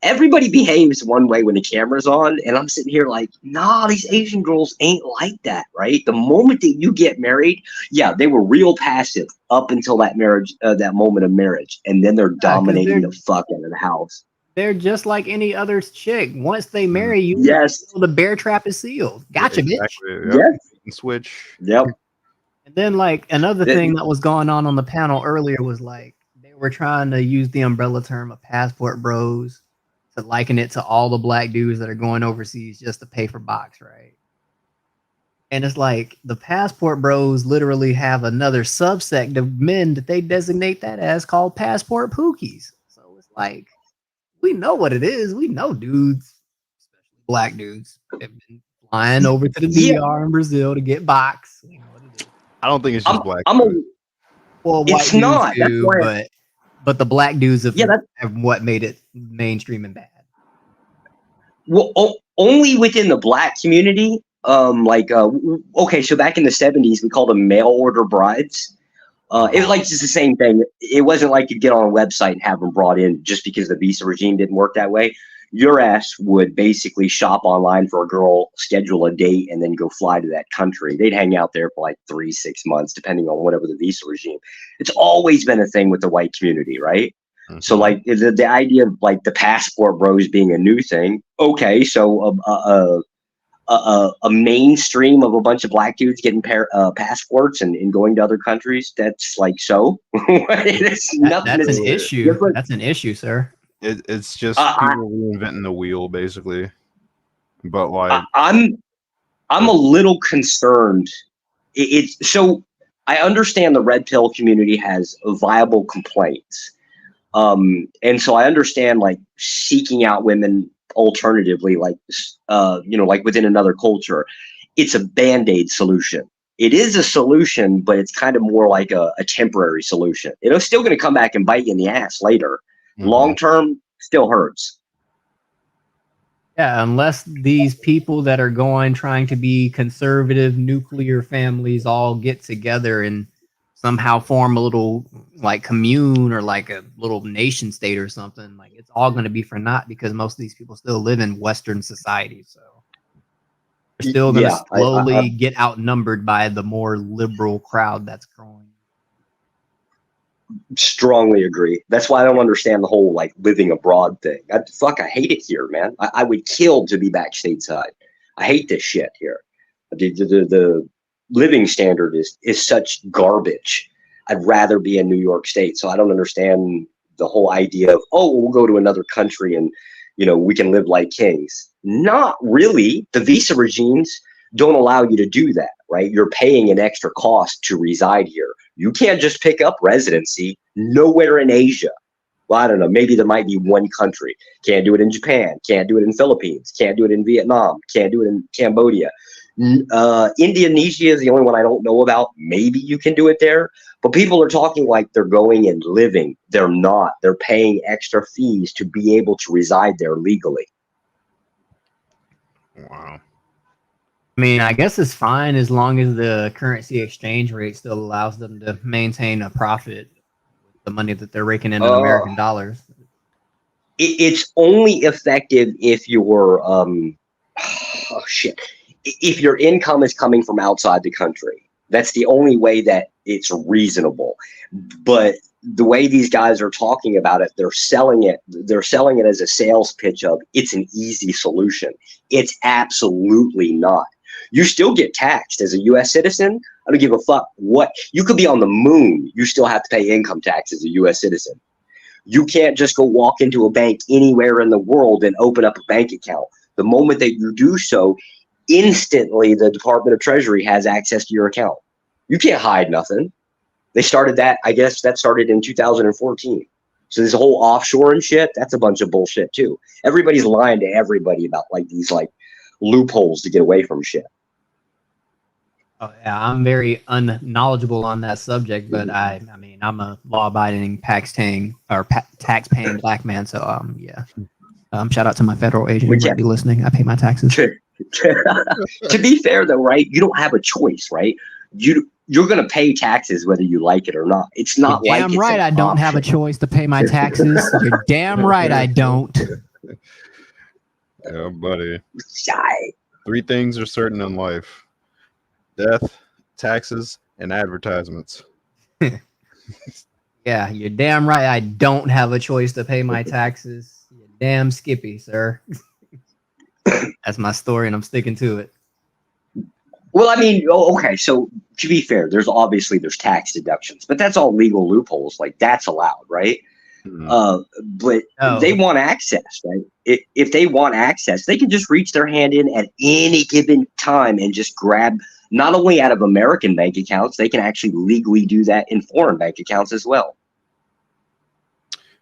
everybody behaves one way when the camera's on, and I'm sitting here like, nah, these Asian girls ain't like that, right? The moment that you get married, yeah, they were real passive up until that marriage, that moment of marriage, and then they're dominating the fuck out of the house. They're just like any other chick. Once they marry you, the bear trap is sealed. Gotcha, exactly. bitch. Yep. Yes. Switch. Yep. And then like another thing that was going on the panel earlier was like they were trying to use the umbrella term of passport bros to liken it to all the black dudes that are going overseas just to pay for box, right? And it's like the passport bros literally have another subsect of men that they designate that as called passport pookies. So it's like, we know what it is. We know dudes, especially black dudes, have been flying over to the DR in Brazil to get box. You know what it is. I don't think it's just black. Well, white it's dudes not. do, but the black dudes have what made it mainstream and bad. Well, only within the black community. okay, so back in the 70s, we called them mail order brides. It was like just the same thing. It wasn't like you'd get on a website and have them brought in just because the visa regime didn't work that way. Your ass would basically shop online for a girl, schedule a date, and then go fly to that country. They'd hang out there for like 3-6 months, depending on whatever the visa regime. It's always been a thing with the white community, right? Mm-hmm. So like the idea of like the passport bros being a new thing. Okay, so a mainstream of a bunch of black dudes getting passports and going to other countries. That's like so. That's an issue. Different. That's an issue, sir. It's just people reinventing the wheel, basically. But like, I'm a little concerned. So I understand the red pill community has viable complaints, and so I understand like seeking out women alternatively, like like within another culture. It's a band-aid solution. It is a solution, but it's kind of more like a temporary solution. It's still going to come back and bite you in the ass later. Long term, still hurts. Yeah, unless these people that are trying to be conservative nuclear families all get together and somehow form a little like commune or like a little nation state or something, like it's all going to be for naught because most of these people still live in Western society. So they're still going to slowly get outnumbered by the more liberal crowd that's growing. Strongly agree. That's why I don't understand the whole like living abroad thing. I hate it here, man. I would kill to be back stateside. I hate this shit here. The living standard is such garbage. I'd rather be in New York State. So I don't understand the whole idea of, we'll go to another country and we can live like kings. Not really. The visa regimes don't allow you to do that, right? You're paying an extra cost to reside here. You can't just pick up residency nowhere in Asia. Well, I don't know. Maybe there might be one country. Can't do it in Japan. Can't do it in Philippines. Can't do it in Vietnam. Can't do it in Cambodia. Indonesia is the only one I don't know about. Maybe you can do it there. But people are talking like they're going and living. They're not. They're paying extra fees to be able to reside there legally. Wow. I mean, I guess it's fine as long as the currency exchange rate still allows them to maintain a profit with the money that they're raking in American dollars. It's only effective if you're if your income is coming from outside the country. That's the only way that it's reasonable. But the way these guys are talking about it, they're selling it as a sales pitch of it's an easy solution. It's absolutely not. You still get taxed as a U.S. citizen. I don't give a fuck what. You could be on the moon. You still have to pay income tax as a U.S. citizen. You can't just go walk into a bank anywhere in the world and open up a bank account. The moment that you do so, instantly the Department of Treasury has access to your account. You can't hide nothing. They started that, I guess that started in 2014. So this whole offshore and shit, that's a bunch of bullshit too. Everybody's lying to everybody about like these like loopholes to get away from shit. Oh, yeah, I'm very unknowledgeable on that subject, but I mean, I'm a law-abiding tax-paying black man, so yeah. Shout out to my federal agent who might be listening. I pay my taxes. To be fair, though, right? You don't have a choice, right? You're going to pay taxes whether you like it or not. It's not like damn right I don't have a choice to pay my taxes. You're damn right I don't. Yeah, buddy. 3 things are certain in life: death, taxes, and advertisements. Yeah, you're damn right I don't have a choice to pay my taxes. You're damn skippy, sir. That's my story, and I'm sticking to it. Well, I mean, okay, so to be fair, there's tax deductions, but that's all legal loopholes. Like, that's allowed, right? But they want access, right? If they want access, they can just reach their hand in at any given time and just grab, not only out of American bank accounts, they can actually legally do that in foreign bank accounts as well.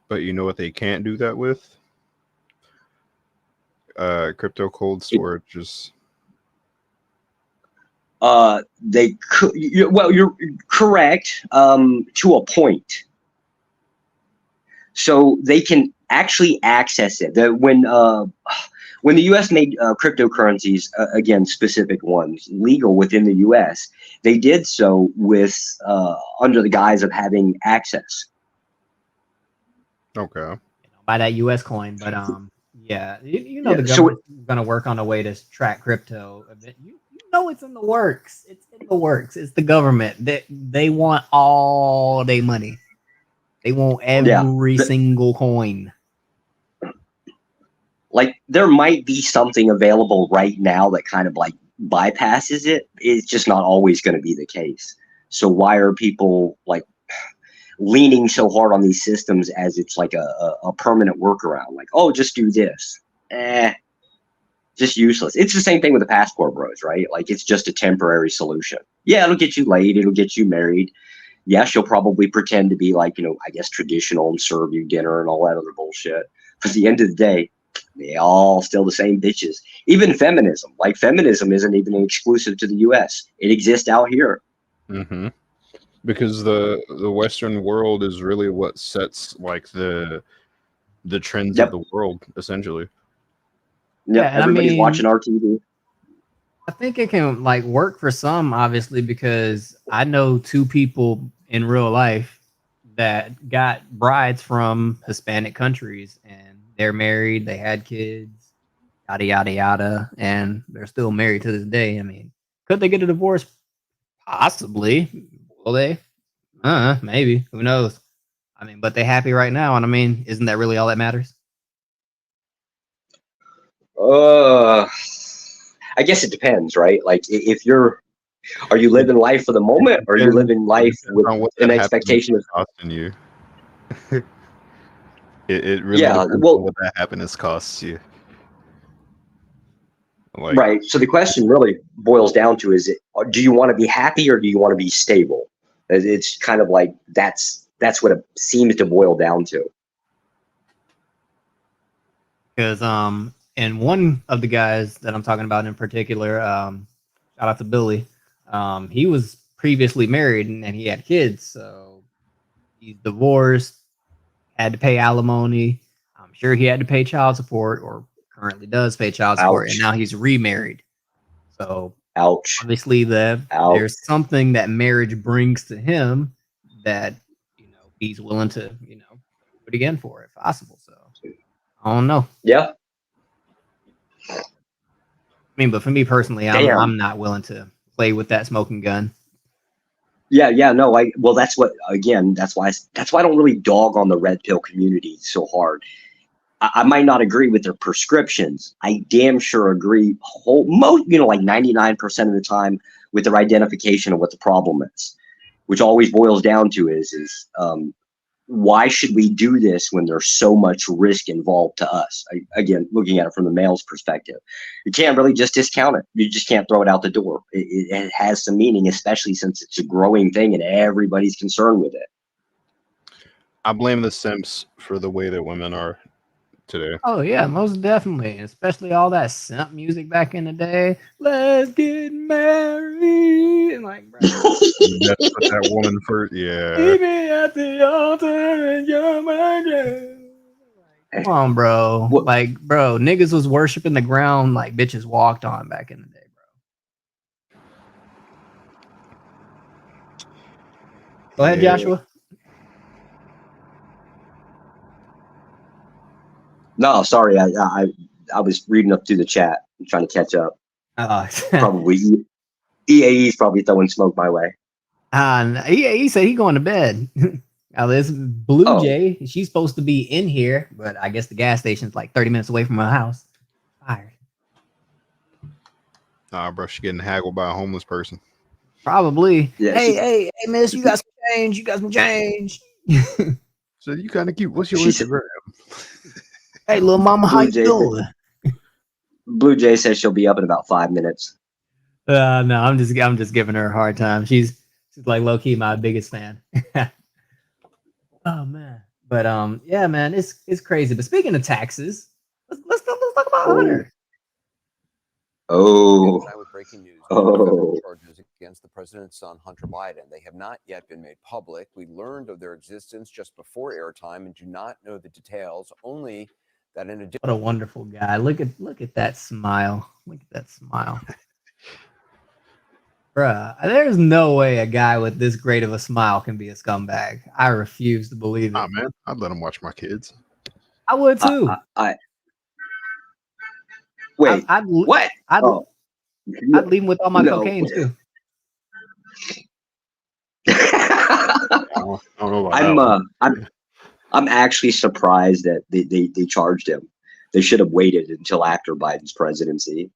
But you know what they can't do that with? Crypto cold storage is. They could. Well, you're correct to a point. So they can actually access it. When when the U.S. made cryptocurrencies, again, specific ones, legal within the U.S., they did so with under the guise of having access. Okay. Buy that U.S. coin, but yeah, you know Yeah, the government's gonna work on a way to track crypto. You know it's in the works. It's in the works. It's the government. They want all their money. They want every single coin. Like there might be something available right now that kind of like bypasses it. It's just not always going to be the case. So why are people like leaning so hard on these systems as it's like a permanent workaround? Like, oh, just do this. Just useless. It's the same thing with the passport bros, right? Like it's just a temporary solution. Yeah, it'll get you laid. It'll get you married. Yeah, she'll probably pretend to be like, I guess traditional and serve you dinner and all that other bullshit. But at the end of the day, they all still the same bitches. Even feminism. Like feminism isn't even exclusive to the US. It exists out here. Mm-hmm. Because the Western world is really what sets like the trends of the world, essentially. Yeah, everybody's watching our TV. I think it can like work for some, obviously, because I know two people in real life that got brides from Hispanic countries, and they're married, they had kids, yada yada yada, and they're still married to this day. I mean, could they get a divorce? Possibly. Will they? Maybe. Who knows? I mean, but they're happy right now, and I mean, isn't that really all that matters? I guess it depends, right? Like if are you living life for the moment, or are you living life with an expectation of costing you? it really depends on what that happiness costs you. Like, right. So the question really boils down to do you want to be happy or do you want to be stable? It's kind of like that's what it seems to boil down to. Because and one of the guys that I'm talking about in particular, shout out to Billy, he was previously married and he had kids, so he's divorced, had to pay alimony. I'm sure he had to pay child support, or currently does pay child support, and now he's remarried. So obviously there's something that marriage brings to him that he's willing to do it again for if possible. So I don't know. Yeah. I mean, but for me personally, I'm not willing to play with that smoking gun. Yeah, no, that's why I don't really dog on the red pill community so hard. I might not agree with their prescriptions. I damn sure agree like 99% of the time with their identification of what the problem is, which always boils down to is why should we do this when there's so much risk involved to us? Again, looking at it from the male's perspective, you can't really just discount it. You just can't throw it out the door. It has some meaning, especially since it's a growing thing and everybody's concerned with it. I blame the simps for the way that women are today. Oh yeah, most definitely, especially all that simp music back in the day. Let's get married, and like, bro, that's what that woman first. Yeah. Meet me at the altar and you're my girl. Like, come on, bro. Like, bro, niggas was worshiping the ground like bitches walked on back in the day, bro. Go ahead, Joshua. No, sorry. I was reading up through the chat and trying to catch up. Probably EAE's probably throwing smoke my way. He said he going to bed. Now this Blue Jay, she's supposed to be in here, but I guess the gas station's like 30 minutes away from her house. Fired. Bro, she getting haggled by a homeless person. Probably. Yeah, hey, miss, you got some change. You got some change. So you kind of cute. What's your Instagram? Hey, little mama, how you doing? Blue Jay says she'll be up in about 5 minutes. No, I'm just giving her a hard time. She's like low key my biggest fan. Oh man, but yeah, man, it's crazy. But speaking of taxes, let's talk about Hunter. With breaking news, federal charges against the president's son, Hunter Biden. They have not yet been made public. We learned of their existence just before airtime and do not know the details, only that in addition. What a wonderful guy. Look at that smile. Look at that smile. Bruh, there's no way a guy with this great of a smile can be a scumbag. I refuse to believe it. Oh man, I'd let him watch my kids. I would too. Wait, what? I'd leave him with all my No. cocaine too. I don't know about I'm actually surprised that they charged him. They should have waited until after Biden's presidency.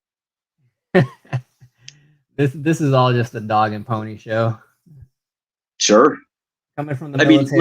This is all just a dog and pony show. Sure. Coming from the I mean, military.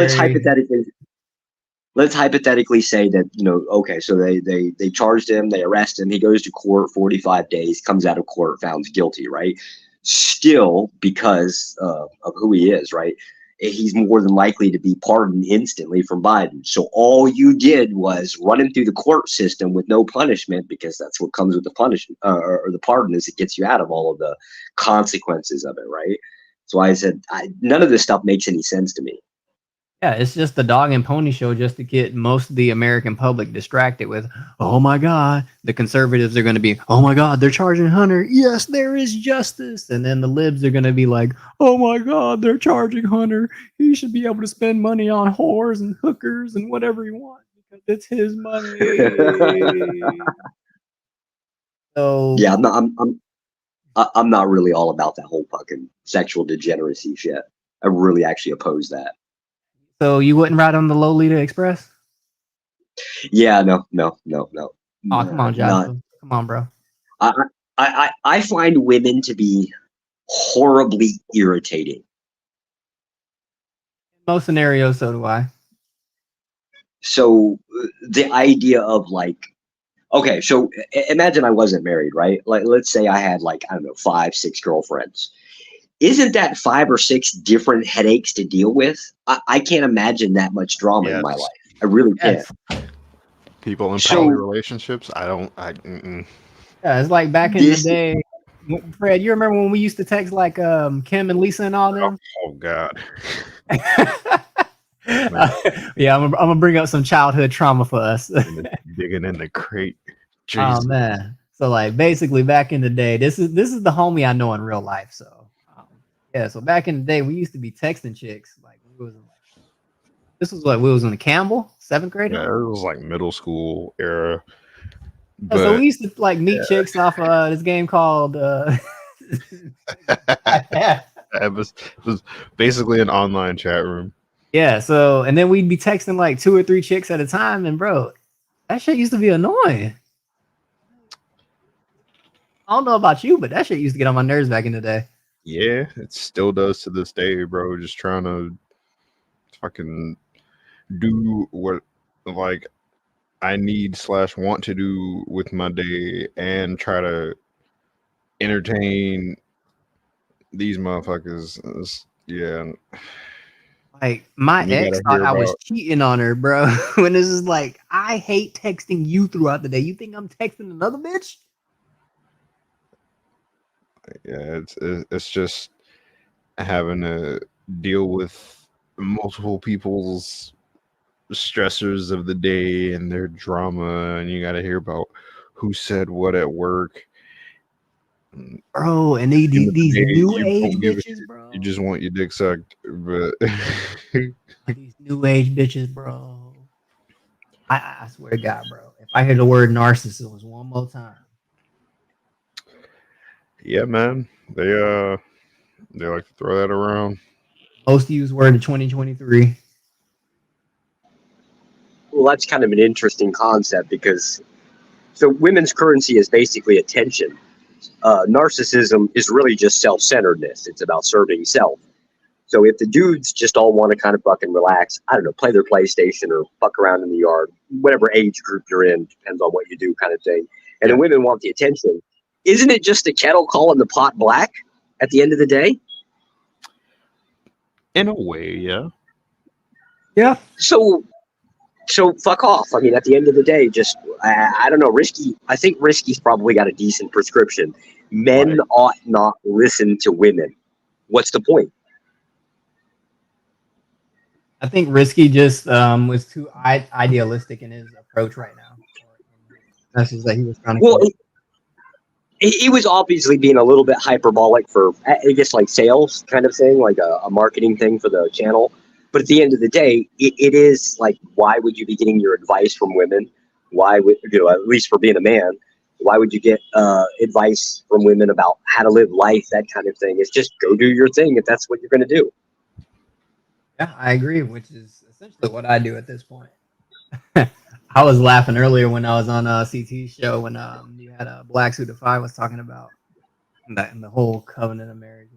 let's hypothetically say that, okay, so they charged him, they arrest him, he goes to court 45 days, comes out of court, found guilty, right? Still, because of who he is, right? He's more than likely to be pardoned instantly from Biden. So all you did was run him through the court system with no punishment, because that's what comes with the punishment or the pardon, is it gets you out of all of the consequences of it, right? So I said, none of this stuff makes any sense to me. Yeah, it's just the dog and pony show just to get most of the American public distracted with, oh my God, the conservatives are going to be, oh my God, they're charging Hunter. Yes, there is justice. And then the libs are going to be like, oh my God, they're charging Hunter. He should be able to spend money on whores and hookers and whatever he wants because it's his money. So yeah, I'm not really all about that whole fucking sexual degeneracy shit. I really actually oppose that. So you wouldn't ride on the Lolita Express? Yeah, no. Oh, come on, Joshua. Come on, bro. I find women to be horribly irritating. In most scenarios, so do I. So the idea of okay, so imagine I wasn't married, right? Like, let's say I had 5, 6 girlfriends. Isn't that 5 or 6 different headaches to deal with? I can't imagine that much drama in my life. I really can't. People in poly relationships, Yeah, it's like back in the day. Fred, you remember when we used to text Kim and Lisa and all them? Oh God. Yeah, I'm gonna bring up some childhood trauma for us. Digging in the crate. Oh Jesus. man. So basically back in the day, this is the homie I know in real life. So yeah, so back in the day, we used to be texting chicks. This was we was in the Campbell, 7th grade. Yeah, it was like middle school era. But, so we used to meet chicks off this game called. It was basically an online chat room. Yeah. So and then we'd be texting 2 or 3 chicks at a time, and bro, that shit used to be annoying. I don't know about you, but that shit used to get on my nerves back in the day. Yeah, it still does to this day, bro. Just trying to fucking do what I need / want to do with my day and try to entertain these motherfuckers. Yeah. My ex thought I was cheating on her, bro. When this is I hate texting you throughout the day. You think I'm texting another bitch? Yeah, it's just having to deal with multiple people's stressors of the day and their drama, and you got to hear about who said what at work, bro. And these new age bitches, bro. You just want your dick sucked, but these new age bitches, bro. I swear to God, bro. If I hear the word narcissist one more time. Yeah, man. They like to throw that around. Most used word of 2023. Well, that's kind of an interesting concept because women's currency is basically attention. Narcissism is really just self-centeredness. It's about serving self. So if the dudes just all want to kind of fucking relax, I don't know, play their PlayStation or fuck around in the yard, whatever age group you're in, depends on what you do kind of thing. And the women want the attention. Isn't it just the kettle calling the pot black at the end of the day? In a way, yeah. Yeah. So fuck off. I mean, at the end of the day, just, I don't know, I think Risky's probably got a decent prescription. Men ought not listen to women. What's the point? I think Risky just was too idealistic in his approach right now. message that he was trying to. Well, he was obviously being a little bit hyperbolic for, I guess, like sales kind of thing, like a marketing thing for the channel. But at the end of the day, it is like, why would you be getting your advice from women? Why would, at least for being a man, why would you get advice from women about how to live life, that kind of thing? It's just go do your thing if that's what you're going to do. Yeah, I agree, which is essentially what I do at this point. I was laughing earlier when I was on CT's show when you had a Black Suit of Five was talking about that and the whole covenant of marriage.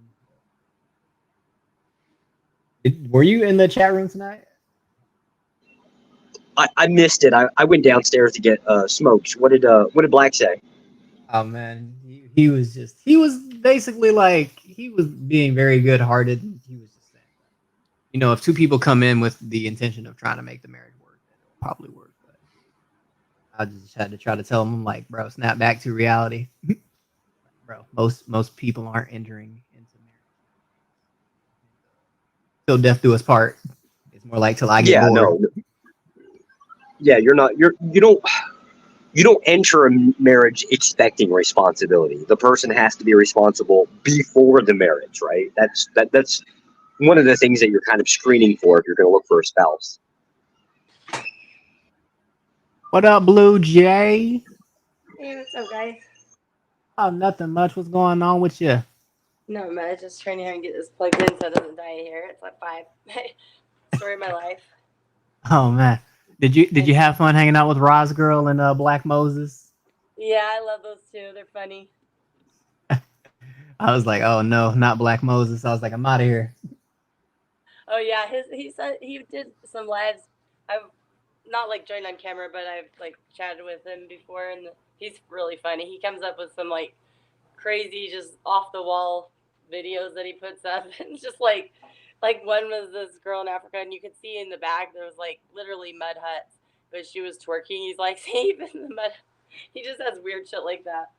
Were you in the chat room tonight? I missed it. I went downstairs to get smokes. What did Black say? Oh man, he was basically like he was being very good hearted. He was just saying, if two people come in with the intention of trying to make the marriage work, it'll probably work. But I just had to try to tell him, I'm like, bro, snap back to reality. Bro, most people aren't entering into marriage. Till death do us part. It's more like till I get bored. No. Yeah, you don't enter a marriage expecting responsibility. The person has to be responsible before the marriage, right? That's one of the things that you're kind of screening for if you're going to look for a spouse. What up, Blue Jay? Hey, what's up, guys? Oh, nothing much. What's going on with you? No, man, just trying to get this plugged in so it doesn't die in here. It's like 5. Story of my life. Oh man, did you have fun hanging out with Roz Girl and Black Moses? Yeah, I love those two. They're funny. I was like, oh no, not Black Moses. I was like, I'm out of here. Oh yeah, he said he did some lives. I've not like joined on camera, but I've like chatted with him before, and he's really funny. He comes up with some like crazy, just off the wall videos that he puts up, and just like one was this girl in Africa, and you could see in the back there was like literally mud huts, but she was twerking. He's like, save in the mud. He just has weird shit like that.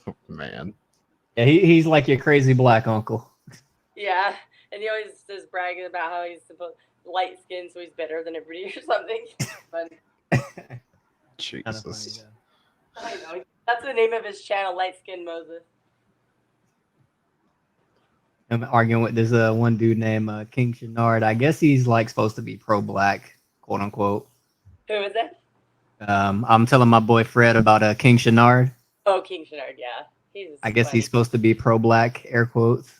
Oh, man. Yeah, he's like your crazy black uncle. Yeah, and he always just bragging about how he's light skinned, so he's better than everybody or something. Funny. Jesus. I know. That's the name of his channel, Light Skin Moses. I'm arguing with this one dude named King Shenard. I guess he's like supposed to be pro-black, quote unquote. Who is it? I'm telling my boy Fred about King Shenard. Oh, King Shenard, yeah. I guess he's supposed to be pro-black, air quotes.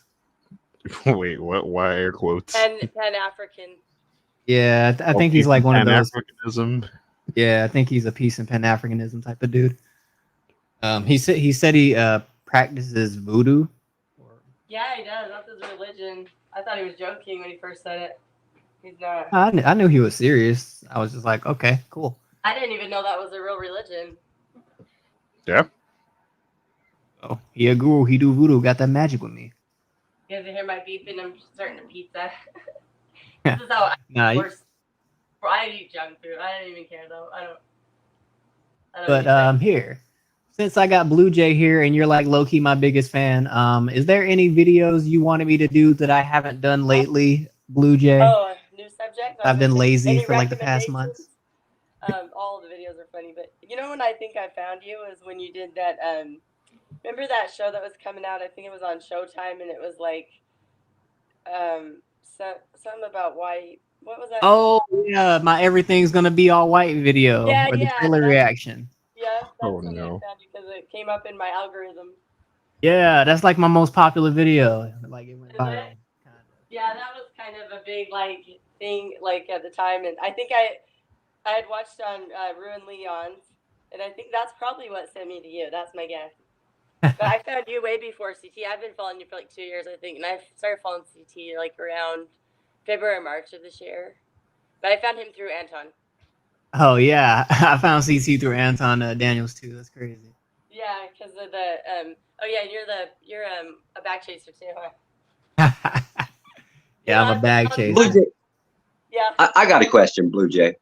Wait, what? Why air quotes? Pan-African. Yeah, I think he's like one of those. Pan-Africanism. Yeah, I think he's a peace and Pan-Africanism type of dude. He said he practices voodoo. Yeah, he does. That's his religion. I thought he was joking when he first said it. He's not. I knew he was serious. I was just like, okay, cool. I didn't even know that was a real religion. Yeah. Oh, he a guru. He do voodoo. Got that magic with me. You guys hear my beeping? I'm starting a pizza. This is how Nah, I eat junk food. I don't even care though. I don't But here, since I got Blue Jay here and you're like low key my biggest fan, is there any videos you wanted me to do that I haven't done lately, Blue Jay? Oh, new subject. I've been lazy for like the past month. All the videos are funny, but you know when I think I found you is when you did that. Remember that show that was coming out? I think it was on Showtime, and it was like, something about white. What was that? Oh yeah, my everything's gonna be all white video Yeah, or the yeah, trailer reaction. Yeah, that's Oh, when no. I found you because it came up in my algorithm. Yeah, that's like my most popular video. Like it went viral. Yeah, that was kind of a big like thing like at the time, and I think I had watched on Ruin Leon's, and I think that's probably what sent me to you. That's my guess. But I found you way before CT. I've been following you for like 2 years, I think, and I started following CT like around February or March of this year. But I found him through Anton. Oh yeah, I found CC through Anton Daniels too. That's crazy. Yeah, because of the oh yeah, you're a back chaser too, huh? Yeah, I'm a bag chaser. Blue Jay, Yeah. I got a question, Blue Jay.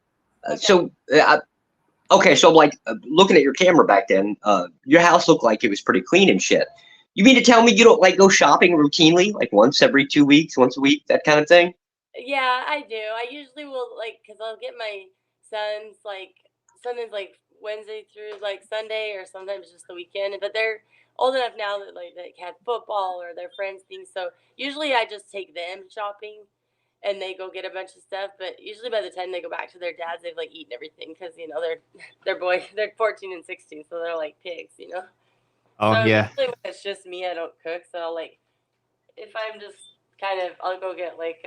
Okay, so like looking at your camera back then, your house looked like it was pretty clean and shit. You mean to tell me you don't like go shopping routinely, like once every 2 weeks, once a week, that kind of thing? Yeah, I do. I usually will because I'll get my son's like sometimes like Wednesday through like Sunday, or sometimes just the weekend. But they're old enough now that like they have football or their friends things. So usually I just take them shopping, and they go get a bunch of stuff. But usually by the time they go back to their dads, they've like eaten everything because they're 14 and 16, so they're like pigs, Oh So yeah. usually when it's just me, I don't cook. So like if I'm just I'll go get like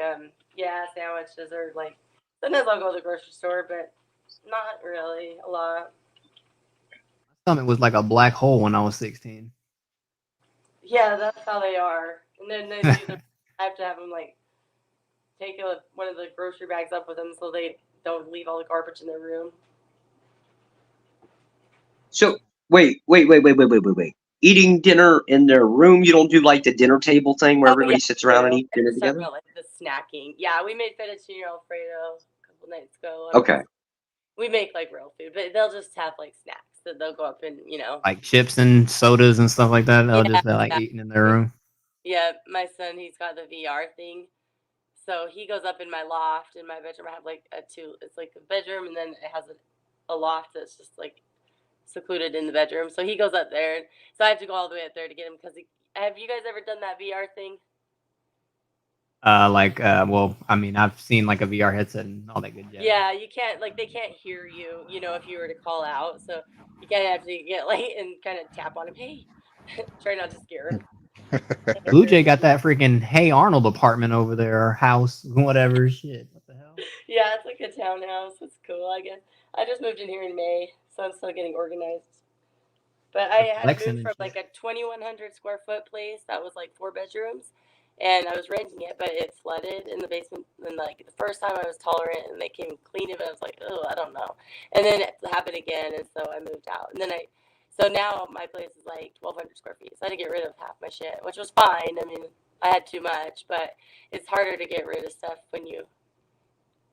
sandwiches, or like sometimes I'll go to the grocery store, but not really a lot. My stomach was like a black hole when I was 16. Yeah, that's how they are. And then they do I have to have them like take one of the grocery bags up with them so they don't leave all the garbage in their room. So wait. Eating dinner in their room? You don't do like the dinner table thing where everybody sits around and eats dinner together? About, like the snacking. Yeah, we made fettuccine Alfredo a couple nights ago. Okay. We make like real food, but they'll just have like snacks that they'll go up and Like chips and sodas and stuff like that. They'll just be like eating in their room. Yeah, my son, he's got the VR thing. So he goes up in my loft. In my bedroom, I have like it's like a bedroom, and then it has a loft that's just like secluded in the bedroom. So he goes up there, and so I have to go all the way up there to get him. Because have you guys ever done that VR thing? Well, I mean, I've seen like a VR headset and all that good jazz. Yeah, you can't they can't hear you, if you were to call out. So you kind of have to get and kind of tap on him. Hey, try not to scare him. Blue Jay got that freaking Hey Arnold apartment over there, or house, whatever. Shit, what the hell? Yeah, it's like a townhouse. It's cool, I guess. I just moved in here in May, so I'm still getting organized. But I had moved from like a 2,100 square foot place that was like 4 bedrooms, and I was renting it, but it flooded in the basement. And like the first time I was tolerant, and they came and cleaned it, but I was like, oh, I don't know. And then it happened again, and so I moved out. And then so now my place is like 1,200 square feet. So I had to get rid of half my shit, which was fine. I mean, I had too much, but it's harder to get rid of stuff when you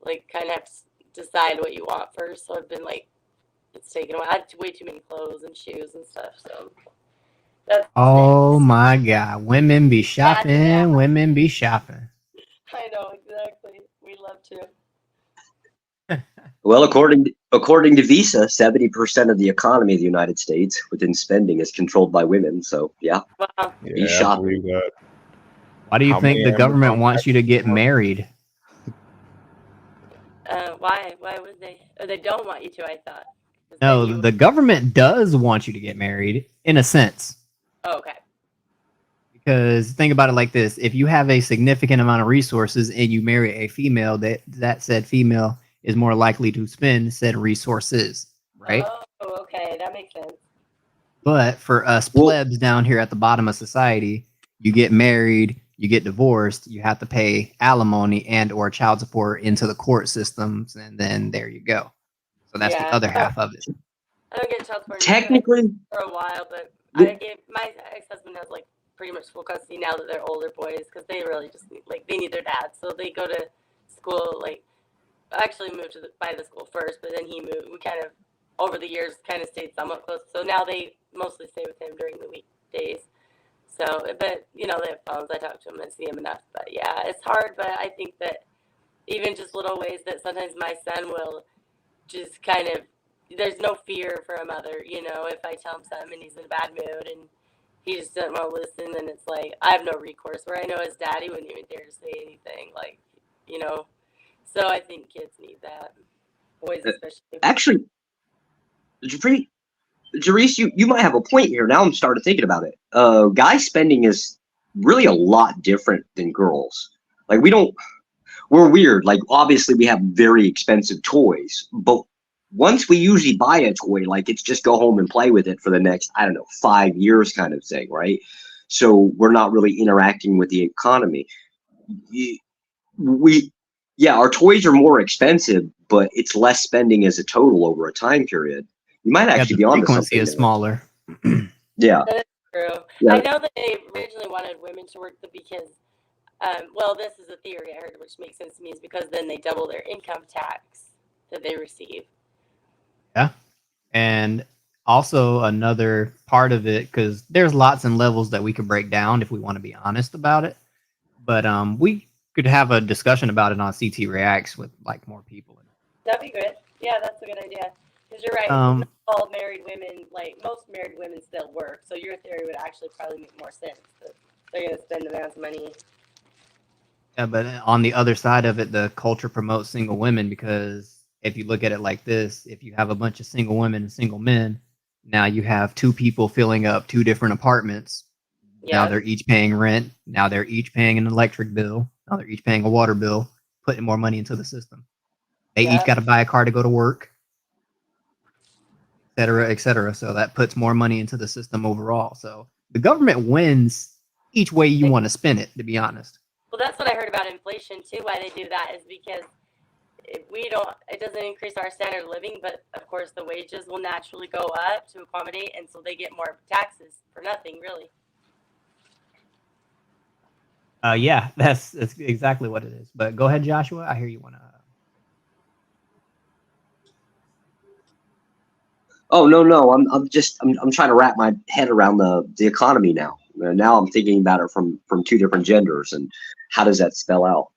like kind of have to decide what you want first. So I've been like, it's taken a while. I have way too many clothes and shoes and stuff. So that's Oh my God, women be shopping. Yeah. Women be shopping. I know exactly. We love to. Well, according to Visa, 70% of the economy of the United States within spending is controlled by women. So yeah, Wow. be shopping. Why do you think the government wants you to get married? Why? Why would they? Oh, they don't want you to. I thought. No, the government does want you to get married in a sense. Oh, okay. Because think about it like this: if you have a significant amount of resources and you marry a female, that said female is more likely to spend said resources, right? Oh, okay, that makes sense. But for us plebs down here at the bottom of society, you get married, you get divorced, you have to pay alimony and or child support into the court systems, and then there you go. So that's the other half of it. I don't get child support Technically, for a while, but my ex-husband has like pretty much full custody now that they're older boys, because they really just they need their dad, so they go to school. Like, I actually moved by the school first, but then he moved. We kind of over the years kind of stayed somewhat close, so now they mostly stay with him during the weekdays. So, but they have phones. I talk to him and see him enough. But yeah, it's hard. But I think that even just little ways that sometimes my son will just kind of, there's no fear for a mother, if I tell him something and he's in a bad mood and he just doesn't want to listen, then it's like, I have no recourse, where I know his daddy wouldn't even dare to say anything, so I think kids need that. Boys especially. Actually, Jerice, you might have a point here. Now I'm starting thinking about it. Guy spending is really a lot different than girls. Like, we're weird. Like, obviously we have very expensive toys, but once we usually buy a toy, like, it's just go home and play with it for the next, 5 years kind of thing, right? So we're not really interacting with the economy. Our toys are more expensive, but it's less spending as a total over a time period. You might actually be on to something. The frequency is smaller. Yeah. That is true. Yeah. I know that they originally wanted women to work because, this is a theory I heard, which makes sense to me, is because then they double their income tax that they receive. Yeah. And also another part of it, because there's lots and levels that we could break down if we want to be honest about it. But we could have a discussion about it on CT Reacts with like more people. That'd be good. Yeah, that's a good idea. Because you're right. Not all married women, like most married women, still work. So your theory would actually probably make more sense. But they're going to spend the amount of money. Yeah, but on the other side of it, the culture promotes single women because if you look at it like this, if you have a bunch of single women and single men, now you have two people filling up two different apartments. Yeah. Now they're each paying rent. Now they're each paying an electric bill. Now they're each paying a water bill, putting more money into the system. They each got to buy a car to go to work, et cetera, et cetera. So that puts more money into the system overall. So the government wins each way you want to spin it, to be honest. Well, that's what I heard about inflation too. Why they do that is because it doesn't increase our standard of living, but of course the wages will naturally go up to accommodate, and so they get more taxes for nothing, really. Yeah, that's exactly what it is. But go ahead, Joshua. I hear you want to. Oh no, I'm trying to wrap my head around the economy now. Now I'm thinking about it from two different genders, and how does that spell out?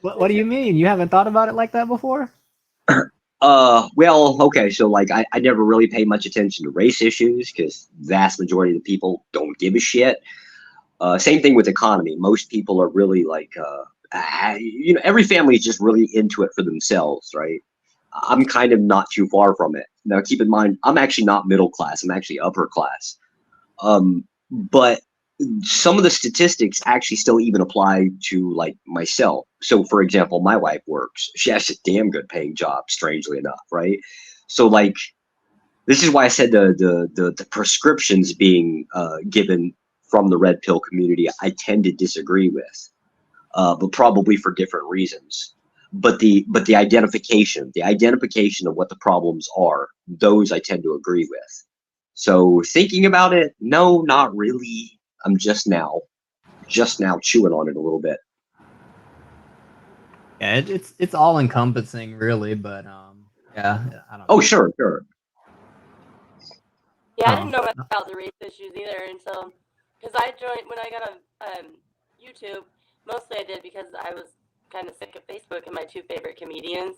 What do you mean? You haven't thought about it like that before? Well, okay, so like I never really pay much attention to race issues because vast majority of the people don't give a shit. Same thing with economy. Most people are really like, every family is just really into it for themselves, right? I'm kind of not too far from it. Now, keep in mind, I'm actually not middle class. I'm actually upper class. But some of the statistics actually still even apply to like myself. So, for example, my wife works. She has a damn good paying job, strangely enough, right? So, like, this is why I said the prescriptions being given from the red pill community, I tend to disagree with, but probably for different reasons. But the identification of what the problems are, those I tend to agree with. So thinking about it, no, not really. I'm just now chewing on it a little bit. Yeah, it's all encompassing, really. But yeah, I don't know. Oh, sure. Yeah, I didn't know much about the race issues either until because I joined when I got on YouTube. Mostly I did because I was kind of sick of Facebook, and my two favorite comedians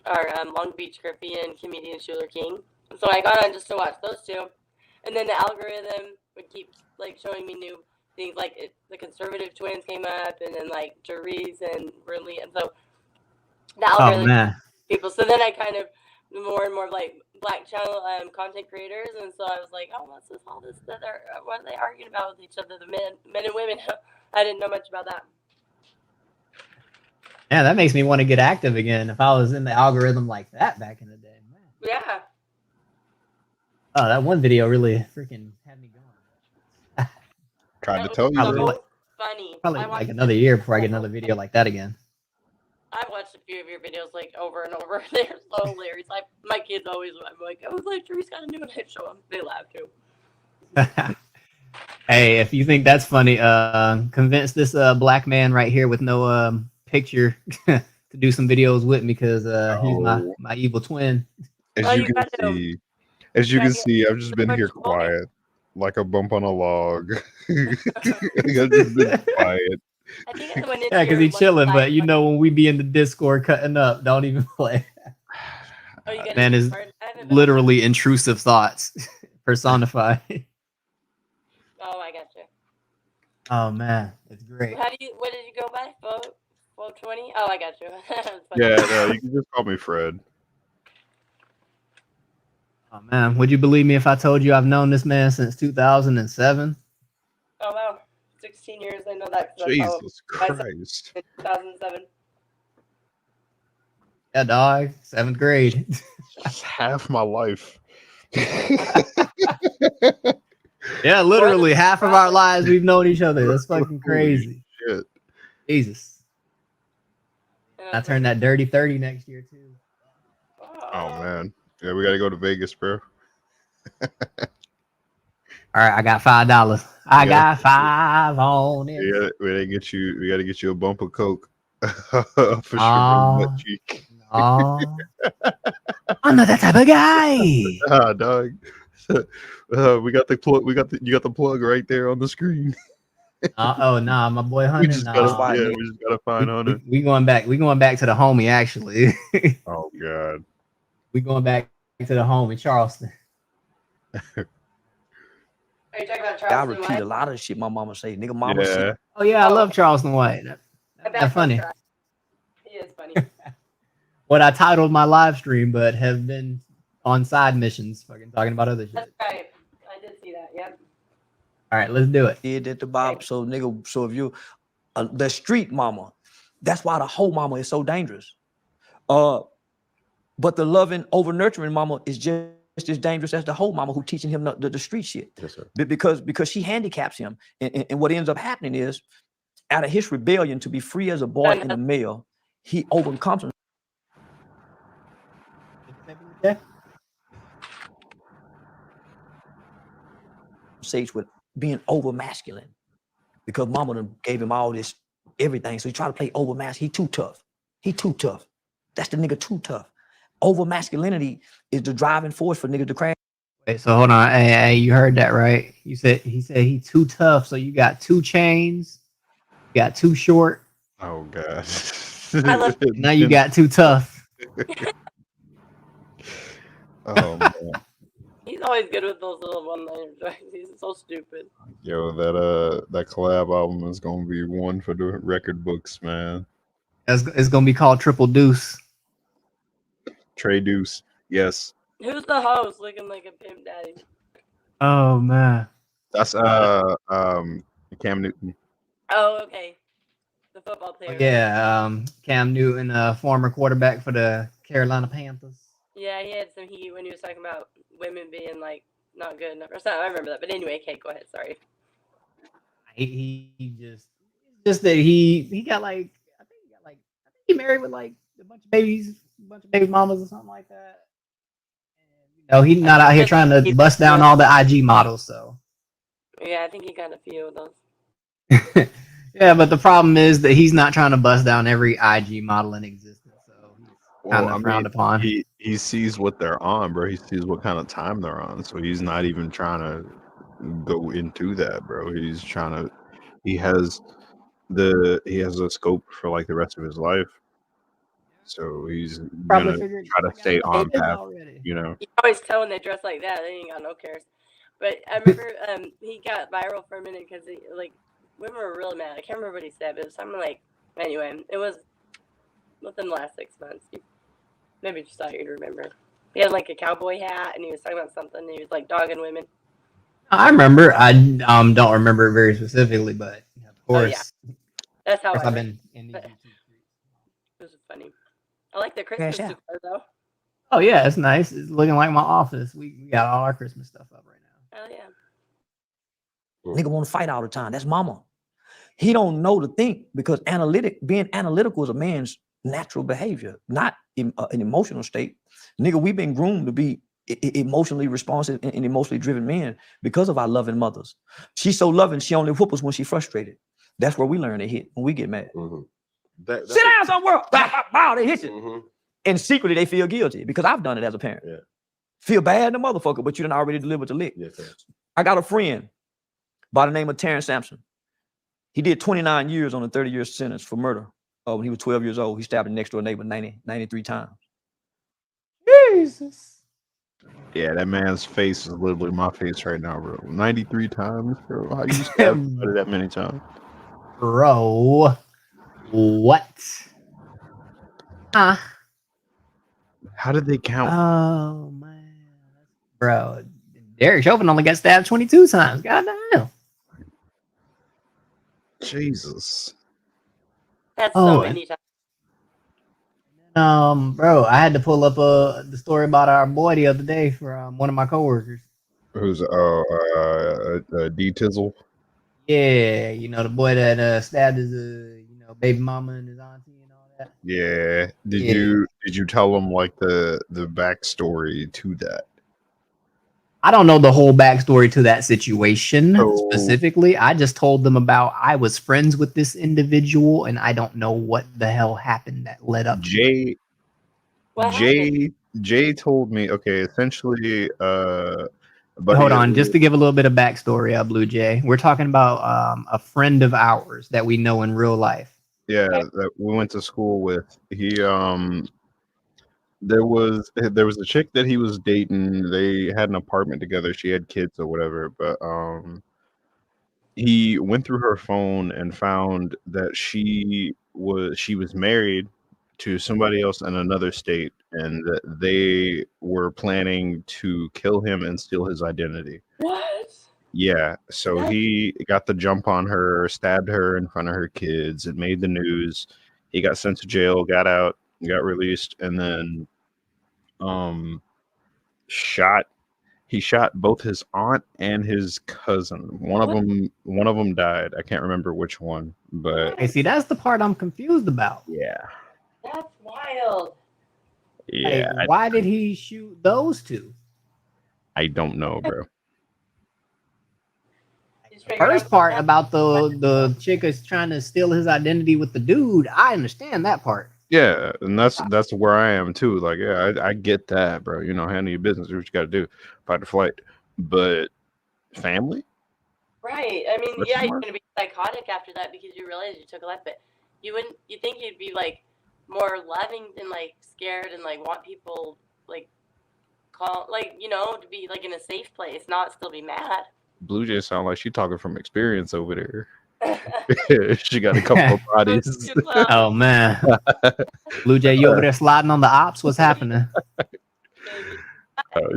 are Long Beach Griffey and comedian Schuler King. So I got on just to watch those two, and then the algorithm would keep like showing me new things, like the conservative twins came up, and then like Jerry's and Brinley, and so the algorithm people. So then I kind of more and more like Black channel content creators, and so I was like, oh, what's this? All this that what are they arguing about with each other? The men and women. I didn't know much about that. Yeah, that makes me want to get active again. If I was in the algorithm like that back in the day, man. Yeah. Oh, that one video really freaking had me going. Tried to tell you. Funny. Probably like another year before I get another video like that again. I've watched a few of your videos like over and over. They're so hilarious. My kids always, I'm like, I was like, Teresa got a new one. I show them. They laugh too. Hey, if you think that's funny, convince this black man right here with no picture to do some videos with me because he's my evil twin. As you can see, I've just been here quiet, like a bump on a log. I've just been quiet. Yeah, because he's chilling, but you know when we be in the Discord cutting up, don't even play. Man is literally intrusive thoughts personified. Oh, I got you. Oh man, it's great. What did you go by? 420? Oh, I got you. Yeah, no, you can just call me Fred. Oh man, would you believe me if I told you I've known this man since 2007? Oh wow, 16 years. I know that. Jesus Christ. 2007. Yeah, dog. 7th grade. That's half my life. Yeah, literally half of our lives we've known each other. That's fucking crazy. Shit. Jesus. I turned that dirty 30 next year too. Oh man. Yeah, we gotta go to Vegas, bro. All right, I got $5. I got $5 on it. Yeah, we gotta get you a bump of Coke. For sure. Butt cheek. I'm not that type of guy. Dog. You got the plug right there on the screen. Oh nah, my boy Hunter. We just gotta find Hunter. We going back to the homie actually. Oh god. We going back to the home in Charleston. Are you talking about I Charleston repeat a White? lot of shit my mama say. Nigga, mama Yeah. said. Oh yeah, I love Charleston White. That's funny. He is funny. What I titled my live stream, but have been on side missions, fucking talking about other shit. That's right. I did see that. Yep. All right, let's do it. Did at the Bible. So nigga, so if you the street mama, that's why the whole mama is so dangerous. But the loving, over nurturing mama is just as dangerous as the whole mama who teaching him the street shit. Yes, sir. Because she handicaps him. And what ends up happening is, out of his rebellion to be free as a boy and a male, he overcomes. Sage with being over masculine because mama done gave him all this everything. So he tried to play over masculine. He too tough. He too tough. That's the nigga too tough. Over masculinity is the driving force for niggas to crash. Wait, so hold on. Hey, you heard that right? He said he too tough. So you got 2 chains, you got 2 short. Oh god. Now you got 2 tough. Oh man. He's always good with those little one-liners. Right? He's so stupid. Yo, that collab album is gonna be one for the record books, man. It's gonna be called Triple Deuce. Trey Deuce, yes. Who's the host looking like a pimp daddy? Oh man, that's Cam Newton. Oh, okay. The football player. Yeah, Cam Newton, former quarterback for the Carolina Panthers. Yeah, he had some heat when he was talking about women being like not good enough or something. I remember that. But anyway, Kate, go ahead. Sorry. He just that he got like I think he married with like a bunch of baby mamas or something like that. No, he's not out here trying to bust down all the IG models. So Yeah, I think he got a few of those. yeah, but the problem is that he's not trying to bust down every IG model in existence. So he's kind of frowned upon. He sees what they're on, bro. He sees what kind of time they're on. So he's not even trying to go into that, bro. He's trying to. He has a scope for like the rest of his life. So he's Probably gonna try to stay on path. You know. You always tell when they dress like that, they ain't got no cares. But I remember he got viral for a minute because like women were really mad. I can't remember what he said, but it was something like anyway. It was within the last 6 months. Maybe just thought you'd remember. He had like a cowboy hat, and he was talking about something. And he was like dogging women. I remember. I don't remember it very specifically, but of course. Oh, yeah. That's how I've been in these. It was funny. I like the Christmas decor though. Oh yeah, it's nice. It's looking like my office. We got all our Christmas stuff up right now. Hell yeah. Nigga want to fight all the time. That's mama. He don't know to think because being analytical is a man's natural behavior, not an emotional state. Nigga, we've been groomed to be emotionally responsive and emotionally driven men because of our loving mothers. She's so loving, she only whoop us when she's frustrated. That's where we learn to hit when we get mad. Sit down somewhere. Bow, they hit you. And secretly they feel guilty because I've done it as a parent. Yeah. Feel bad in the motherfucker, but you done already delivered the lick. Yes, sir. I got a friend by the name of Terrence Sampson. He did 29 years on a 30-year sentence for murder. When he was 12 years old, he stabbed a next door neighbor 93 times. Jesus. Yeah, that man's face is literally my face right now, bro. 93 times, bro. How you stab somebody that many times? Bro, what? How did they count? Oh man, bro, Derek Chauvin only got stabbed 22 times. God damn. Jesus. That's so many times. Bro, I had to pull up the story about our boy the other day from one of my coworkers. Who's D Tizzle? Yeah, you know the boy that stabbed his baby mama and his auntie and all that. Yeah. Did you tell him like the backstory to that? I don't know the whole backstory to that situation specifically. I just told them about I was friends with this individual and I don't know what the hell happened that led up Jay told me, okay, essentially but hold on, just to give a little bit of backstory, Blue Jay. We're talking about a friend of ours that we know in real life. Yeah, that we went to school with. there was a chick that he was dating. They had an apartment together. She had kids or whatever, but he went through her phone and found that she was married to somebody else in another state, and that they were planning to kill him and steal his identity. What? Yeah, so he got the jump on her, stabbed her in front of her kids. It made the news. He got sent to jail, got out, got released, and then he shot both his aunt and his cousin. One of them died. I can't remember which one, but Hey, see, that's the part I'm confused about. yeah. That's wild. Yeah. Like, why did he shoot those two? I don't know, bro. First part about the chick is trying to steal his identity with the dude, I understand that part. Yeah, and that's where I am too. Like, yeah, I get that, bro. You know, handle your business, do what you got to do, fight the flight. But family, Right. I mean, What's yeah, you're more? gonna be psychotic after that because you realize you took a life, but you think you'd be like more loving than like scared and like want people like to be like in a safe place, not still be mad. Blue Jay sound like she talking from experience over there. She got a couple of bodies. Oh man, Blue Jay, you over there sliding on the ops? What's happening?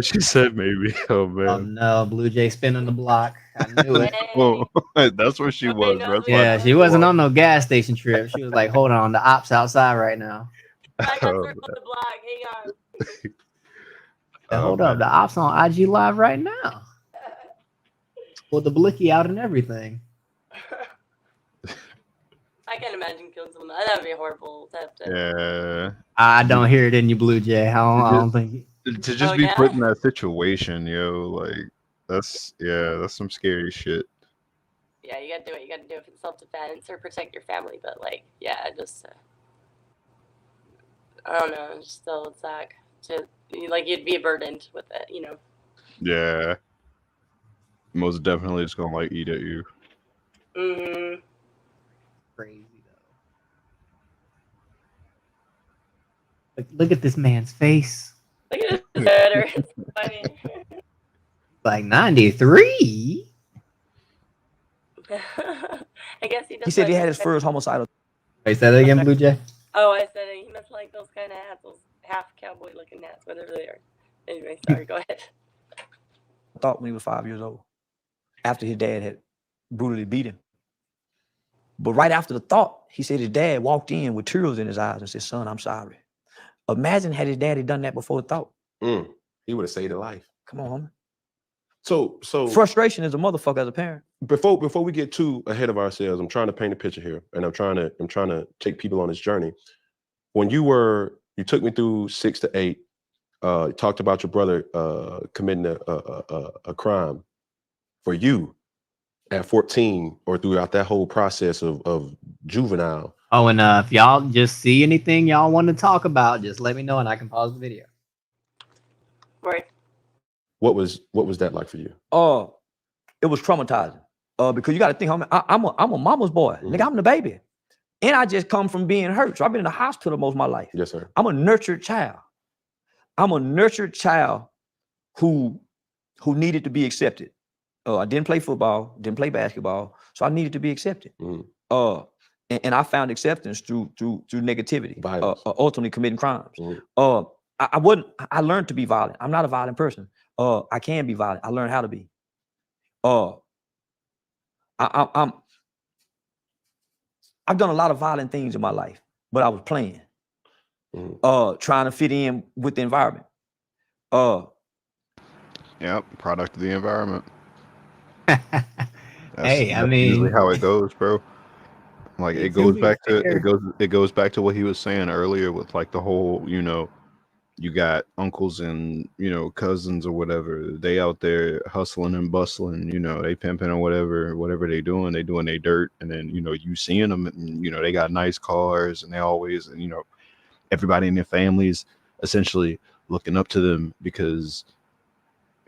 She said maybe. Oh man. Oh no, Blue Jay spinning the block. I knew it. Oh, that's where she was, bro. That's why Yeah, she wasn't on no gas station trip. She was like, hold on, the ops outside right now. I got circled the block. Hang on. Hold up, the ops on IG Live right now. With the blicky out and everything. I can't imagine killing someone. That would be horrible. Yeah. I don't hear it in you, Blue Jay. I don't think. To just be put in that situation, yo, like that's some scary shit. Yeah, you gotta do what you gotta do for self-defense or protect your family. But like, yeah, just I don't know. Just still, it's like you'd be burdened with it, you know. Yeah. Most definitely it's gonna like eat at you. Mm-hmm. Crazy though. Look at this man's face. Look at his head. It's funny. Like 93. I guess he does. He said he had his first homicidal. Wait, say that again, Blue Jay. Oh, I said he must like those kind of hats, those half cowboy looking hats, whatever they are. Anyway, sorry, go ahead. Thought when he was 5 years old, after his dad had brutally beat him. But right after the thought, he said his dad walked in with tears in his eyes and said, "Son, I'm sorry." Imagine had his daddy done that before the thought. He would have saved a life. Come on, homie. So frustration is a motherfucker as a parent. Before we get too ahead of ourselves, I'm trying to paint a picture here, and I'm trying to take people on this journey. When you took me through 6 to 8, talked about your brother committing a crime. For you, at 14 or throughout that whole process of juvenile. Oh, and if y'all just see anything y'all want to talk about, just let me know and I can pause the video. Right. What was that like for you? It was traumatizing. Because you got to think, I'm a mama's boy. Nigga, I'm the baby. And I just come from being hurt. So I've been in the hospital most of my life. Yes, sir. I'm a nurtured child. I'm a nurtured child who needed to be accepted. I didn't play football, didn't play basketball, so I needed to be accepted. And I found acceptance through negativity, ultimately committing crimes. I learned to be violent. I'm not a violent person. I can be violent. I learned how to be. I've done a lot of violent things in my life, but I was playing, trying to fit in with the environment. Yep, product of the environment. Hey, I mean, usually how it goes, bro. Like it goes back to what he was saying earlier with like the whole, you got uncles and cousins or whatever. They out there hustling and bustling, they pimping or whatever they doing their dirt, and then you seeing them, and they got nice cars, and they always, and everybody in their families essentially looking up to them because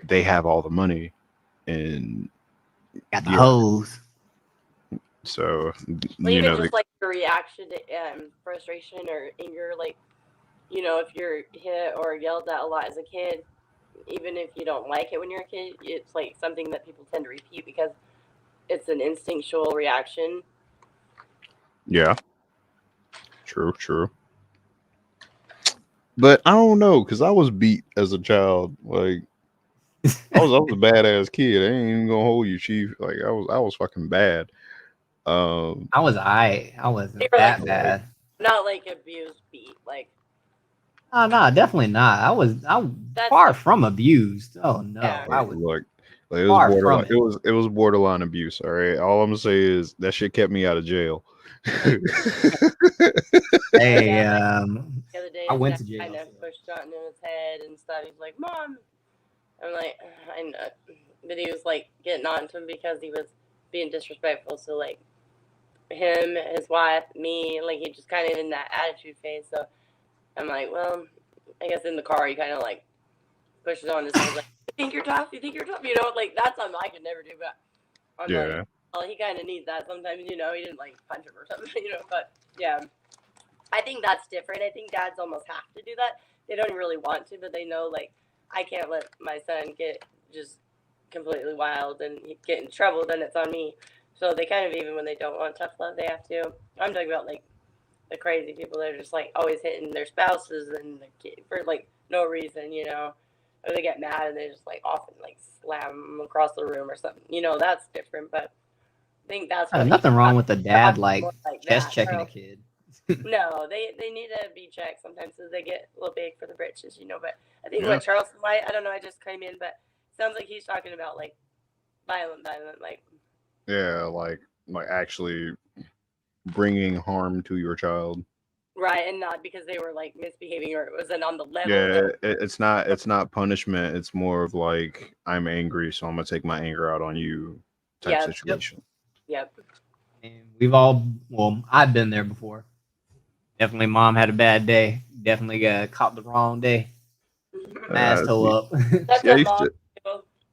they have all the money and got the hoes. So Even just like your reaction to frustration or anger, like you know, if you're hit or yelled at a lot as a kid, even if you don't like it when you're a kid, it's like something that people tend to repeat because it's an instinctual reaction. Yeah. True. But I don't know, because I was beat as a child. Like I was a badass kid. I ain't even gonna hold you, Chief. Like I was fucking bad. I wasn't You're that like, bad. not like abused beat, like Oh no, definitely not. I was That's far from abused. Oh no, Yeah. I was Like it was far borderline. from it. It was borderline abuse. All right. All I'm gonna say is that shit kept me out of jail. Hey, the other day, I his went dad to jail. kind of pushed something in his head and stuff. He's like, "Mom," I'm like, "I know," but he was like getting on to him because he was being disrespectful. So like, him, his wife, me, like he just kind of in that attitude phase. So I'm like, well, I guess in the car he kind of like pushes on his head, like, "You think you're tough? You think you're tough?" You know, like that's something I could never do. But I'm Yeah. like, well, he kind of needs that sometimes. You know, he didn't like punch him or something. You know, but yeah. I think that's different. I think dads almost have to do that. They don't really want to, but they know, like, I can't let my son get just completely wild and get in trouble, then it's on me. So they kind of, even when they don't want tough love, they have to. I'm talking about, like, the crazy people that are just, like, always hitting their spouses and the kid for, like, no reason, you know. Or they get mad and they just, like, often, like, slam them across the room or something. You know, that's different, but I think that's what Nothing wrong with the dad like more like chest that. checking So- a kid. no, they need to be checked sometimes so they get a little big for the britches, you know. But I think Yeah. what Charleston White, I don't know, I just came in, but sounds like he's talking about like violent, like Yeah, like actually bringing harm to your child. right, and not because they were like misbehaving or it wasn't on the level. Yeah, it's not punishment. It's more of like I'm angry, so I'm gonna take my anger out on you type Yep. situation. Yep. And we've all, well, I've been there before. Definitely, mom had a bad day. Definitely got caught the wrong day. Ass toe up. That's Yeah, I what used moms to- do.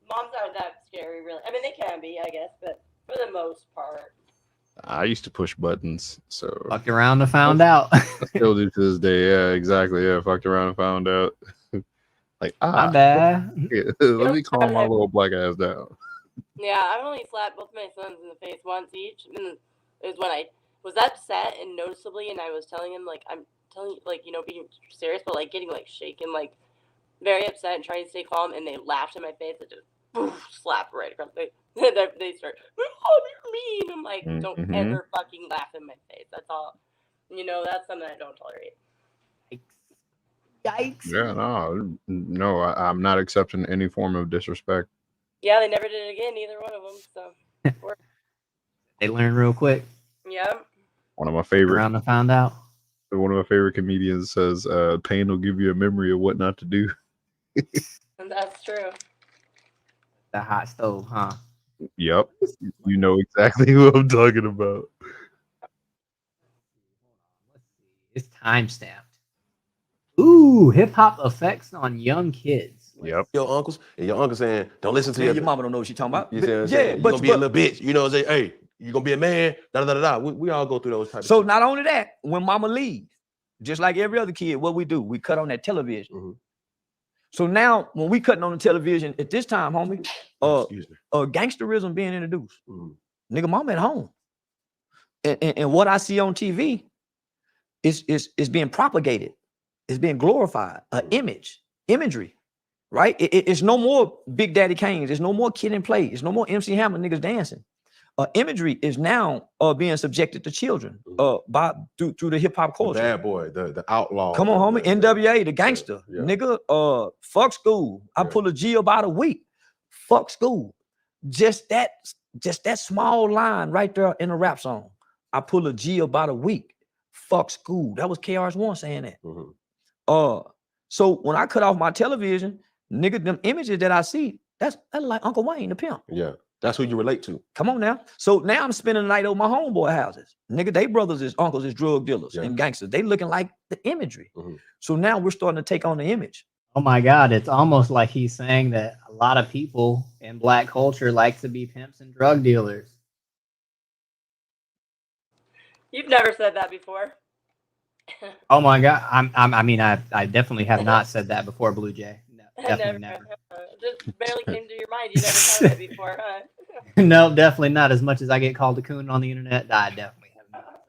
Moms aren't that scary, really. I mean, they can be, I guess, but for the most part. I used to push buttons, so Fucked around and found out. I still do to this day. Yeah, exactly. Yeah, fucked around and found out. Like, My bad. yeah, let me calm my little black ass down. Yeah, I've only slapped both my sons in the face once each. And it was when I was upset and noticeably, and I was telling him, like, I'm telling you, like, you know, being serious, but, like, getting, like, shaken, like, very upset and trying to stay calm, and they laughed in my face and just poof, slapped right across the face. They start, "Oh, you're mean." I'm like, don't Mhm. ever fucking laugh in my face. That's all. You know, that's something I don't tolerate. Yikes. Yeah, no, I'm not accepting any form of disrespect. Yeah, they never did it again, either one of them, so. They learn real quick. Yeah. One of my favorite Around and found out. One of my favorite comedians says, "Pain will give you a memory of what not to do." And that's true. The hot stove, huh? Yep, you know exactly what I'm talking about. It's time stamped. Ooh, hip hop effects on young kids. Yep. Your uncles and your uncle saying, "Don't listen to Yeah, your mama don't know what she talking about. You see what I'm Yeah, saying? but- You're gonna be a but- little bitch. You know what I'm saying? Hey, you gonna be a man. Da da da da. We all go through those types. So not only that, when mama leaves, just like every other kid, what we do, we cut on that television. Mm-hmm. So now when we cutting on the television at this time, homie, gangsterism being introduced. Mm-hmm. Nigga, mama at home. And what I see on TV is being propagated. It's being glorified. Imagery, right? It's no more Big Daddy Kane's. There's no more Kid and Play. It's no more MC Hammer niggas dancing. Imagery is now being subjected to children through the hip hop culture. The bad boy, the outlaw. Come on, homie. NWA, the gangster. yeah. Nigga, fuck school. I pull a G about a week. Fuck school. Just that small line right there in a rap song. I pull a G about a week. Fuck school. That was KRS-One saying that. Mm-hmm. So when I cut off my television, nigga, them images that I see, that's like Uncle Wayne, the pimp. Yeah, that's who you relate to. Come on now. So now I'm spending the night over my homeboy houses. Nigga, they brothers is uncles is drug dealers and gangsters. They looking like the imagery. Mm-hmm. So now we're starting to take on the image. Oh my God, it's almost like he's saying that a lot of people in black culture like to be pimps and drug dealers. You've never said that before. Oh my god, I mean, I definitely have not said that before, Blue Jay. No, definitely never. Just barely came to your mind. You never thought of it before, huh? No, definitely not. As much as I get called a coon on the internet, I definitely have not.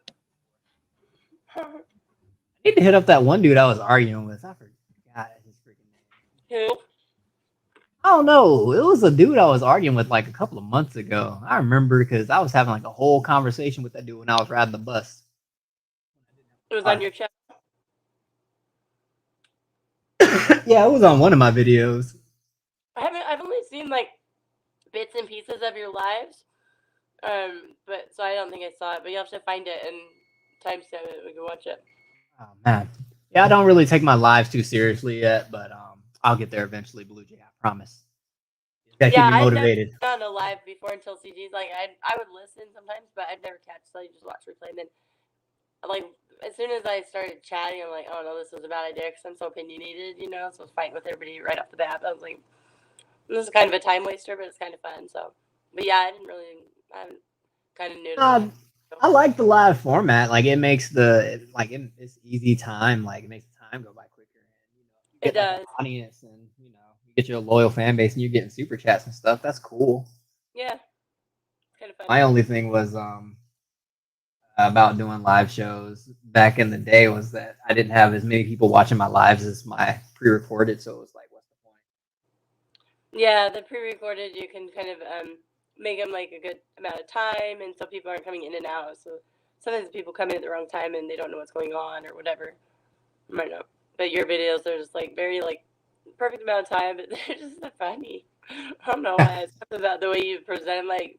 I need to hit up that one dude I was arguing with. I forgot his freaking name. Who? I don't know. It was a dude I was arguing with like a couple of months ago. I remember because I was having like a whole conversation with that dude when I was riding the bus. It was on your channel. Yeah, it was on one of my videos. I've only seen like bits and pieces of your lives, but so I don't think I saw it. But you have to find it and timestamp it. We can watch it. Oh man, yeah, I don't really take my lives too seriously yet, but I'll get there eventually, Blue Jay. I promise. Gotta keep me motivated. I've never done a live before until CG's. Like I would listen sometimes, but I'd never catch. So I just watch replay. And then, like as soon as I started chatting, I'm like, oh no, this was a bad idea because I'm so opinionated, you know. So I was fighting with everybody right off the bat. I was like, this is kind of a time waster, but it's kind of fun. So, but yeah, I'm kind of new to that. I like the live format. Like it makes it's easy time. Like it makes the time go by quicker. And, you get, it does. Like, an audience, and you get your loyal fan base, and you're getting super chats and stuff. That's cool. Yeah, it's kind of fun. My only thing was about doing live shows back in the day was that I didn't have as many people watching my lives as my pre-recorded. So it was like, what's the point? Yeah, the pre-recorded you can kind of make them like a good amount of time, and so people aren't coming in and out. So sometimes people come in at the wrong time and they don't know what's going on or whatever. I don't know. But your videos are just like very like perfect amount of time, but they're just so funny. I don't know why. It's something about the way you present, like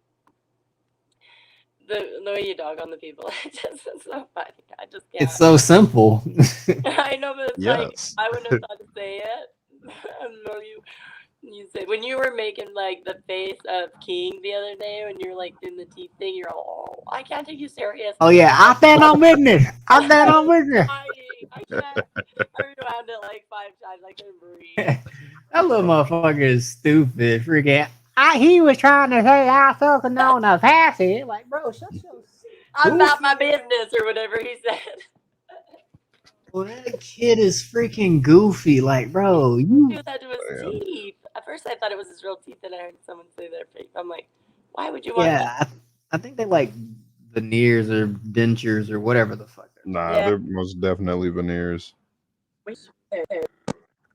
the way you dog on the people. It's so funny. I just can't. It's so simple. I know, but it's like I wouldn't have thought to say it. I don't know you said when you were making like the face of King the other day when you were like doing the teeth thing, you're all, I can't take you serious. Oh yeah, I stand on business. I stand on business. I can't. I rewound it like 5 times. I couldn't breathe. That little motherfucker is stupid. Freaking. He was trying to say I took on a passy. Like, bro, shut your. I'm about my business or whatever he said. Well, that kid is freaking goofy. Like, bro, you. He was that to his teeth. At first, I thought it was his real teeth, and I heard someone say they're fake. I'm like, why would you want? Yeah, I think they like veneers or dentures or whatever the fuck. Nah, they're most definitely veneers.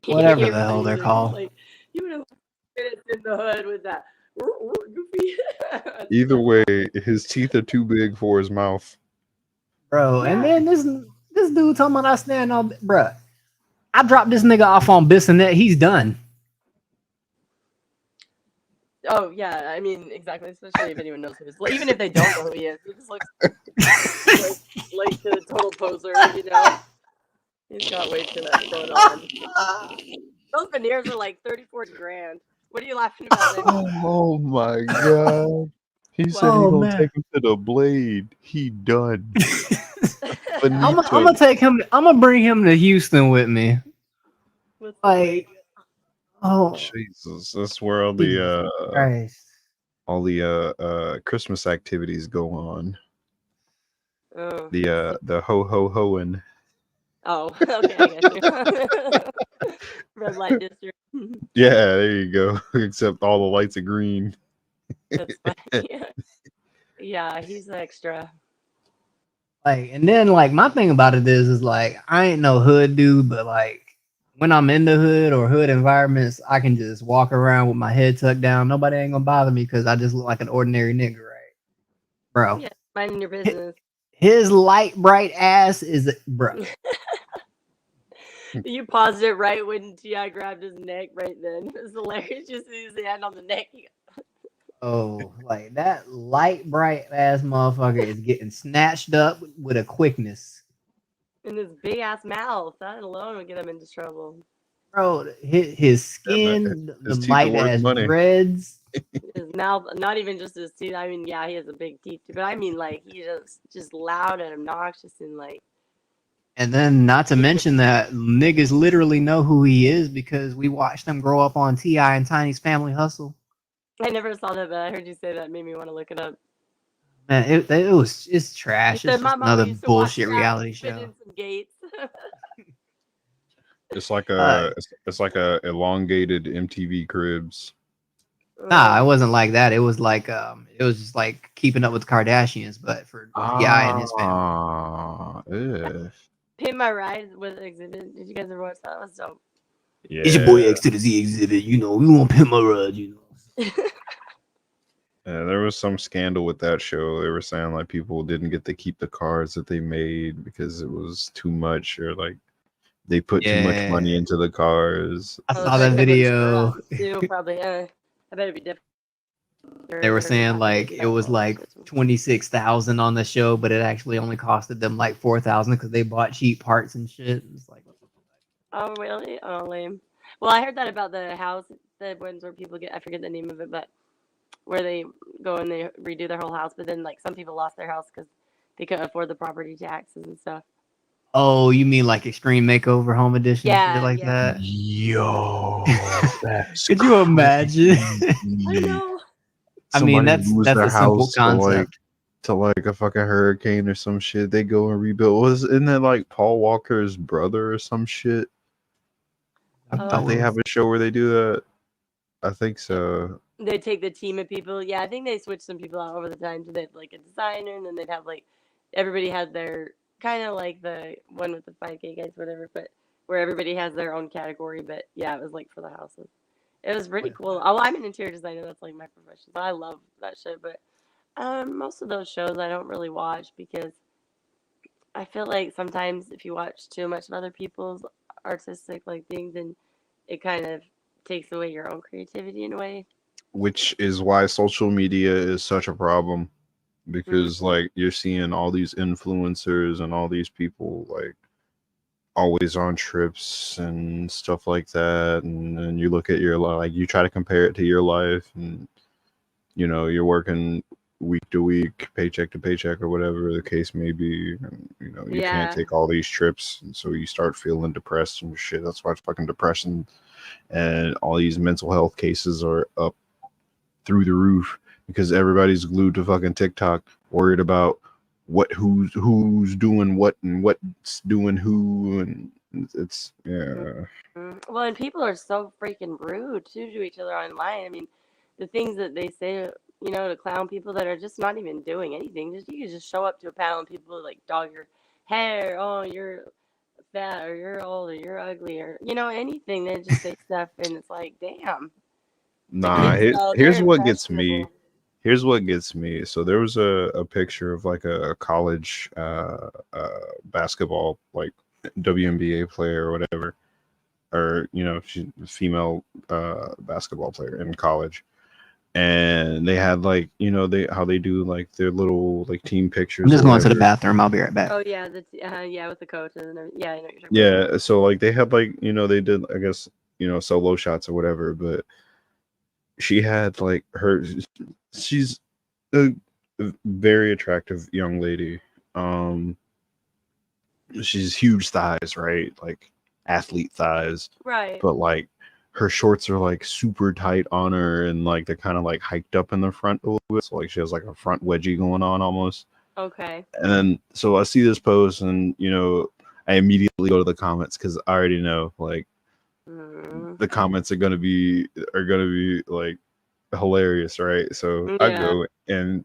Whatever the hell they're called. Like, you would have minutes in the hood with that goofy. Either way, his teeth are too big for his mouth. Bro, and then this dude talking about I stand on, bro. I dropped this nigga off on Bissonnette. He's done. Oh yeah, I mean exactly. Especially if anyone knows who he is. Well, even if they don't know who he is, he just looks like the total poser. You know, he's got way too much going on. Those veneers are like 34 grand. What are you laughing about? Oh my god! He said he's gonna take him to the blade. He done. I'm gonna take him. I'm gonna bring him to Houston with me. Like, oh Jesus, that's where all the Christmas activities go on. Oh. The ho hoing. Oh, okay, I got you. Red light district. Yeah, there you go. Except all the lights are green. That's funny. Yeah, he's extra. Like, and then like my thing about it is like I ain't no hood dude, but like when I'm in the hood or hood environments, I can just walk around with my head tucked down. Nobody ain't gonna bother me because I just look like an ordinary nigga, right, bro? Yeah, minding your business. His light bright ass is, bro. You paused it right when T.I. grabbed his neck right then. It was hilarious. Just his hand on the neck. Oh, like that light bright ass motherfucker is getting snatched up with a quickness. In his big ass mouth. That alone would get him into trouble. Bro, his skin, the light ass dreads. His mouth, not even just his teeth. I mean, yeah, he has a big teeth, but I mean, like, he's just loud and obnoxious and like. And then, not to mention that niggas literally know who he is because we watched them grow up on T.I. and Tiny's Family Hustle. I never saw that, but I heard you say that. It made me want to look it up. Man, it's trash. He It's said, "My just mama another used to watch bullshit that reality spin show. in some gates." It's like Uh, it's like a elongated MTV Cribs. Nah, it wasn't like that. It was just like Keeping Up with the Kardashians, but for T.I. and his family. Yeah. Pin My Ride with Exhibit. Did you guys ever watch that? That was dope. It's your boy X to the Z Exhibit. You know, we won't pin my ride. You know. Yeah, there was some scandal with that show. They were saying like people didn't get to keep the cars that they made because it was too much, or like they put too much money Yeah. into the cars. I saw that video. Too, probably. I bet it'd be different. They were saying like it was like 26,000 on the show, but it actually only costed them like 4,000 because they bought cheap parts and shit. It's like, Oh, really? Oh, lame. Well, I heard that about the house, the ones where people get, I forget the name of it, but where they go and they redo their whole house, but then like some people lost their house because they couldn't afford the property taxes and stuff. oh, you mean like Extreme Makeover Home Edition, Yeah, shit like yeah. that? Yo, that's Could you imagine? I know. I mean, Somebody lose that's their a simple house concept. to like a fucking hurricane or some shit. They go and rebuild. Isn't that like Paul Walker's brother or some shit? Don't they have a show where they do that? I think so. They take the team of people. Yeah, I think they switch some people out over the time. So they'd have like a designer, and then they'd have like everybody had their kind of like the one with the 5K guys, whatever, but where everybody has their own category. But yeah, it was like for the houses. It was pretty cool. Oh, I'm an interior designer. That's like my profession. So I love that shit. But most of those shows I don't really watch because I feel like sometimes if you watch too much of other people's artistic like things, then it kind of takes away your own creativity in a way. Which is why social media is such a problem, because like you're seeing all these influencers and all these people like always on trips and stuff like that, and then you look at your like you try to compare it to your life, and you know you're working week to week, paycheck to paycheck, or whatever the case may be, and you know you can't Yeah. take all these trips, and so you start feeling depressed and shit. That's why fucking depression and all these mental health cases are up through the roof, because everybody's glued to fucking TikTok, worried about who's doing what and what's doing who, and it's yeah. Well, and people are so freaking rude too to each other online. I mean, the things that they say, to clown people that are just not even doing anything. Just you can just show up to a panel and people like dog your hair. Oh, you're fat, or you're old, or you're ugly, or anything. They just say stuff, and it's like, damn. Nah, kids, though, here's they're what gets me. impressionable. Here's what gets me. So there was a picture of like a college basketball, like WNBA player or whatever, or she's a female basketball player in college, and they had like how they do like their little like team pictures. I'm just or going to the whatever. bathroom. I'll be right back. Oh yeah, yeah, with the coach and everything. Yeah, I know what you're talking Yeah, so like they had like they did, I guess, solo shots or whatever, but she had like she's a very attractive young lady. She's huge thighs, right? Like athlete thighs. Right. But like her shorts are like super tight on her, and like they're kind of like hiked up in the front a little bit. So like she has like a front wedgie going on almost. Okay. And then so I see this post, and I immediately go to the comments because I already know like the comments are gonna be like hilarious, right? So I Yeah. go, and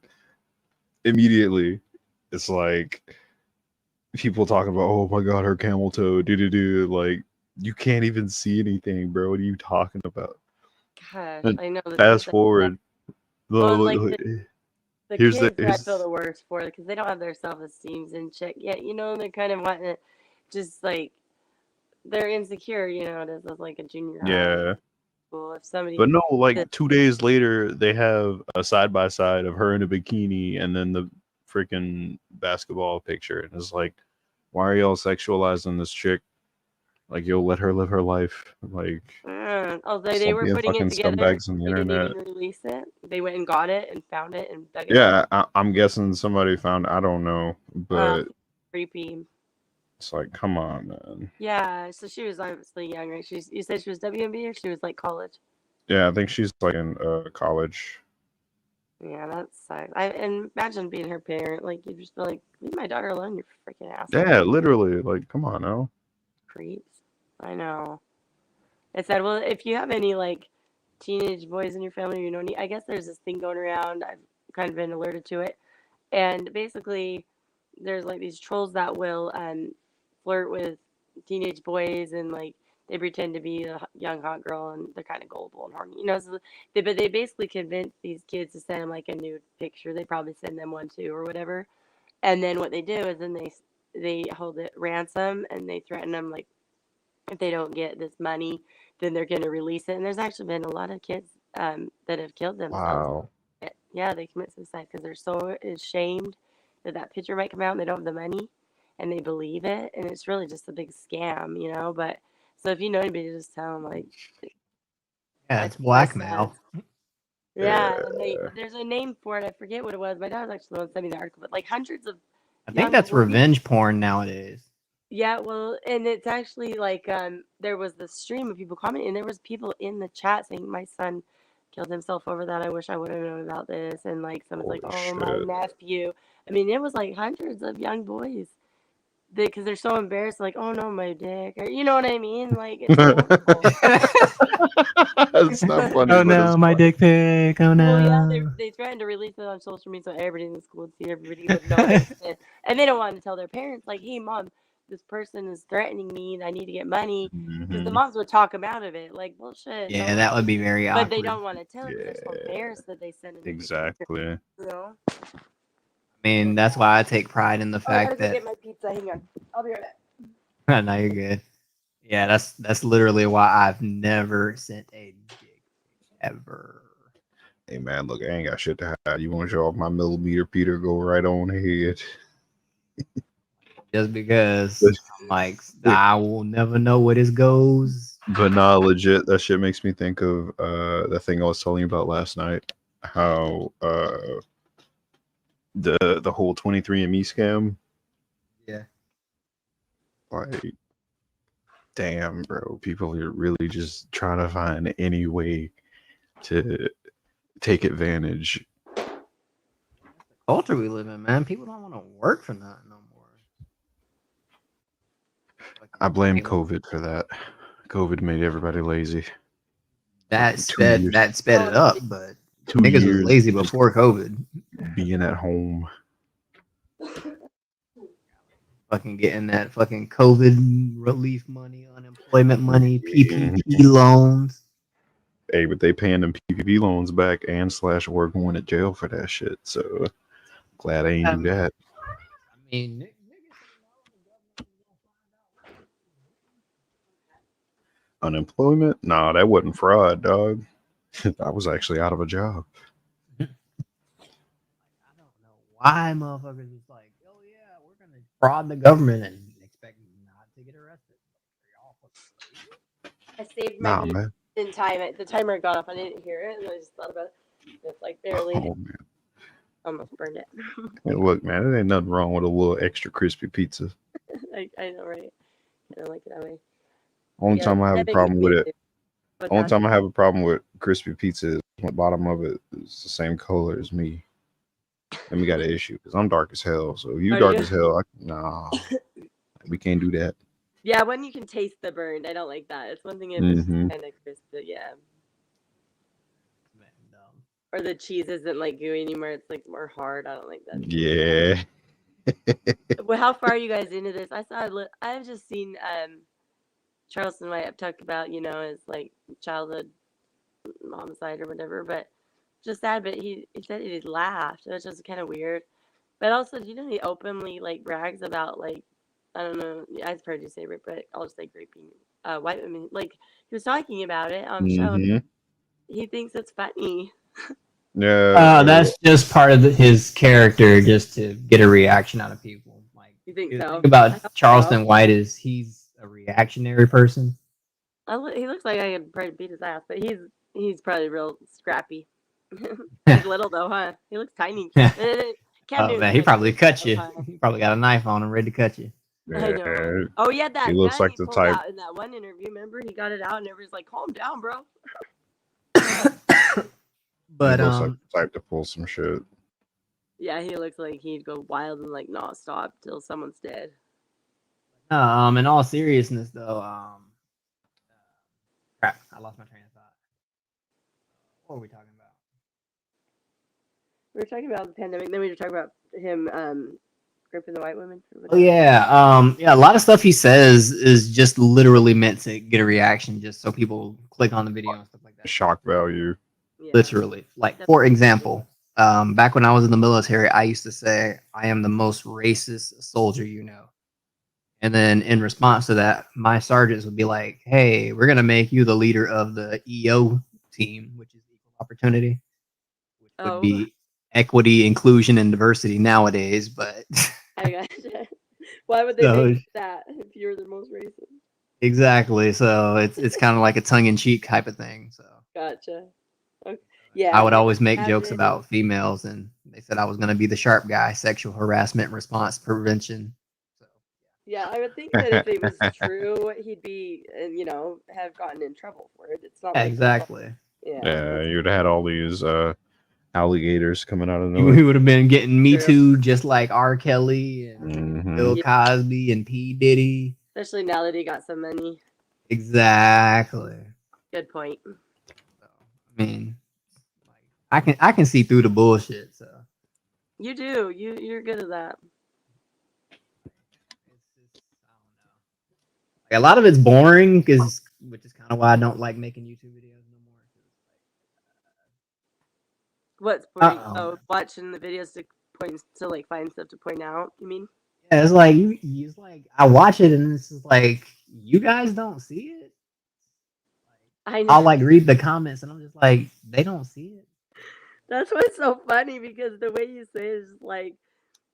immediately it's like people talking about, oh my god, her camel toe, do like you can't even see anything, bro. What are you talking about? Gosh, And I know. The fast things that- forward. Well, and, look, like the here's kids, I here's- feel the worst for because they don't have their self-esteems in check yet. They're kind of wanting to just like they're insecure. It is as like a junior high yeah. school. If somebody, But no, like 2 days later, they have a side by side of her in a bikini, and then the freaking basketball picture, and it's like, why are y'all sexualizing this chick? Like, you'll let her live her life. Like, they stop were being putting fucking it together. scumbags on the They didn't internet. even release it. They went and got it and found it and dug it Yeah, up. I'm guessing somebody found. I don't know, but Creepy. it's like, come on, man. Yeah, so she was obviously young, right? You said she was WNB or she was like college? Yeah, I think she's like in college. Yeah, that sucks. And imagine being her parent. Like, you just be like, leave my daughter alone, you freaking asshole. Yeah, literally. Like, come on now. Creeps. I know. It said, well, if you have any like teenage boys in your family, you know, I guess there's this thing going around. I've kind of been alerted to it. And basically, there's like these trolls that will flirt with teenage boys and like they pretend to be a young hot girl and they're kind of gullible and horny, you know. So but they basically convince these kids to send them like a nude picture. They probably send them one too or whatever. And then what they do is then they hold it ransom and they threaten them like if they don't get this money, then they're going to release it. And there's actually been a lot of kids that have killed themselves. Wow. Yeah, they commit suicide because they're so ashamed that that picture might come out and they don't have the money and they believe it. And it's really just a big scam, you know. But so if you know anybody, just tell them, like, Yeah, it's blackmail. yeah, and there's a name for it. I forget what it was. My dad was actually the one who sent me the article, but like hundreds of I think young that's boys. revenge porn nowadays. Yeah, well, and it's actually like there was the stream of people commenting, and there was people in the chat saying, "My son killed himself over that. I wish I would have known about this." And like someone's like, "Oh, my shit. nephew." I mean, it was like hundreds of young boys because they're so embarrassed, like, "Oh no, my dick," or you know what I mean? Like it's horrible. It's not funny. Oh but no, it's my funny. dick pic. Oh Well, yeah, no. they threatened to release it on social media so everybody in the school would see, everybody would know it. And they don't want to tell their parents, like, "Hey, mom, this person is threatening me and I need to get money." Because the Mhm. moms would talk them out of it. Like, bullshit. Yeah, no that one- would be very But they awkward. don't want to tell because they're so embarrassed that they send it. Exactly. You know? I mean, that's why I take pride in the Oh, I gotta fact go that get my pizza. Hang on. I'll be right back. no, you're good. Yeah, that's literally why I've never sent a dick ever. Hey man, look, I ain't got shit to hide. You want to show off my millimeter, Peter? Go right on ahead. Just because I'm like, I will never know where this goes. But nah, legit, that shit makes me think of the thing I was telling you about last night. How the whole 23andMe scam. Yeah. Like, damn, bro, people are really just trying to find any way to take advantage. Culture we live in, man. People don't want to work for nothing no more. I blame COVID for that. COVID made everybody lazy. That 2 sped years. it up, but 2 niggas was years lazy just before COVID. being at home. Fucking getting that fucking COVID relief money, unemployment money, PPP loans. Hey, but they paying them PPP loans back and / we're going to jail for that shit. So glad I ain't do that. I mean, Unemployment? Nah, that wasn't fraud, dog. I was actually out of a job. why motherfuckers is like, oh yeah, we're gonna fraud the government and expect not to get arrested. I saved my Nah, pizza man. in time. The timer got off. I didn't hear it, and I just thought about it. It's like barely. Oh man. Almost burned it. Hey, look, man, there ain't nothing wrong with a little extra crispy pizza. I know, right? I don't like it that way. Only Yeah, time I have that a makes problem me with it. too. What's Only that? time I have a problem with crispy pizza is when the bottom of it is the same color as me. And we got an issue because I'm dark as hell. So if you Are dark you? as hell, nah, we can't do that. Yeah, when you can taste the burn, I don't like that. It's one thing if Mhm. it's kind of crisp, but yeah. Or the cheese isn't like gooey anymore; it's like more hard. I don't like that. Yeah. Well, how far are you guys into this? I've just seen Charleston White have talked about, you know, his like childhood homicide or whatever, but just sad. But he said he laughed. That's just kind of weird. But also, you know, he openly like brags about like, I don't know. I've heard you say rape, but I'll just say raping white women. Like he was talking about it on the show. Mhm. He thinks it's funny. Yeah. That's just part of his character, just to get a reaction out of people. Like, You think the so? thing about Charleston White is he's a reactionary person. He looks like I could probably beat his ass, but he's probably real scrappy. He's little though, huh? He looks tiny. Cam Oh Newton man, he looks probably like cut that, you. huh? He probably got a knife on him, ready to cut you. I know. Oh yeah, that He looks gun like he the pulled type. out in that one interview. Remember, he got it out, and everybody's like, "Calm down, bro." But he looks like the type to pull some shit. Yeah, he looks like he'd go wild and like not stop till someone's dead. in all seriousness though, crap, I lost my train of thought. What were we talking about? We were talking about the pandemic, then we were talking about him gripping the white women. Oh yeah, yeah. A lot of stuff he says is just literally meant to get a reaction, just so people click on the video and stuff like that. Shock value. Literally, like for example, back when I was in the military, I used to say, "I am the most racist soldier you know," and then in response to that, my sergeants would be like, "Hey, we're gonna make you the leader of the EO team, which is equal opportunity, which would be equity, inclusion, and diversity nowadays." But I gotcha. Why would they So- make that if you're the most racist? exactly, so it's kind of like a tongue-in-cheek type of thing. So Gotcha. Okay. Yeah. I would like, always make have jokes it- about females, and they said I was going to be the sharp guy, sexual harassment response prevention. Yeah, I would think that if it was true, he'd be, have gotten in trouble for it. It's not Yeah, like exactly. Yeah. Yeah, you'd have had all these alligators coming out of We nowhere. would have been getting Me Too just like R. Kelly and Mhm. Bill Cosby and P. Diddy. Especially now that he got some money. Exactly. Good point. I mean, I can see through the bullshit. So You do. You're good at that. like, a lot of it's boring, which is kind of why I don't like making YouTube videos no more. What's pointing? Oh, watching the videos to point to like find stuff to point out. You mean? Yeah, it's like it's like I watch it and it's just like you guys don't see it. I know. I'll like read the comments and I'm just like, they don't see it. That's what's so funny because the way you say it is like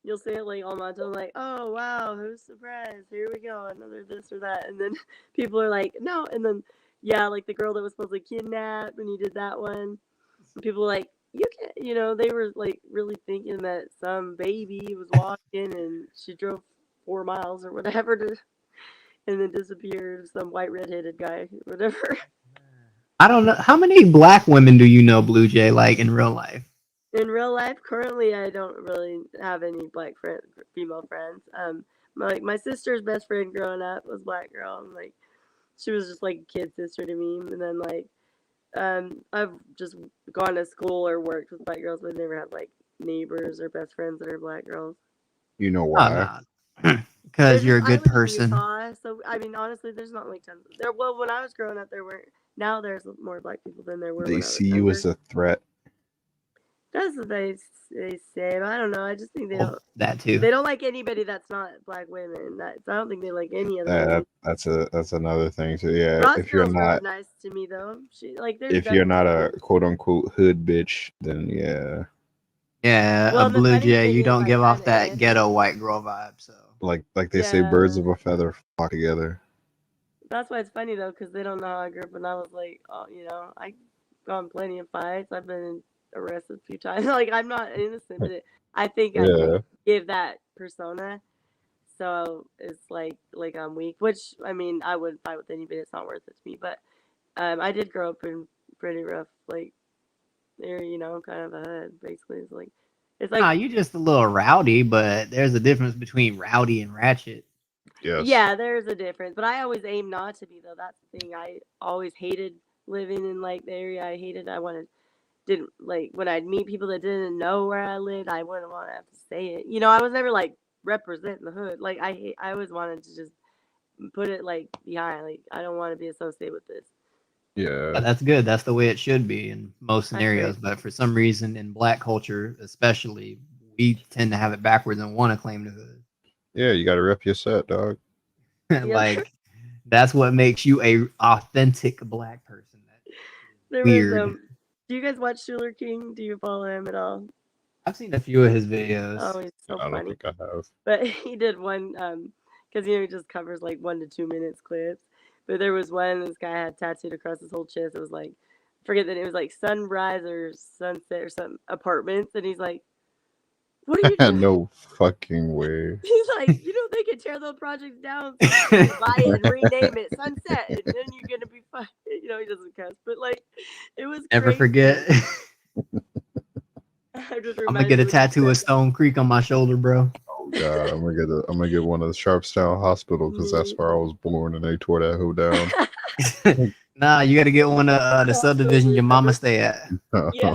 you'll say it like all my time, like, oh wow, who's surprised? Here we go, another this or that, and then people are like, no, and then yeah, like the girl that was supposedly kidnapped when you did that one, and people were like, you can't, they were like really thinking that some baby was walking and she drove 4 miles or whatever to, and then disappeared. Some white redheaded guy, whatever. I don't know how many black women do you know, Blue Jay, like in real life? In real life, currently, I don't really have any black female friends. My sister's best friend growing up was a black girl, and like she was just like a kid sister to me. And then like I've just gone to school or worked with black girls, but never had like neighbors or best friends that are black girls. You know why? Because you're a I good live in person. Utah, so I mean, honestly, there's not like tons. Well, when I was growing up, there weren't. Now there's more black people than there were. They when I was see you younger. as a threat. That's what they say, but I don't know. I just think they don't. That too. They don't like anybody that's not black women. I don't think they like any of them. That's another thing too. Yeah, Ross if you're girl's not nice to me though. She like there's if you're not a definitely- quote unquote hood bitch, then yeah, Yeah, Well, a the Blue funny Jay, thing you is, don't like, give off I'm that innocent. ghetto white girl vibe. So like they say, birds of a feather flock together. That's why it's funny though, because they don't know how I grew up, and I was like, oh, I gone plenty of fights. I've been arrested a few times. Like I'm not innocent, but I think I Yeah. give that persona. So it's like I'm weak, which I mean I wouldn't fight with anybody. It's not worth it to me. But I did grow up in pretty rough, like there, kind of a hood. Basically, it's like nah, you just a little rowdy, but there's a difference between rowdy and ratchet. Yes. yeah, there's a difference. But I always aim not to be though. That's the thing. I always hated living in like the area I hated. Didn't like when I'd meet people that didn't know where I lived. I wouldn't want to have to say it. I was never like representing the hood. Like I always wanted to just put it like behind. Like I don't want to be associated with this. Yeah. But that's good. That's the way it should be in most I agree. scenarios. But for some reason, in black culture, especially, we tend to have it backwards and want to claim the hood. Yeah, you gotta rep your set, dog. Like that's what makes you a authentic black person. There Weird. was do you guys watch Schuler King? Do you follow him at all? I've seen a few of his videos. Oh, he's so I don't funny. think I have. But he did one because he just covers like 1 to 2 minutes clips. But there was one this guy had tattooed across his whole chest. It was like forget that it was like sunrise or sunset or some apartments, and he's like, "What are you doing?" No fucking way. He's like, they could tear those projects down, so you can buy it and rename it Sunset, and then you're gonna be fine. He doesn't cuss, but like, it was Never crazy. forget. just I'm gonna reminded get a me when you tattoo of said Stone Creek on my shoulder, bro. Oh God, I'm gonna get one of the Sharpstown Hospital because that's where I was born, and they tore that hoe down. Nah, you got to get one of the subdivision your mama stay at. Yeah.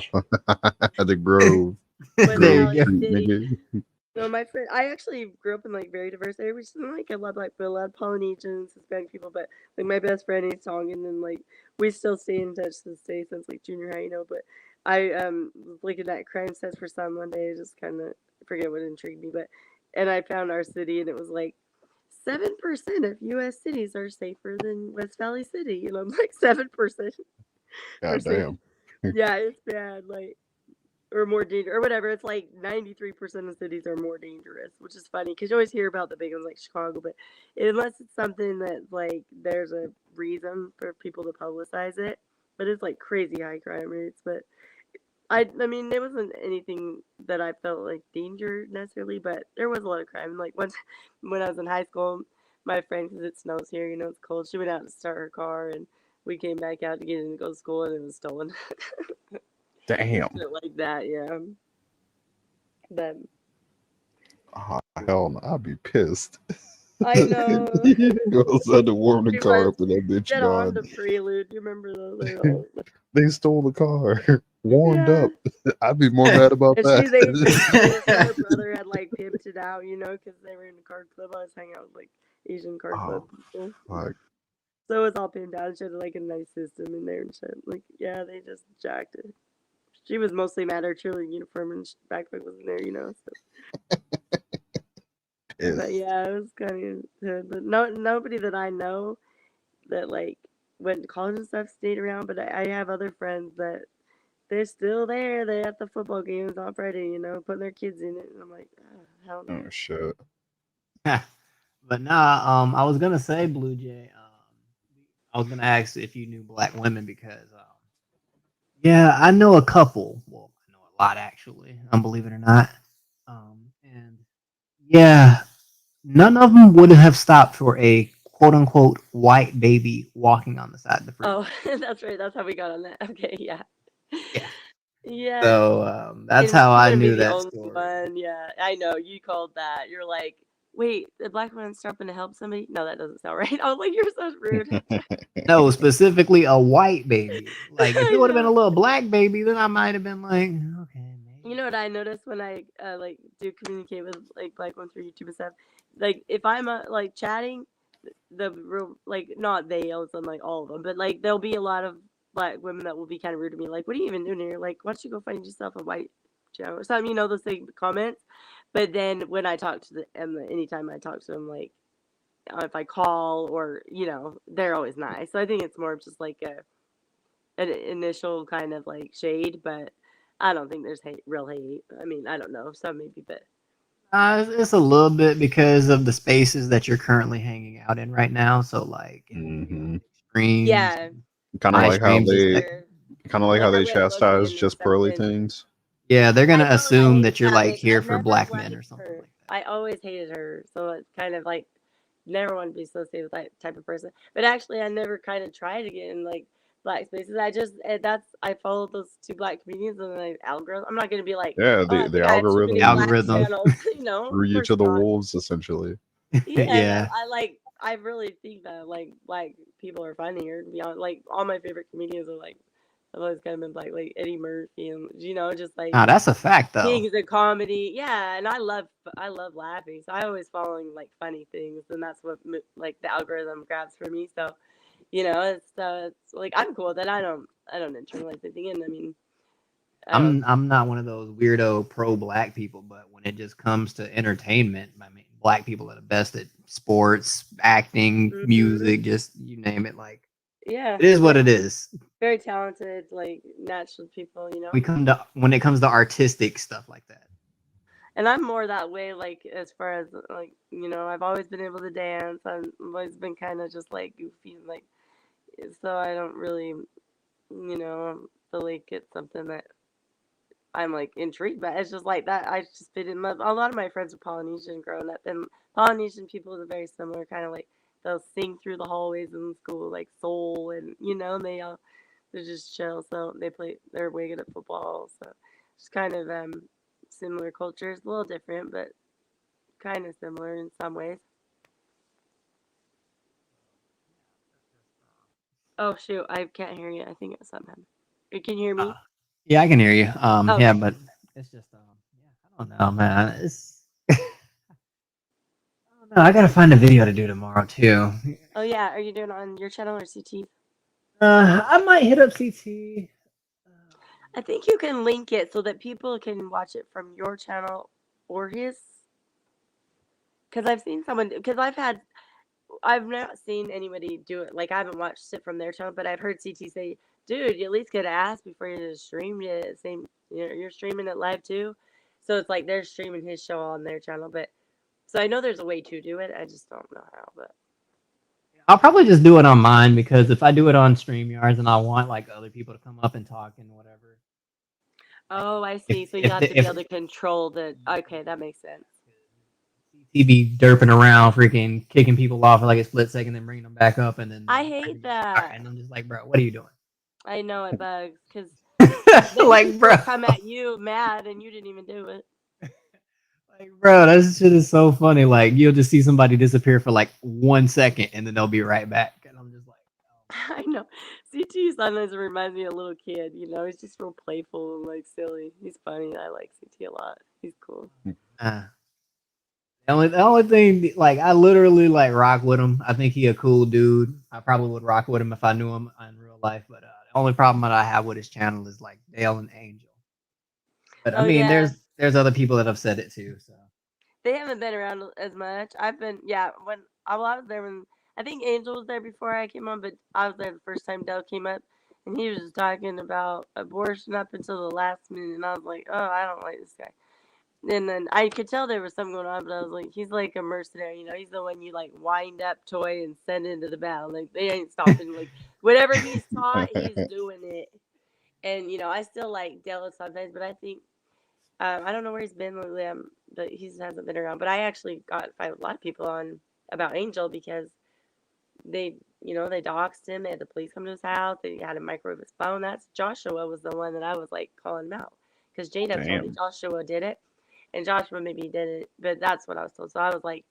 The Grove, West There Grove you Valley go. Street, City. nigga. No, my friend, I actually grew up in like very diverse areas. And, like a lot of like a lot of Polynesians, Hispanic people, but like my best friend is Tongan, and like we still stay in touch to this day since like junior high, you know. But I was looking at crime stats for some one day, just kind of forget what intrigued me, but and I found our city, and it was like 7% of U.S. cities are safer than West Valley City. You know, I'm like 7%. God damn. Yeah, it's bad. Like. Or more dangerous, or whatever. It's like 93% of cities are more dangerous, which is funny because you always hear about the big ones like Chicago, but unless it's something that like there's a reason for people to publicize it, but it's like crazy high crime rates. But I mean, there wasn't anything that I felt like danger necessarily, but there was a lot of crime. Like once when I was in high school, my friend, because it snows here, you know, it's cold, she went out to start her car, and we came back out to get in to go to school, and it was stolen. Damn. Shit like that, yeah. But Oh, hell no, I'd be pissed. I know. Go outside to warm the She car was up with that bitch Get gone. on the Prelude. You remember those? They're all- They stole the car, warmed Yeah. up. I'd be more mad about And they stole that. it. Her brother had like pimped it out, you know, because they were in the card club. I was hanging out with like Asian card club people. Fuck. So it was all pinned down. She had like a nice system in there and shit. Like, yeah, they just jacked it. She was mostly mad her cheerleading uniform and backpack wasn't there, you know. So. But yeah, it was kind of good. But nobody that I know that like went to college and stuff stayed around. But I have other friends that they're still there. They're at the football games on Friday, you know, putting their kids in it. And I'm like, oh, hell no. Oh shit. But nah, I was gonna say Blue Jay. I was gonna ask if you knew black women because, yeah, I know a couple. Well, I know a lot actually. Believe it or not. And yeah, none of them would have stopped for a quote unquote white baby walking on the side of the freeway. Oh, that's right. That's how we got on that. Okay, yeah. Yeah. So that's And how you I wouldn't be knew the that only story. one. Yeah, I know. You called that. You're like, wait, the black woman's stopping to help somebody? No, that doesn't sound right. I was like, you're so rude. No, specifically a white baby. Like if I it would have been a know. little black baby, then I might have been like, okay. You know what I noticed when I like do communicate with like black women through YouTube and stuff? Like if I'm like chatting, the real like not they also like all of them, but like there'll be a lot of black women that will be kind of rude to me. Like, what are you even doing here? Like, why don't you go find yourself a white channel or something? You know those things, comments. But then when I talk to them, anytime I talk to them, like if I call or you know, they're always nice. So I think it's more of just like an initial kind of like shade, but I don't think there's real hate. I mean, I don't know, some maybe, but It's a little bit because of the spaces that you're currently hanging out in right now. So like streams, yeah, Kind of my like how streams is they, like, kind of like how like I they went looking chastise and just stuff, pearly and things. yeah, they're I gonna know, and I assume hate that you're that. like Like here I've for never black men liked or something. her. I always hated her, so it's kind of like never want to be associated with that type of person. But actually, I never kind of tried to get in like black spaces. I just I followed those two black comedians and the algorithm. I'm not gonna be like, Yeah, oh, I the think I have too many black algorithm. channels. You know, threw of you course to the not. wolves essentially. Yeah, I really think that like black people are funnier to be honest. Like all my favorite comedians are like I've always kind of been like Eddie Murphy and you know just like Nah, that's a fact though. kings of comedy. Yeah, and I love laughing, so I always following like funny things, and that's what like the algorithm grabs for me. So you know it's like I'm cool that I don't internalize anything, and I mean I'm not one of those weirdo pro black people, but when it just comes to entertainment, I mean, black people are the best at sports, acting, music, just you name it. Like, yeah, it is what it is. Very talented, like natural people, you know. When it comes to artistic stuff like that. And I'm more that way, like as far as like you know, I've always been able to dance. I've always been kind of just like goofy, and like so I don't really, you know, feel like it's something that I'm like intrigued by. It's just like that. I just fit in. A lot of my friends are Polynesian growing up, and Polynesian people are very similar, kind of like they'll sing through the hallways in school, like soul, and you know, they're just chill. So they're way good at football. So it's kind of similar cultures, a little different, but kind of similar in some ways. Oh shoot, I can't hear you. I think it's something. You can hear me? Yeah, I can hear you. Yeah, Okay. but it's just I don't know, man. It's no, I gotta find a video to do tomorrow too. Oh yeah, are you doing it on your channel or CT? I might hit up CT. I think you can link it so that people can watch it from your channel or his. Because I've seen someone. Because I've not seen anybody do it. Like I haven't watched it from their channel, but I've heard CT say, "Dude, you at least could ask before you just streamed it. Same, you're streaming it live too." So it's like they're streaming his show on their channel, but so I know there's a way to do it. I just don't know how. But I'll probably just do it on mine because if I do it on StreamYards and I want like other people to come up and talk and whatever. oh, I see. So you If have to be if able to control the. Okay, that makes sense. he be derping around, freaking kicking people off for like a split second, then bringing them back up, and then I hate that. and I'm just like, bro, what are you doing? I know it bugs because Like, bro, come at you mad and you didn't even do it. bro, that shit is so funny. Like, you'll just see somebody disappear for like 1 second, and then they'll be right back, and I'm just like, I know. CT sometimes reminds me of a little kid. He's just real playful and like silly. He's funny. I like CT a lot. He's cool. the only thing, like, I literally like rock with him. I think he a cool dude. I probably would rock with him if I knew him in real life. But the only problem that I have with his channel is like Dale and Angel. But I Oh, mean, yeah. there's other people that have said it too. So They haven't been around as much. I've been, when I was there when I think Angel was there before I came on, but I was there the first time Dell came up, and he was just talking about abortion up until the last minute, and I was like, oh, I don't like this guy. And then I could tell there was something going on, but I was like, he's like a mercenary, he's the one you like wind up toy and send into the battle. Like they ain't stopping. Like whatever he's taught, he's doing it. And I still like Dell sometimes, but I think I don't know where he's been lately, but he hasn't been around. But I actually got to fight with a lot of people on about Angel because they doxed him. They had the police come to his house. They had him microwave his phone. That's Joshua was the one that I was like calling him out because J-Dub told me Damn. Joshua did it, and Joshua maybe he did it, but that's what I was told. So I was like,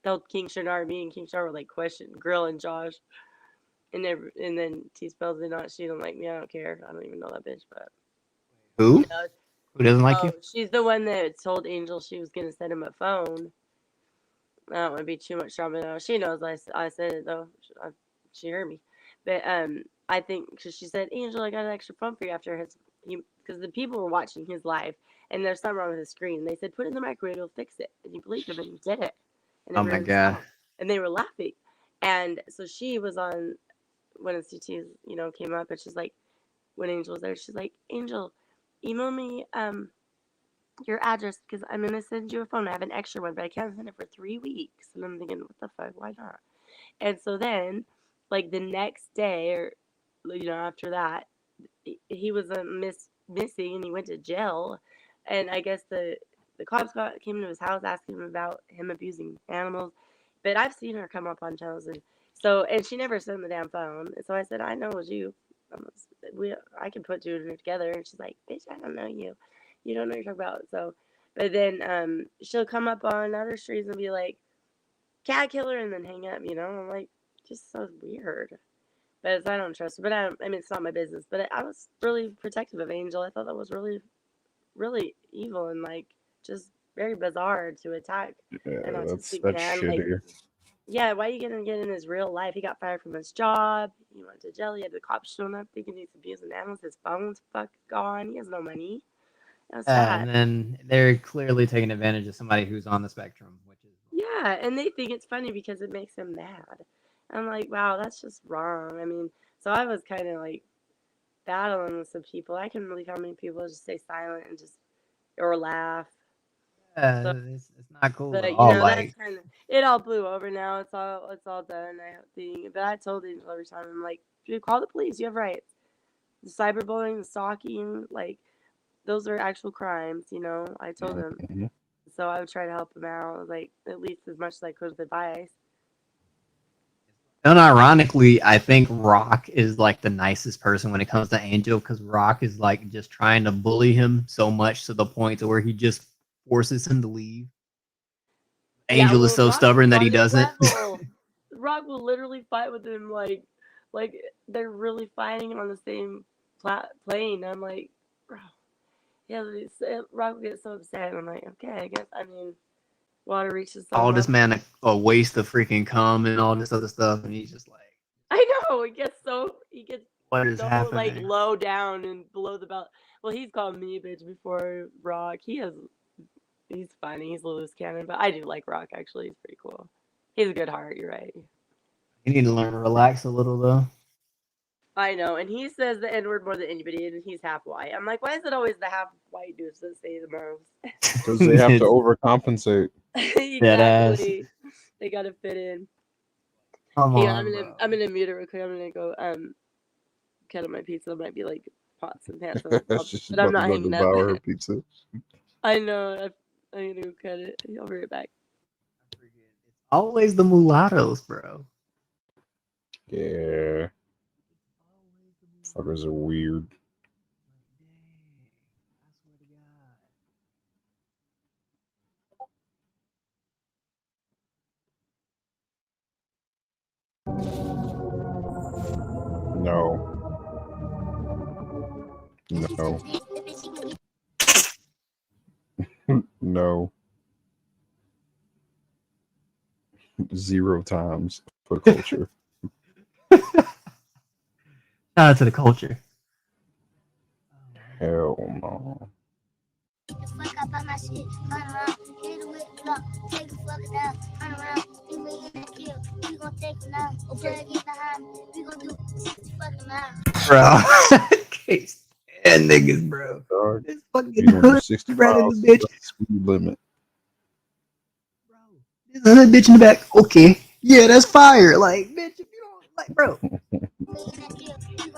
told King Shinar, me and King Shinar were like grilling Josh, and then T spells it not. She don't like me. I don't care. I don't even know that bitch, but who? you know, Who doesn't like you? she's the one that told Angel she was gonna send him a phone. I don't want to be too much trouble now. She knows I said it though. She heard me, but I think because she said, Angel, I got an extra phone for you after because the people were watching his live and there's something wrong with his screen. They said put it in the microwave, it'll fix it, and he believed them and he did it. And Oh my everyone god. saw. And they were laughing, and so she was on when the CTs came up, and she's like, when Angel was there, she's like, Angel, email me your address because I'm gonna send you a phone. I have an extra one, but I can't send it for 3 weeks. And I'm thinking, what the fuck? Why not? And so then, like the next day, or after that, he was missing, and he went to jail. And I guess the cops came to his house asking him about him abusing animals. But I've seen her come up on channels, and she never sent the damn phone. And so I said, I know it was you. I can put two and two together. And she's like, bitch, I don't know you. You don't know what you're talking about. So, but then she'll come up on other streams and be like, cat killer, and then hang up. I'm like, just so weird. But I don't trust her. But I mean, it's not my business. But I was really protective of Angel. I thought that was really, really evil and like just very bizarre to attack Yeah, an autistic that's man. Like, shitty. yeah, why are you gonna get in his real life? He got fired from his job. He went to jail. He had the cops showing up thinking he's abusing animals. His phone's gone. He has no money. That was And sad. then they're clearly taking advantage of somebody who's on the spectrum, which is Yeah, and they think it's funny because it makes them mad. I'm like, wow, that's just wrong. I mean, so I was kind of like battling with some people. I couldn't believe how many people just stay silent and or laugh. So, it's not cool but at all. that's Like, kind of it. All blew over now. It's all done. I think. But I told Angel every time. I'm like, dude, call the police. You have rights. The cyberbullying, the stalking, like those are actual crimes. I told him. Mhm. So I would try to help him out, like at least as much as I could with advice. Unironically, I think Rock is like the nicest person when it comes to Angel, because Rock is like just trying to bully him so much to the point to where he just forces him to leave. Angel is so stubborn that he doesn't. Rock will literally fight with him like they're really fighting on the same plane. I'm like, bro, yeah. Rock will get so upset. And I'm like, okay, I guess. I mean, water reaches. All this man a waste of freaking cum and all this other stuff, and he's just like, I know he gets what is so happening? like low down and below the belt. Well, he's called me a bitch before Rock. He's funny. He's a loose cannon, but I do like Rock actually. He's pretty cool. He's a good heart. You're right. You need to learn to relax a little though. I know, and he says the N-word more than anybody, and he's half white. I'm like, why is it always the half white dudes that say the most? Because they have to overcompensate. Exactly. They gotta fit in. Come Hey, on, I'm gonna mute it real quick. I'm gonna go cut up my pizza. It might be like pots and pans, but She's I'm about not to go hanging devour her up. pizza. I know. I'm gonna go cut it. I'll be right back. Always the mulattoes, bro. Yeah. Fuckers are weird. No. No. No. 0 times for culture. Shout out to the culture. Hell no. Bro. Can't stand niggas, bro. Dog. This fucking You gonna do hood 60 right in miles this bitch. is the speed limit. This hood bitch in the back. Okay. Yeah, that's fire. Like, bitch, if you don't like, bro.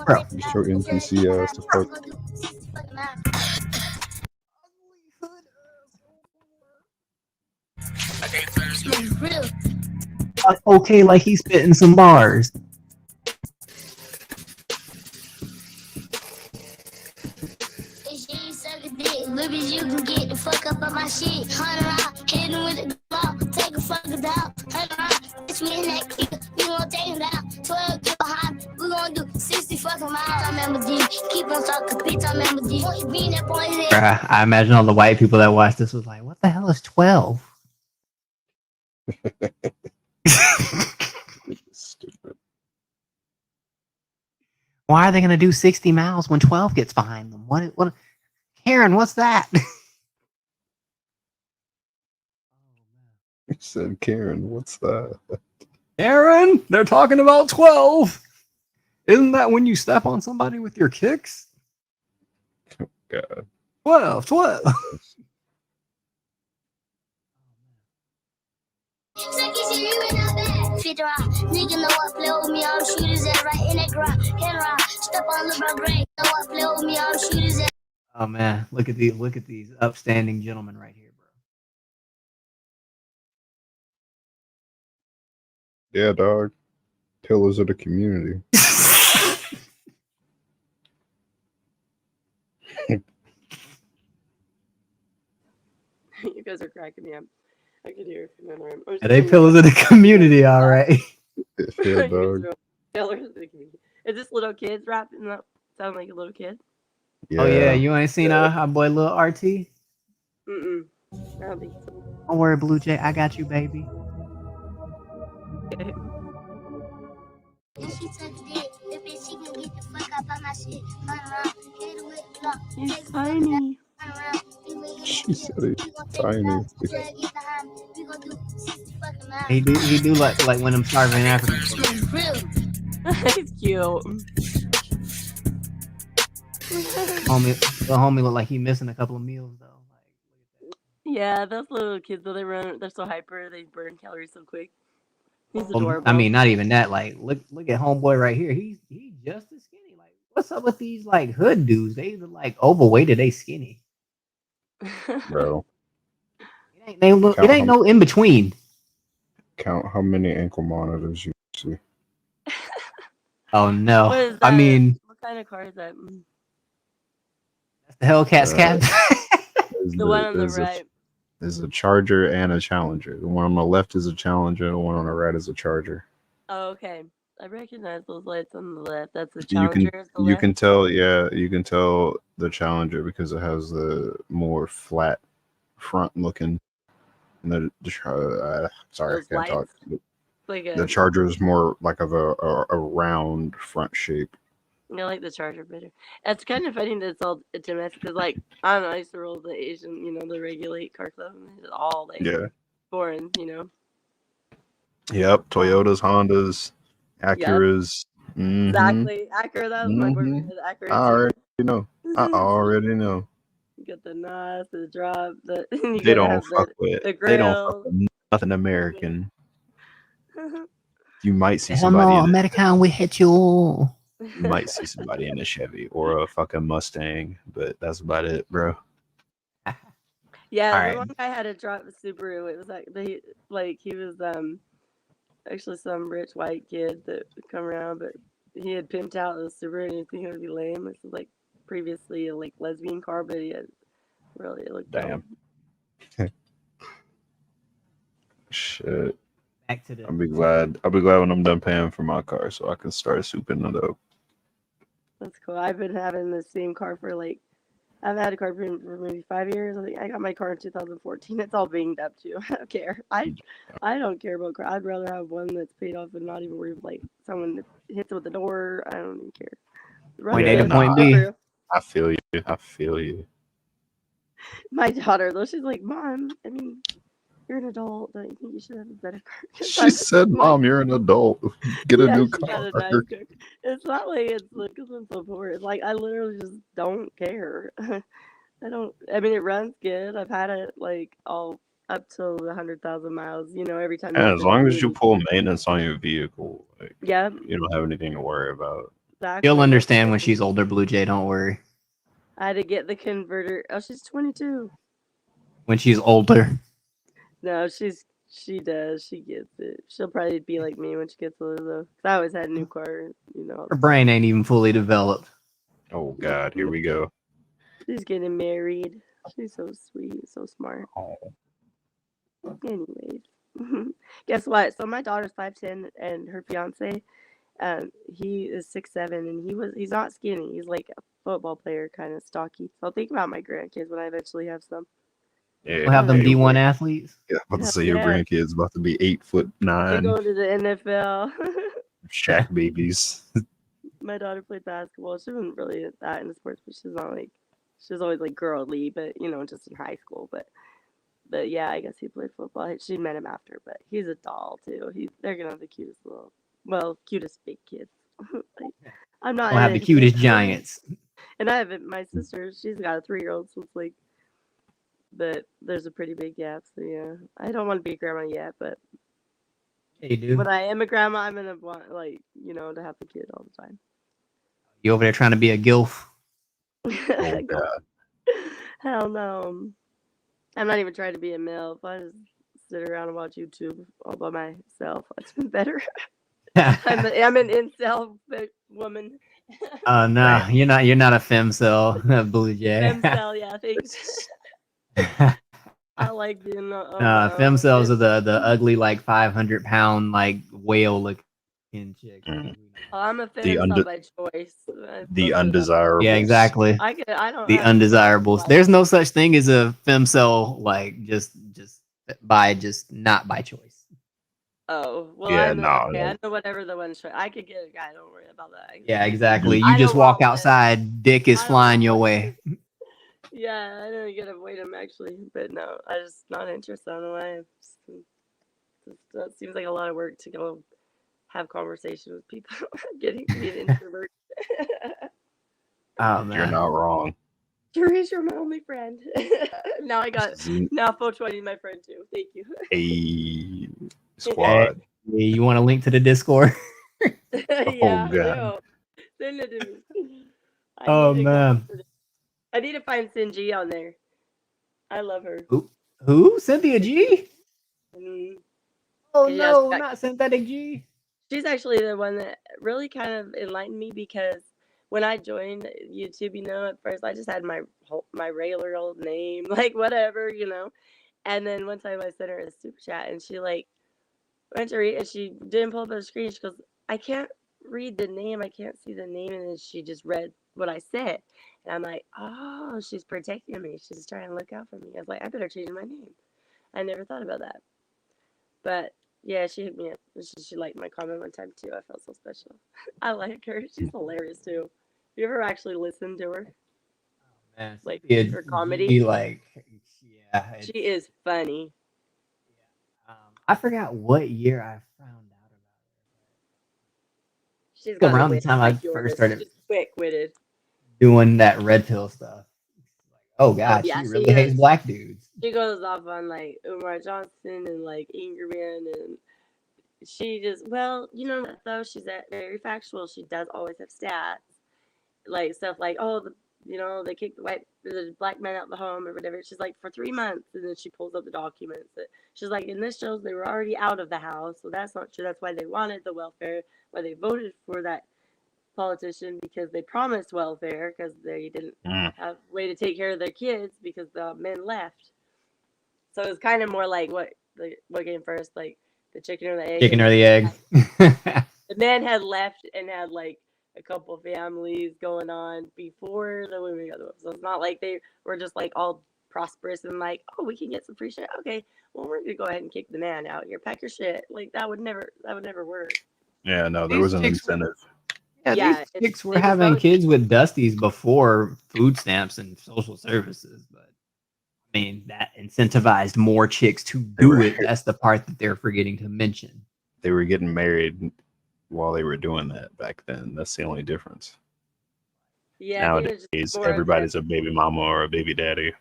Bro. Get your NPC ass to fuck. Okay, like he's spitting some bars. Babies, you can get the fuck up on my shit. 100 round, hit him with a Glock, take a fucking down. 100 round, bitch, we in that kick, we gon' take him down. 12 get behind, we gon' do 60 fucking miles. I remember this, keep on talking, bitch, I remember this. Being that boy head. Bruh, I imagine all the white people that watched this was like, what the hell is 12? Stupid. Why are they gonna do 60 miles when 12 gets behind them? What Karen, what's that? He said, Karen, what's that? Aaron, they're talking about 12. Isn't that when you step on somebody with your kicks? God. 12. Fit around, nigga know what play with me, I'm shooters at right in that ground. Hand around, step on LeBron Gray, know what play with me, I'm shooters at. Oh man, look at these upstanding gentlemen right here, bro. Yeah, dog. Pillars of the community. You guys are cracking me up. I could hear it from the room. Are they pillars of the community, all right? Yeah, dog. Pillars of the community. Is this little kids rapping up? Sound like a little kid? Oh yeah, you ain't seen our boy Lil RT? Mm-mm. I don't think so. Don't worry, Blue Jay, I got you, baby. He's tiny. She said he's tiny. He do like when I'm starving in Africa. He's cute. The homie look like he missing a couple of meals though. Yeah, those little kids though, they're so hyper, they burn calories so quick. He's adorable. I mean, not even that. Like, look at homeboy right here. He's just as skinny. Like, what's up with these like hood dudes? They either like overweight or they skinny. Bro. It ain't no in between. Count how many ankle monitors you see. Oh no! What is I that? mean, What kind of car is that? the Hellcat's cat. The one on the right. There's a Charger and a Challenger. The one on the left is a Challenger. The one on the right is a Charger. Oh, okay. I recognize those lights on the left. That's the You can Challenger. The you left. can tell, yeah, you can tell the Challenger because it has the more flat front looking. And sorry, I Those can't talk. lights? Like The a, Charger is more like of a round front shape. I like the Charger better. It's kind of funny that it's all domestic because, like, I don't know, I used to roll the Asian, the regulate car club, and it's all like Yeah. foreign, Yep. Toyotas, Hondas, Yep. Acuras. Mhm. Exactly. Acura, that was my Mhm. boyfriend. Acura. I already know. I already know. You get the NOS, the drop, you They gotta don't have fuck with. the They don't fuck grill. with nothing American. You might see Hell somebody no, in a, American, we hit you. you might see somebody in a Chevy or a fucking Mustang, but that's about it, bro. Yeah, All the right. one guy had a drop Subaru. It was like he was actually some rich white kid that would come around, but he had pimped out a Subaru and you think it would be lame. This was like previously a like lesbian car, but he had really it looked Damn. Shit. Back to the. I'll be glad when I'm done paying for my car so I can start souping it up. That's cool. I've been having the same car for like I've had a car for maybe 5 years. I think I got my car in 2014. It's all binged up too. I don't care. I don't care about car. I'd rather have one that's paid off and not even worry like someone hits it with the door. I don't even care. Point A to point B. Subaru. I feel you. I feel you. My daughter though, she's like, Mom, I mean, you're an adult. Don't you think you should have a better car? She said, "Mom, you're an adult. Get a Yeah, new she got car." a nice car. It's not like it's because I'm so poor. It's like I literally just don't care. I don't. I mean, it runs good. I've had it like all up to 100,000 miles. Every time. And you as send long it as you in. pull maintenance on your vehicle, like, Yeah. you don't have anything to worry about. Exactly. You'll understand when she's older, Blue Jay. Don't worry. I had to get the converter. Oh, she's 22. When she's older. No, she does. She gets it. She'll probably be like me when she gets older though. 'Cause I always had a new car. Her brain ain't even fully developed. Oh God, here we go. She's getting married. She's so sweet, so smart. Oh. Anyways, guess what? So my daughter's 5'10", and her fiance, he is 6'7", and he's not skinny. He's like a football player, kind of stocky. So think about my grandkids when I eventually have some. Yeah, We'll have them D1 athletes. Yeah, I'm about to say your Yeah. grandkids about to be 8'9". They go to the NFL. Shaq babies. My daughter played basketball. She wasn't really that into sports, but she's not like she's always like girly, but just in high school. But yeah, I guess he played football. She met him after, but he's a doll too. They're gonna have the cutest big kids. Like, I'm not. We'll have the cutest giants. And I have my sister. She's got a 3-year-old, so it's like, but there's a pretty big gap. So yeah, I don't want to be a grandma yet, but Hey, dude. when I am a grandma, I'm gonna want to have the kid all the time. You over there trying to be a gilf? Oh God. Hell no. I'm not even trying to be a MILF. I just sit around and watch YouTube all by myself. It's been better. I'm an incel woman. Oh no, you're not a femcel, Blue Jay. Femcel, yeah, thanks. I like being femcels are the ugly like 500-pound like whale looking chick. I'm a femcel by choice. The undesirables. Yeah, exactly. I don't. The undesirables. There's no such thing as a femcel like just not by choice. Oh well, Yeah, I know, no. I know whatever the one's. I could get a guy. Don't worry about that. Yeah, exactly. I You just don't walk want outside, dick is flying your way. Yeah, I don't get to avoid him actually, but no, I just not interested in the way. It seems like a lot of work to go have conversation with people. Getting to be an introvert. Oh man, You're not wrong. You're my only friend. Now 420 my friend too. Thank you. A squad. Hey, you want a link to the Discord? Yeah, God. no. Send it to me. Oh man. I need to find Sinji on there. I love her. Who? Cynthia G? Mm. Oh Yeah, no, not synthetic G. She's actually the one that really kind of enlightened me because when I joined YouTube, at first I just had my regular old name, like whatever, And then one time I sent her a super chat and she like went to read and she didn't pull up the screen. She goes, I can't read the name. I can't see the name. And then she just read what I said. And I'm like, oh, she's protecting me. She's trying to look out for me. I was like, I better change my name. I never thought about that. But yeah, she hit me up. She liked my comment one time too. I felt so special. I like her. She's hilarious too. You ever actually listened to her? Man, Like it'd her comedy? be like, yeah. She is funny. I forgot what year I found out She's about got around a the wit time I like yours. first started She's quick-witted. doing that red pill stuff. Oh God, Yeah, she really hates black dudes. She goes off on like Umar Johnson and like Ingerman, and she just what though, she's very factual. She does always have stats, like stuff like they kicked the black man out the home or whatever. She's like for 3 months, and then she pulls up the documents. She's like, and this shows they were already out of the house, so that's not true. That's why they wanted the welfare, why they voted for that politician, because they promised welfare because they didn't have a way to take care of their kids because the men left. So it was kind of more like what came first, like the chicken or the egg. Chicken or the egg. The men had left and had like a couple of families going on before the women got the vote. So it's not like they were just like all prosperous and like, oh, we can get some free shit. Okay, well, we're gonna go ahead and kick the man out here. Pack your shit. Like that would never work. Yeah, no, there These was an chicks- incentive. Yeah, these chicks were having kids with Dusties before food stamps and social services, but I mean that incentivized more chicks to do it. That's the part that they're forgetting to mention. They were getting married while they were doing that back then. That's the only difference. Yeah, I think it was Nowadays, just more of everybody's that. a baby mama or a baby daddy.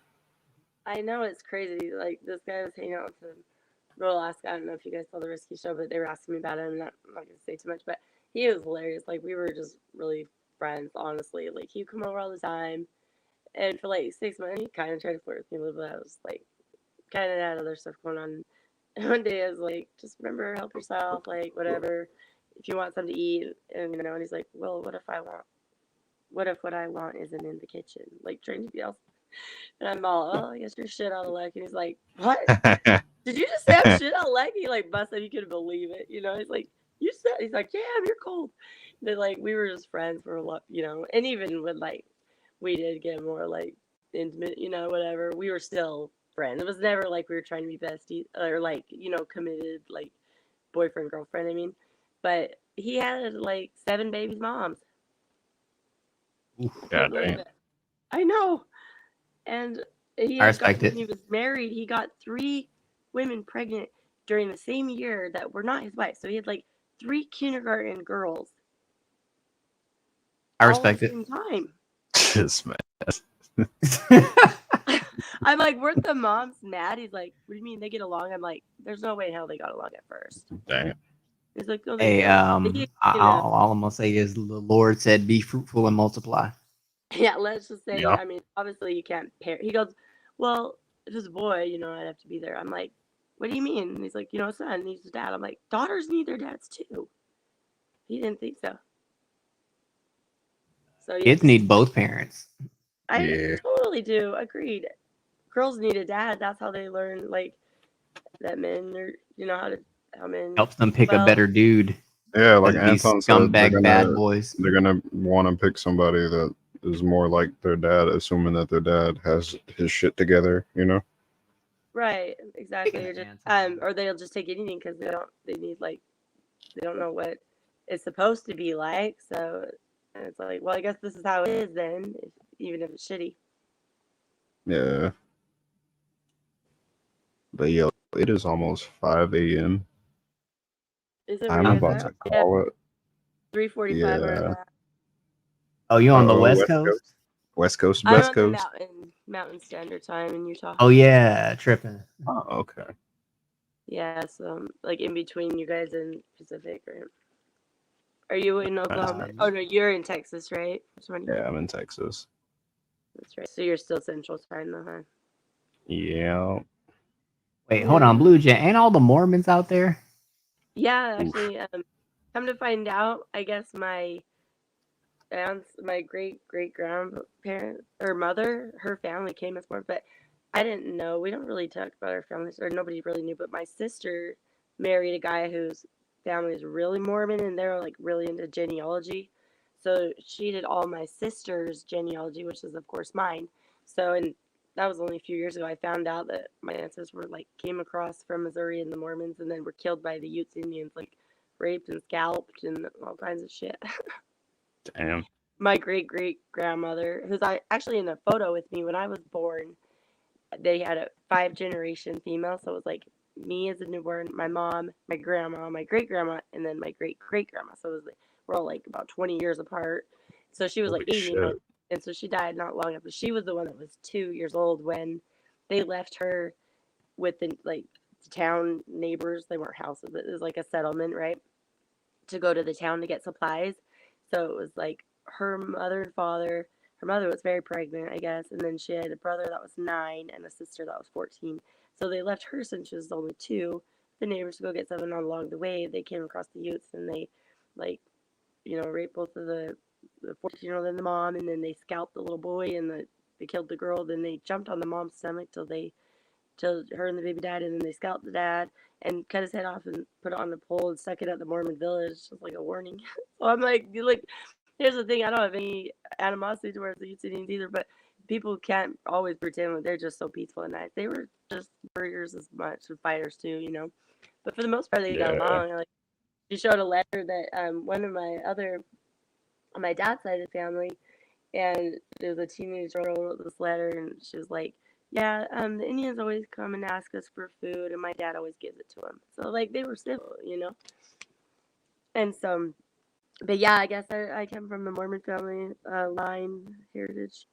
I know it's crazy. Like this guy was hanging out with some girl. I don't know if you guys saw the Risky Show, but they were asking me about him. I'm not gonna say too much, but he was hilarious. Like we were just really friends, honestly. Like he'd come over all the time, and for like 6 months, he kind of tried to flirt with me a little bit. I was like, kind of had other stuff going on. And one day I was like, just remember, help yourself, like whatever. If you want something to eat, and and he's like, well, what if what I want isn't in the kitchen, like trying to be else. And I'm all, oh, I guess you're shit out of luck. And he's like, what? Did you just say I'm shit out of luck? He like busted. He couldn't believe it. He's like, you said. He's like, yeah, you're cold. But like we were just friends for a lot, And even when like we did get more like intimate, whatever, we were still friends. It was never like we were trying to be besties or like committed like boyfriend girlfriend. I mean, but he had like 7 babies' moms. God damn. I know. And I respect it. when he was married, he got 3 women pregnant during the same year that were not his wife. So he had like 3 kindergarten girls. I respect all it. at the same time. This man. I'm like, weren't the moms mad? He's like, what do you mean they get along? I'm like, there's no way in hell they got along at first. Damn. He's like, no, they Hey, don't. all I'm gonna say is the Lord said, "Be fruitful and multiply." Yeah, let's just say, Yeah. I mean, obviously you can't pair. He goes, well, if it's a boy, I'd have to be there. I'm like, what do you mean? And he's like, a son needs a dad. I'm like, daughters need their dads too. He didn't think so. So Kids need both parents. I totally do. Agreed. Girls need a dad. That's how they learn, like, that men are, how men Helps them pick a better dude. Yeah, like than these Anton said, scumbag bad boys. They're gonna want to pick somebody that is more like their dad, assuming that their dad has his shit together. Right, exactly. Or just or they'll just take anything because they don't know what it's supposed to be like. So it's like, well, I guess this is how it is then, even if it's shitty. Yeah. But yeah, it is almost 5 a.m. Is it I'm really about to call it. 3:45 Yeah. where I'm at. Oh, you on the Uh-oh, West Coast? West Coast, I'm West on the Coast. Mountain Standard Time in Utah. Oh yeah, tripping. Oh, okay. Yeah, so like in between you guys and Pacific, or are you in Oklahoma? Oh no, you're in Texas, right? Yeah, I'm in Texas. That's right. So you're still Central Time, though, huh? Yeah. Wait, hold on, Blue Jay. Ain't all the Mormons out there? Yeah, actually, Come to find out, I guess my aunt's, my great grandparent or mother, her family came as Mormon, but I didn't know. We don't really talk about our families, or nobody really knew. But my sister married a guy whose family is really Mormon, and they're like really into genealogy. So she did all my sister's genealogy, which is of course mine. So and that was only a few years ago. I found out that my ancestors were like came across from Missouri and the Mormons, and then were killed by the Utes Indians, like raped and scalped and all kinds of shit. Damn. My great grandmother, who's actually in a photo with me when I was born, they had a 5 generation female, so it was like me as a newborn, my mom, my grandma, my great grandma, and then my great grandma. So it was like we're all like about 20 years apart. So she was like Holy 80 shit. months, and so she died not long after. She was the one that was 2 years old when they left her with the like town neighbors. They weren't houses; it was like a settlement, right? To go to the town to get supplies. So it was like her mother and father. Her mother was very pregnant, I guess, and then she had a brother that was 9 and a sister that was 14. So they left her since she was only 2. The neighbors to go get something along the way. They came across the Utes and they, like, raped both of the 14-year-old and the mom, and then they scalped the little boy and they killed the girl. Then they jumped on the mom's stomach till her and the baby died, and then they scalped the dad and cut his head off and put it on the pole and stuck it at the Mormon village, just like a warning. So I'm like, here's the thing: I don't have any animosity towards the Utes Indians either, but people can't always pretend that they're just so peaceful and nice. They were just warriors as much and fighters too. But for the most part, they got Yeah. along. Like she showed a letter that one of on my dad's side of the family, and there was a teenage girl who wrote this letter, and she was like, "Yeah, the Indians always come and ask us for food, and my dad always gives it to them." So like they were civil. And so, but yeah, I guess I come from the Mormon family line heritage,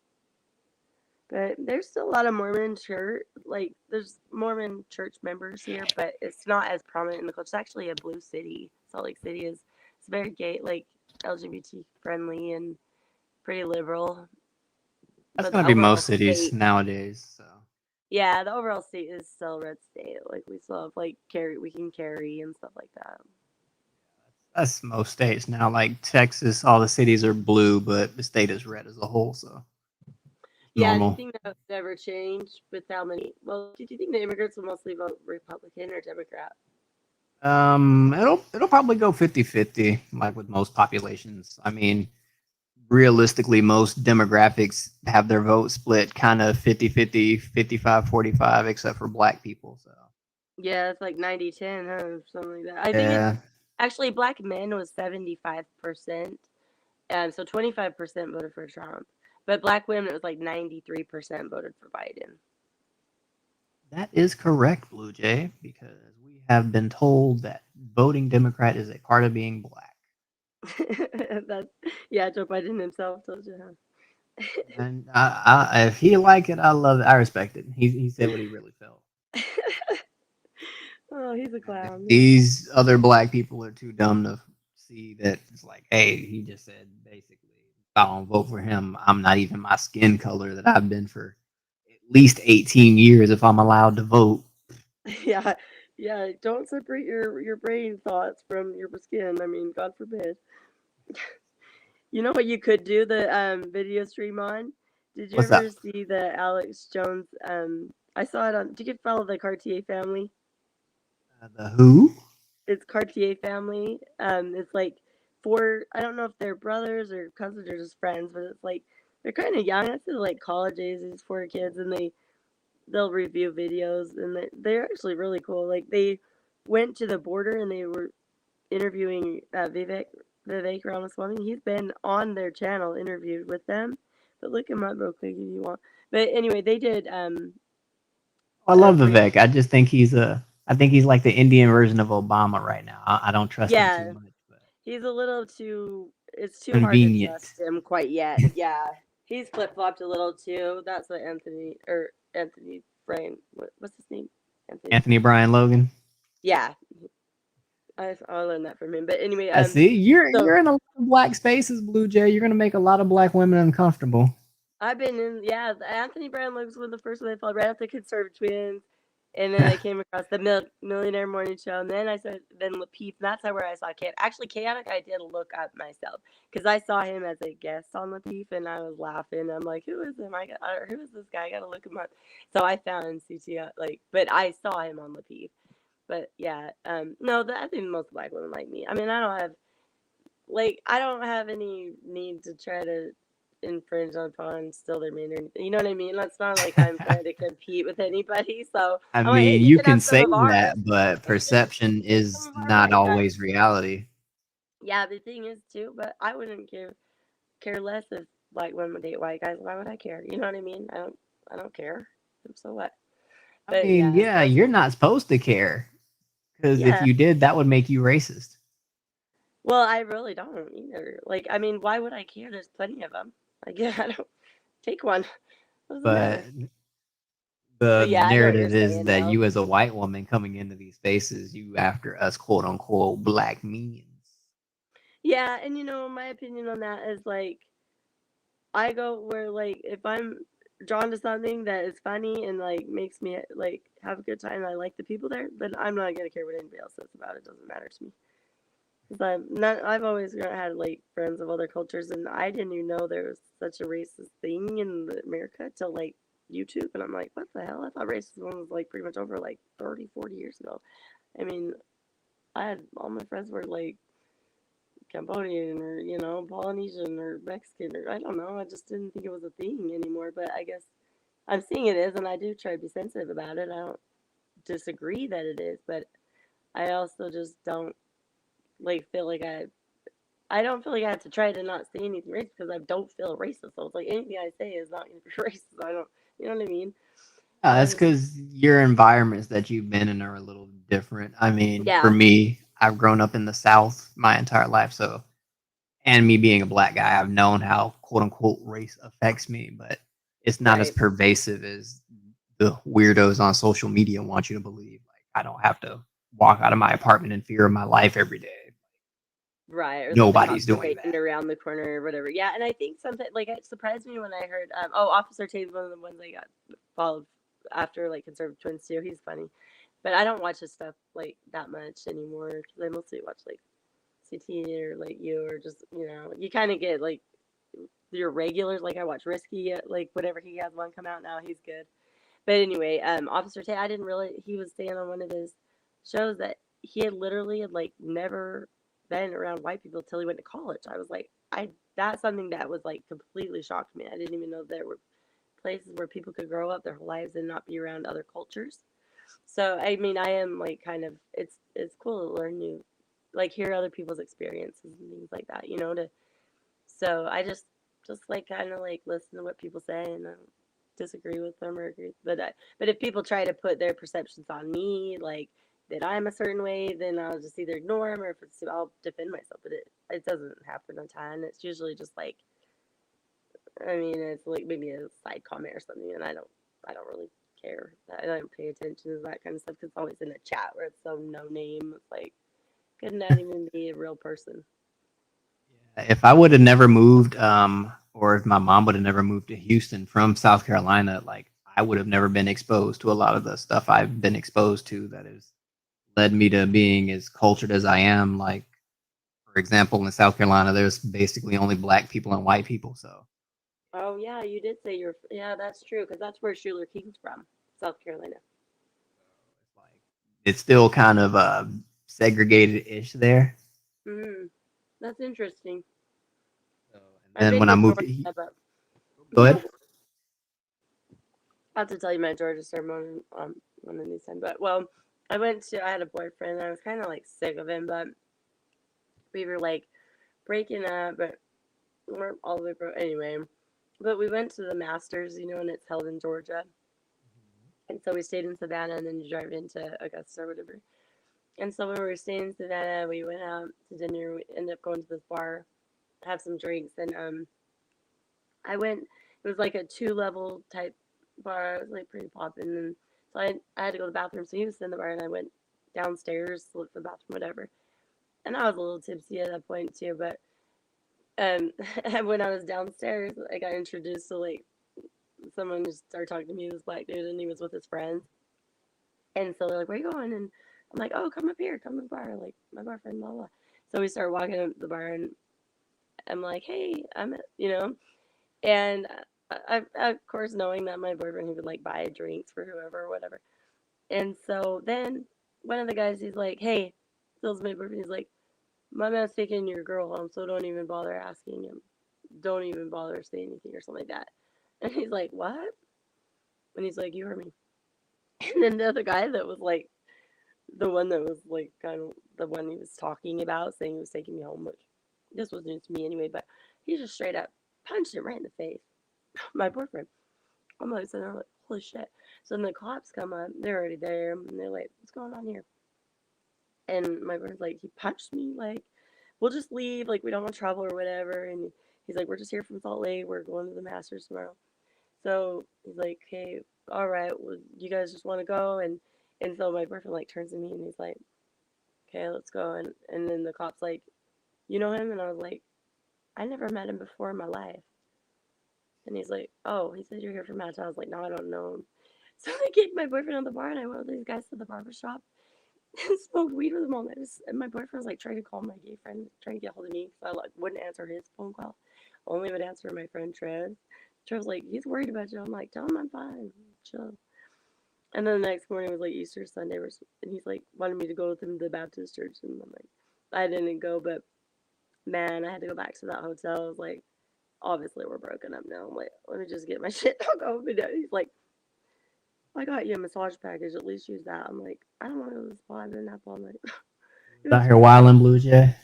but there's still a lot of Mormon church, like there's Mormon church members here, but it's not as prominent in the culture. It's actually a blue city. Salt Lake City it's very gay, like LGBT friendly and pretty liberal. That's But gonna the be overall most cities state, nowadays. So yeah, the overall state is still red state. Like we still have like we can carry and stuff like that. that's most states now. Like Texas, all the cities are blue, but the state is red as a whole. So Yeah, do you normal. think that would ever change with how many? Well, do you think the immigrants will mostly vote Republican or Democrat? It'll probably go 50-50, like with most populations. I mean, realistically, most demographics have their vote split kind of 50-50, 55-45, except for black people. So Yeah, it's like 90-10, huh? Something like that. I think it's yeah, actually black men was 75%. So 25% voted for Trump. But black women, it was like 93% voted for Biden. that is correct, Blue Jay, because we have been told that voting Democrat is a part of being black. Yeah, Joe Biden himself told you, huh? And if he like it, I love it. I respect it. He said what he really felt. Oh, he's a clown. These other black people are too dumb to see that it's like, hey, he just said basically, if I don't vote for him, I'm not even my skin color that I've been for at least 18 years if I'm allowed to vote. Yeah, yeah. Don't separate your brain thoughts from your skin. I mean, God forbid. You know what you could do the video stream on? Did you What's ever up? see the Alex Jones? I saw it on. Did you follow the Cartier family? The who? It's Cartier family. It's like 4. I don't know if they're brothers or cousins or just friends, but it's like they're kind of young. It's like college age. These 4 kids, and they'll review videos, and they're actually really cool. Like they went to the border and they were interviewing Vivek Ramaswamy. He's been on their channel interviewed with them, but look him up real quick if you want. But anyway, they did I love Vivek. I just think I think he's like the Indian version of Obama right now. I don't trust him too yeah, much. he's a little too. It's too hard to Convenient. trust him quite yet. Yeah, he's flip flopped a little too. That's what Anthony Bryan. What's his name? Anthony Bryan Logan. Yeah, I learned that from him. But anyway, I see you're so in a lot of black spaces, Blue Jay. You're gonna make a lot of black women uncomfortable. I've been in. Yeah, Anthony Bryan Logan's one of the first ones I followed right after Conservative Twins. And then I came across the Millionaire Morning Show, and then I saw then Lapeef. That's where I saw Chaotic. Actually, Chaotic, I did look up myself because I saw him as a guest on Lapeef, and I was laughing. I'm like, who is him? Who is this guy? I gotta look him up. So I found CTO, but I saw him on Lapeef. But yeah, no, I think most black women like me. I mean, I don't have any need to try to infringe upon steal their man or anything. You know what I mean? That's not like I'm trying to compete with anybody. So I I'm like, hey, mean, you you can have can some say of ours. that, but perception is not white guys. always reality. Yeah, the thing is too, but I wouldn't care less if black women date white guys. Why would I care? You know what I mean? I don't care. So what? I But mean, yeah, yeah, so you're not supposed to care because if yeah. you did, that would make you racist. Well, I really don't either. Like, I mean, why would I care? There's plenty of them. Like, yeah, I don't take one. What does it But matter? the But yeah, I know what you're narrative is saying that though. you, as a white woman coming into these spaces, you after us, quote unquote, black men. Yeah, and my opinion on that is like I go where like if I'm drawn to something that is funny and like makes me like have a good time and I like the people there, then I'm not gonna care what anybody else says about it. It doesn't matter to me. 'Cause I've always had like friends of other cultures and I didn't even know there was such a racist thing in America till like YouTube and I'm like, what the hell? I thought racism was like pretty much over like 30, 40 years ago. I mean, I had all my friends were like Cambodian or Polynesian or Mexican or I don't know. I just didn't think it was a thing anymore. But I guess I'm seeing it is, and I do try to be sensitive about it. I don't disagree that it is, but I also just don't feel like I don't feel like I have to try to not say anything racist because I don't feel racist. So it's like anything I say is not going to be racist. I don't, you know what I mean? That's because your environments that you've been in are a little different. I mean, for Yeah. me, I've grown up in the South my entire life, so and me being a black guy, I've known how quote unquote race affects me, but it's not as Right. pervasive as the weirdos on social media want you to believe. Like I don't have to walk out of my apartment in fear of my life every day. Right, or that the Nobody's cops are doing waiting around the corner or whatever. Yeah, and I think something like it surprised me when I heard Officer Tate's one of the ones I got followed after like Conservative Twins too. He's funny, but I don't watch his stuff like that much anymore because I mostly watch like CT or like you or just you kind of get like your regulars. Like I watch Risky, like whatever he has one come out now, he's good. But anyway, Officer Tate, I didn't really. He was saying on one of his shows that he had literally like never been around white people till he went to college. I was like, that's something that was like completely shocked me. I didn't even know there were places where people could grow up their whole lives and not be around other cultures. So I mean, I am like kind of it's cool to learn new, like hear other people's experiences and things like that. So I just like kind of like listen to what people say and disagree with them or agree. But if people try to put their perceptions on me, like that I'm a certain way, then I'll just either ignore them or if it's I'll defend myself. But it doesn't happen a ton. It's usually just like I mean it's like maybe a side comment or something, and I don't really care. I don't pay attention to that kind of stuff because it's always in a chat where it's so no name. It's like could not even be a real person. If I would have never moved, or if my mom would have never moved to Houston from South Carolina, like I would have never been exposed to a lot of the stuff I've been exposed to that has led me to being as cultured as I am. Like, for example, in South Carolina, there's basically only black people and white people. So Oh yeah, you did say yeah, that's true because that's where Schuler King's from, South Carolina. it's still kind of segregated-ish there. Mm, that's interesting. And I've then been when to I moved Georgia, to, but go ahead. I have to tell you my Georgia ceremony one of these times. But well, I had a boyfriend. And I was kind of like sick of him, but we were like breaking up, but we weren't all the way broke anyway. But we went to the Masters, and it's held in Georgia. And so we stayed in Savannah, and then you drive into Augusta or whatever. And so when we were staying in Savannah, we went out to dinner. We ended up going to this bar, have some drinks, and I went. It was like a 2-level type bar. It was like pretty popping, and so I had to go to the bathroom. So he was in the bar, and I went downstairs to look for the bathroom, whatever. And I was a little tipsy at that point too. But when I was downstairs, I got introduced to like someone just started talking to me. This black dude, and he was with his friends. And so they're like, where you going? And I'm like, oh, come up here, come to the bar, like my boyfriend, blah blah. So we start walking up to the bar, and I'm like, hey, and of course knowing that my boyfriend, he would like buy drinks for whoever or whatever. And so then one of the guys, he's like, hey, tells my boyfriend, he's like, my man's taking your girl home, so don't even bother asking him. Don't even bother saying anything or something like that. And he's like, what? And he's like, you heard me. And then the other guy that was like, the one that was like kind of the one he was talking about, saying he was taking me home, which this was news to me anyway, but he just straight up punched him right in the face. My boyfriend. I'm like sitting there like, holy shit. So then the cops come up, they're already there, and they're like, what's going on here? And my boyfriend's like, he punched me, like, we'll just leave, like, we don't want trouble or whatever. And he's like, we're just here from Salt Lake, we're going to the Masters tomorrow. So he's like, okay, all right, well, you guys just want to go? And so my boyfriend like turns to me and he's like, okay, let's go. And then the cop's like, you know him? And I was like, I never met him before in my life. And he's like, oh, he said you're here for match. I was like, no, I don't know him. So I kicked my boyfriend out the bar, and I went with these guys to the barber shop and smoked weed with them all night. And my boyfriend was like trying to call my gay friend, trying to get hold of me, because I like wouldn't answer his phone call. Only would answer my friend Trev. Trev's like, he's worried about you. I'm like, tell him I'm fine. Chill. And then the next morning was like Easter Sunday, and he's like wanted me to go with him to the Baptist church, and I'm like, I didn't go, but man, I had to go back to that hotel. I was like, obviously we're broken up now. I'm like, let me just get my shit. I'll go home. He's like, I got you a massage package. At least use that. I'm like, I don't want to go to the spa. I've been up all night. Out here wilding, Blue Jay.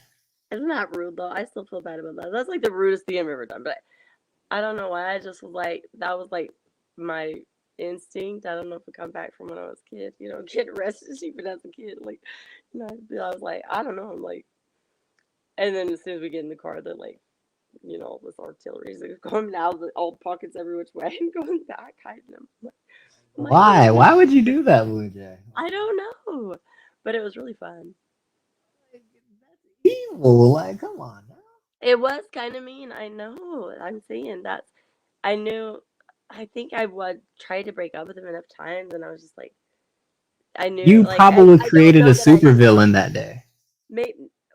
Isn't that rude though? I still feel bad about that. That's like the rudest thing I've ever done. But I don't know why. I just was like, that was like my instinct. I don't know if it come back from when I was a kid. Get arrested even as a kid. Like, I was like, I don't know. I'm like, and then as soon as we get in the car, they're like, all this artillery is going out, all pockets every which way, and going back, hiding them. Why? Why would you do that, Blue Jay? I don't know, but it was really fun. Evil, like, come on. It was kind of mean. I know. I'm saying that. I knew. I think I would try to break up with him enough times, and I was just like, I knew. You like, probably I created don't know a that I- supervillain that day.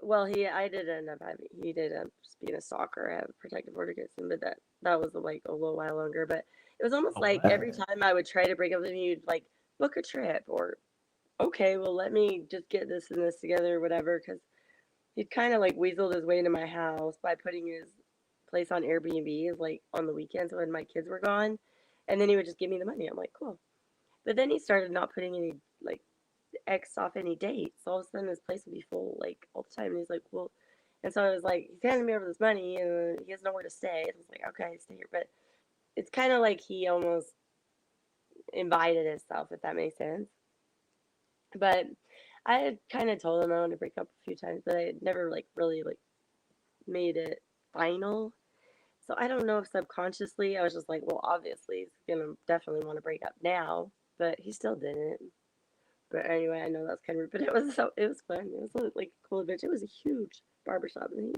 Well, I did end up having. He did end up just being a stalker. I have a protective order against him, but that was like a little while longer. But it was almost like every time I would try to break up with him, he'd like book a trip or, okay, well, let me just get this and this together or whatever, because he'd kind of like weaseled his way into my house by putting his place on Airbnb like on the weekends when my kids were gone, and then he would just give me the money. I'm like, cool. But then he started not putting any like X off any dates. So all of a sudden his place would be full like all the time, and he's like, well, and so I was like, he's handing me over this money and he has nowhere to stay. And I was like, okay, stay here. But it's kind of like he almost invited himself, if that makes sense. But I had kind of told him I wanted to break up a few times, but I had never like really like made it final. So I don't know if subconsciously I was just like, well, obviously he's gonna definitely want to break up now, but he still didn't. But anyway, I know that's kind of rude, but it was fun. It was like a cool adventure. It was a huge barbershop, and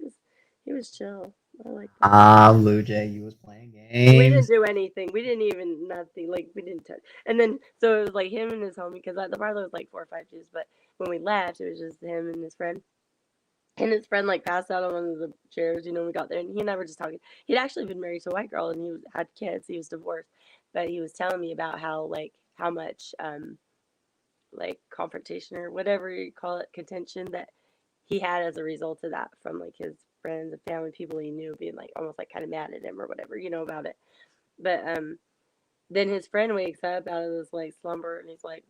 he was chill. I like that. Blue Jay, you was playing We didn't games. do anything. We didn't even nothing. Like we didn't touch. And then so it was like him and his homie, because the parlor was like 4 or 5 dudes. But when we left, it was just him and his friend. And his friend like passed out on one of the chairs. We got there, and he and I were just talking. He'd actually been married to a white girl, and had kids. He was divorced, but he was telling me about how much like confrontation or whatever you call it, contention, that he had as a result of that from like his friends and family, people he knew, being like almost like kind of mad at him or whatever, about it. But then his friend wakes up out of this like slumber, and he's like,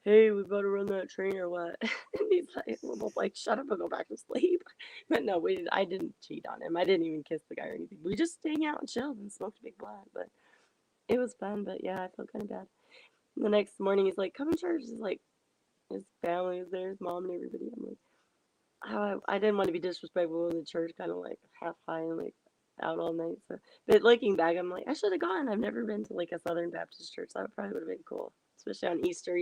hey, we better run that train or what? And he's like, we're both like, shut up and go back to sleep. But no, I didn't cheat on him. I didn't even kiss the guy or anything. We just hang out and chilled and smoked a big blunt. But it was fun. But yeah, I felt kind of bad. And the next morning, he's like, come to church. He's like, his family was there, his mom and everybody. I'm like, I didn't want to be disrespectful in the church, kind of like half high and like out all night. So, but looking back, I'm like, I should have gone. I've never been to like a Southern Baptist church. That probably would have been cool, especially on Easter,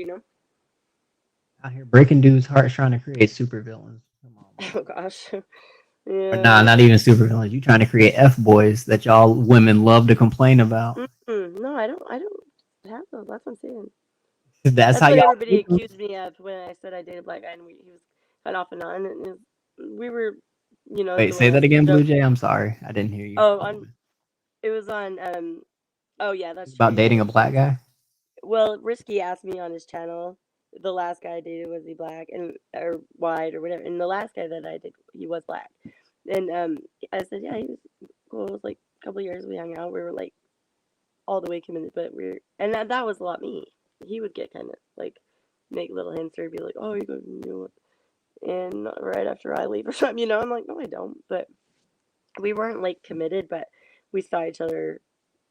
Out here breaking dudes' hearts trying to create supervillains. Oh gosh. Or Yeah. nah, not even supervillains. You trying to create F-boys that y'all women love to complain about. No, I don't have those. That's what I'm saying. That's how what y'all. everybody accused me of when I said I dated a black guy, and he was kind of off and on, and we were, Wait, say doing that a again, Blue joke. Jay. I'm sorry, I didn't hear you. Oh, it was on. Oh yeah, that's true. About dating a black guy. Well, Risky asked me on his channel. The last guy I dated, was he black or white or whatever? And the last guy that I did, he was black. And I said, yeah, he was cool. It was like a couple of years we hung out. We were like all the way committed, but and that was a lot me. He would get kind of like make little hints or be like, oh, you go do it, and right after I leave or something, I'm like, no, I don't. But we weren't like committed, but we saw each other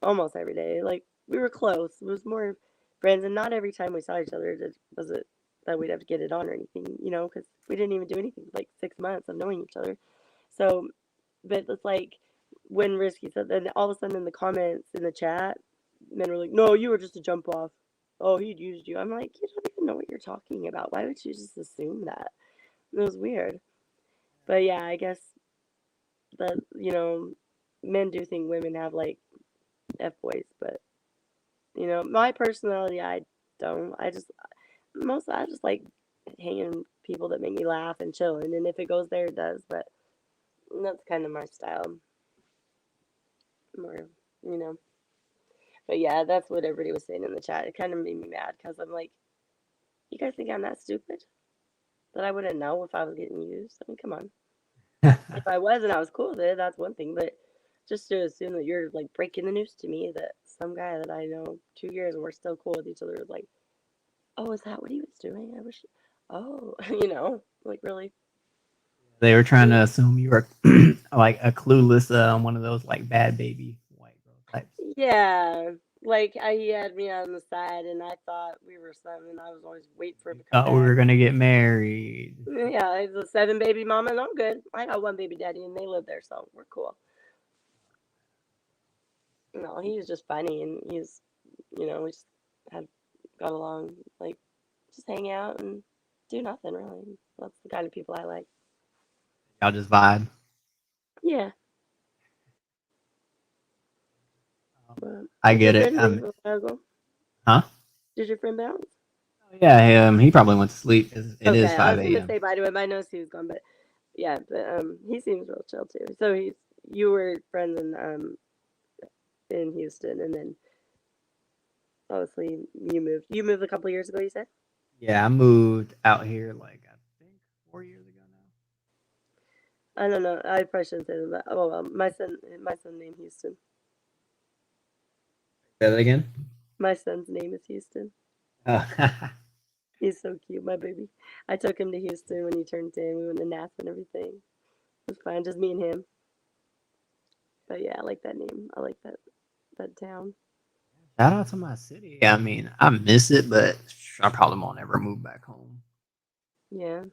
almost every day. Like we were close. It was more friends, and not every time we saw each other was it that we'd have to get it on or anything, because we didn't even do anything for like 6 months of knowing each other. So, but it's like when Risky said that, all of a sudden in the comments in the chat, men were like, "No, you were just a jump off. Oh, he'd used you." I'm like, you don't even know what you're talking about. Why would you just assume that? It was weird. But yeah, I guess that men do think women have like F-boys, but my personality, I don't. I just like hanging people that make me laugh and chilling, and if it goes there, it does. But that's kind of my style, more, But yeah, that's what everybody was saying in the chat. It kind of made me mad because I'm like, you guys think I'm that stupid that I wouldn't know if I was getting used? I mean, come on. If I was and I was cool with it, that's one thing. But just to assume that you're like breaking the news to me that some guy that I know 2 years and we're still cool with each other was like, oh, is that what he was doing? I wish, oh, like really. They were trying to assume you were like a clueless, one of those like bad baby white girl types. Yeah, like he had me on the side, and I thought we were something. And I was always waiting for him to come Thought we back. were gonna get married. Yeah, he's a 7 baby mama, and I'm good. I got 1 baby daddy, and they live there, so we're cool. No, he was just funny, and he's, we just got along, like, just hang out and do nothing really. That's the kind of people I like. Y'all just vibe. Yeah. I Did get your it. friend leave a while ago? Huh? Did your friend bounce? Yeah, he probably went to sleep. It is Okay, I 5 was gonna a.m. say bye to him. I noticed he was gone, but yeah, but he seems real chill too. So you were friends in Houston, and then obviously you moved. You moved a couple years ago, you said? Yeah, I moved out here like I think 4 years ago now. I don't know. I probably shouldn't say that. Oh well, my son named Houston. Say that again. My son's name is Houston. Oh. He's so cute, my baby. I took him to Houston when he turned 10. We went to NASA and everything. It was fine, just me and him. But yeah, I like that name. I like that town. Shout out to my city. I mean, I miss it, but I probably won't ever move back home. Yeah.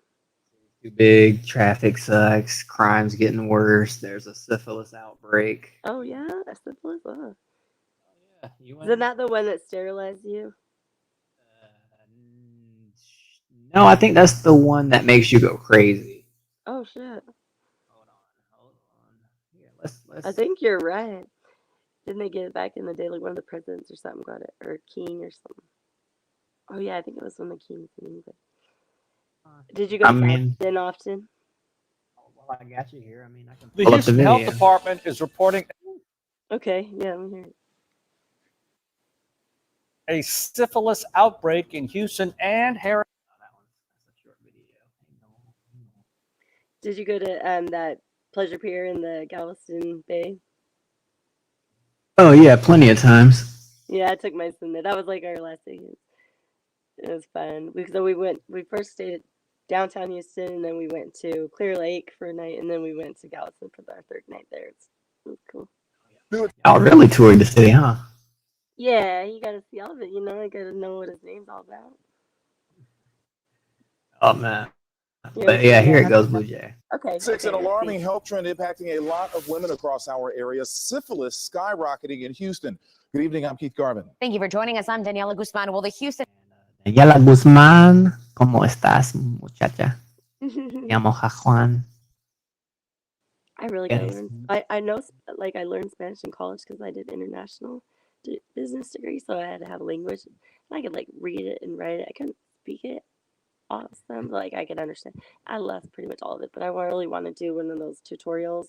Too big. Traffic sucks. Crime's getting worse. There's a syphilis outbreak. Oh yeah, that's syphilis. Oh. Yeah. Isn't that the one that sterilized you? No, I think that's the one that makes you go crazy. Oh shit. Hold on. Yeah, let's. I think you're right. Didn't they get it back in the day? Like one of the presidents or something got it, or a king or something. Oh yeah, I think it was one of the kings in England. Did you go to Charleston often? Well, I got you here. I mean, I can The pull up the Houston video. Health Department is reporting Okay, yeah, I'm here. a syphilis outbreak in Houston and Harris. Did you go to that pleasure pier in the Galveston Bay? Oh yeah, plenty of times. Yeah, I took my son there. That was like our last day. It was fun. We first stayed at downtown Houston, and then we went to Clear Lake for a night, and then we went to Galveston for our 3rd night there. It was cool. Y'all really toured the city, huh? Yeah, you gotta see all of it, I gotta know what his name's all about. Oh man. But yeah, here it goes, Blue Jay. Okay. An alarming health trend impacting a lot of women across our area. Syphilis skyrocketing in Houston. Good evening, I'm Keith Garvin. Thank you for joining us. I'm Daniela Guzman. Well, the Houston. Daniela Guzman, ¿cómo estás, muchacha? Me llamo Juan. I really gotta learn. I know, like, I learned Spanish in college because I did international, business degree, so I had to have a language. And I could like read it and write it. I couldn't speak it awesome, like I could understand. I left pretty much all of it, but I really want to do one of those tutorials.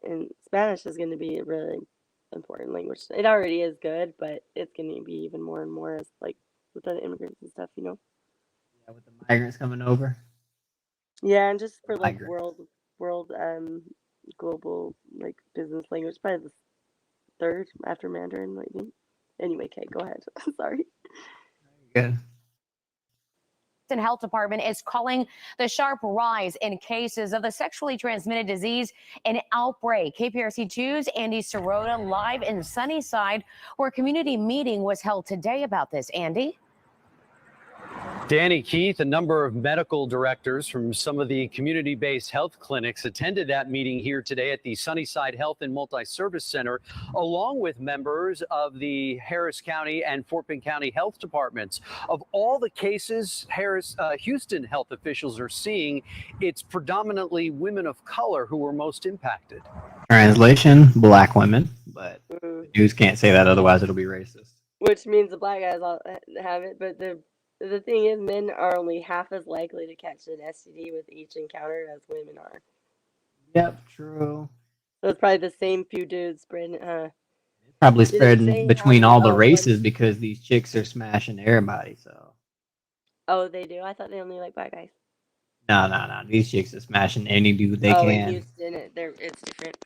And Spanish is going to be a really important language. It already is good, but it's going to be even more and more as like with the immigrants and stuff, you know. Yeah, with the migrants coming over. Yeah, and just for like Migrant. world global like business language, probably the third after Mandarin, maybe. Anyway, Kate, go ahead. Sorry. Good. Charleston Health Department is calling the sharp rise in cases of the sexually transmitted disease an outbreak. KPRC 2's Andy Sirota live in Sunnyside, where a community meeting was held today about this. Andy? Danny Keith, a number of medical directors from some of the community-based health clinics attended that meeting here today at the Sunnyside Health and Multi-Service Center, along with members of the Harris County and Fort Bend County Health Departments. Of all the cases Houston health officials are seeing, it's predominantly women of color who are most impacted. Translation: black women, but the news can't say that, otherwise it'll be racist. Which means the black guys all have it, but the thing is, men are only half as likely to catch an STD with each encounter as women are. Yep, true. So it's probably the same few dudes spreading. Probably Did it spreading say between how all many- the oh, races because these chicks are smashing everybody. So Oh, they do. I thought they only like black guys. no. These chicks are smashing any dude they Oh, in can. Houston, it's different.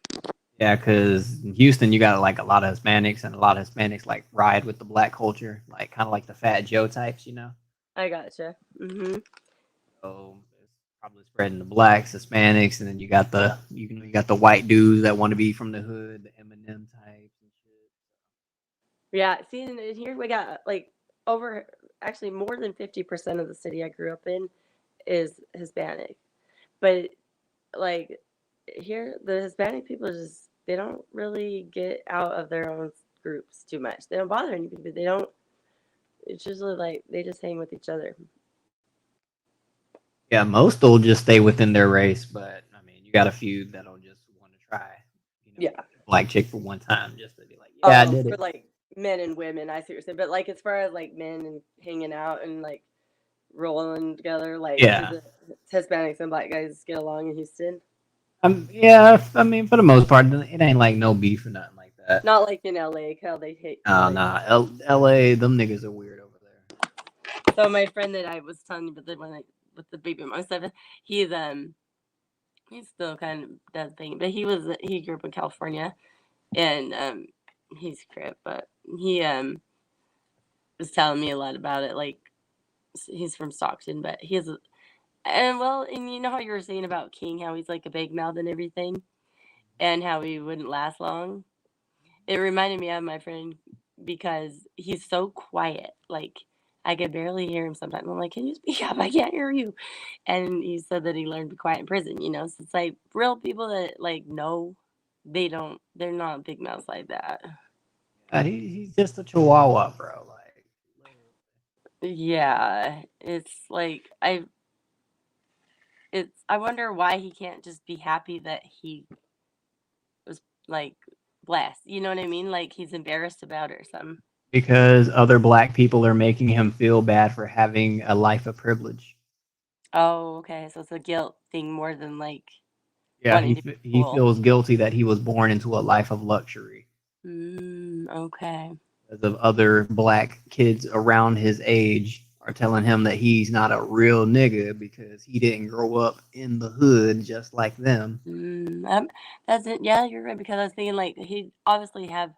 Yeah, because in Houston, you got like a lot of Hispanics, and a lot of Hispanics like ride with the black culture, like kind of like the Fat Joe types, you know. I gotcha. So it's probably spreading the blacks, Hispanics, and then you got the you got the white dudes that want to be from the hood, the Eminem types and shit. Yeah, see, and here we got like over actually more than 50% of the city I grew up in is Hispanic, but like here the Hispanic people just they don't really get out of their own groups too much. They don't bother anybody. They don't. It's usually like they just hang with each other. Yeah, most will just stay within their race, but I mean, you got a few that'll just want to try, Yeah. black chick for one time, just to be like, yeah, I Oh, did for it. like men and women, I see what you're saying. But like as far as like men and hanging out and like rolling together, like Yeah. do the Hispanics and black guys get along in Houston? Yeah, I mean, for the most part, it ain't like no beef or nothing like that. Not like in LA, how they hate. Nah, LA, them niggas are weird over there. So my friend that I was telling you about the one with the baby mom stuff, he's still kind of does thing, but he grew up in California, and he's crip, but he was telling me a lot about it. Like he's from Stockton, but he has and you know how you were saying about King, how he's like a big mouth and everything, and how he wouldn't last long. It reminded me of my friend because he's so quiet. Like I could barely hear him sometimes. I'm like, "Can you speak up? I can't hear you." And he said that he learned to be quiet in prison. You know, so it's like real people that like know they don't. They're not big mouths like that. He's just a chihuahua, bro. Like, Yeah, it's like I wonder why he can't just be happy that he was like blessed. You know what I mean? Like he's embarrassed about it or something. because other black people are making him feel bad for having a life of privilege. Oh, okay. So it's a guilt thing more than like Yeah, wanting to be he cool. feels guilty that he was born into a life of luxury. Okay. Because of other black kids around his age are telling him that he's not a real nigga because he didn't grow up in the hood just like them. That's it. Yeah, you're right. Because I was thinking like he obviously have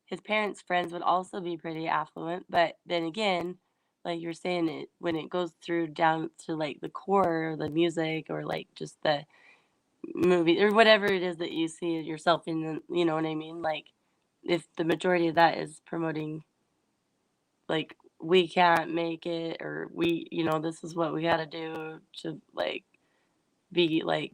his parents' friends would also be pretty affluent, but then again, like you're saying, it when it goes through down to like the core, or the music, or like just the movie or whatever it is that you see yourself in, you know what I mean? Like if the majority of that is promoting like we can't make it or this is what we got to do to like be like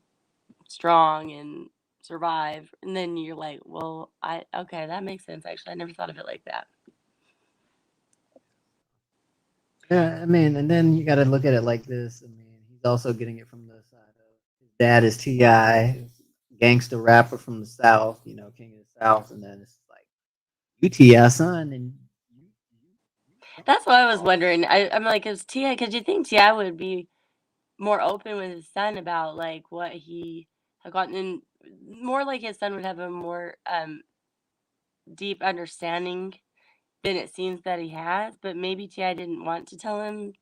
strong and survive, and then you're like, well, okay, that makes sense. Actually, I never thought of it like that. Yeah, I mean, and then you got to look at it like this. I mean, he's also getting it from the side of his dad is T.I., gangster rapper from the South, King of the South, and then it's like UTI son, and That's what I was wondering. I'm like, is Ti? Because you think Ti would be more open with his son about like what he had gotten in, more like his son would have a more deep understanding than it seems that he has. But maybe Ti didn't want to tell him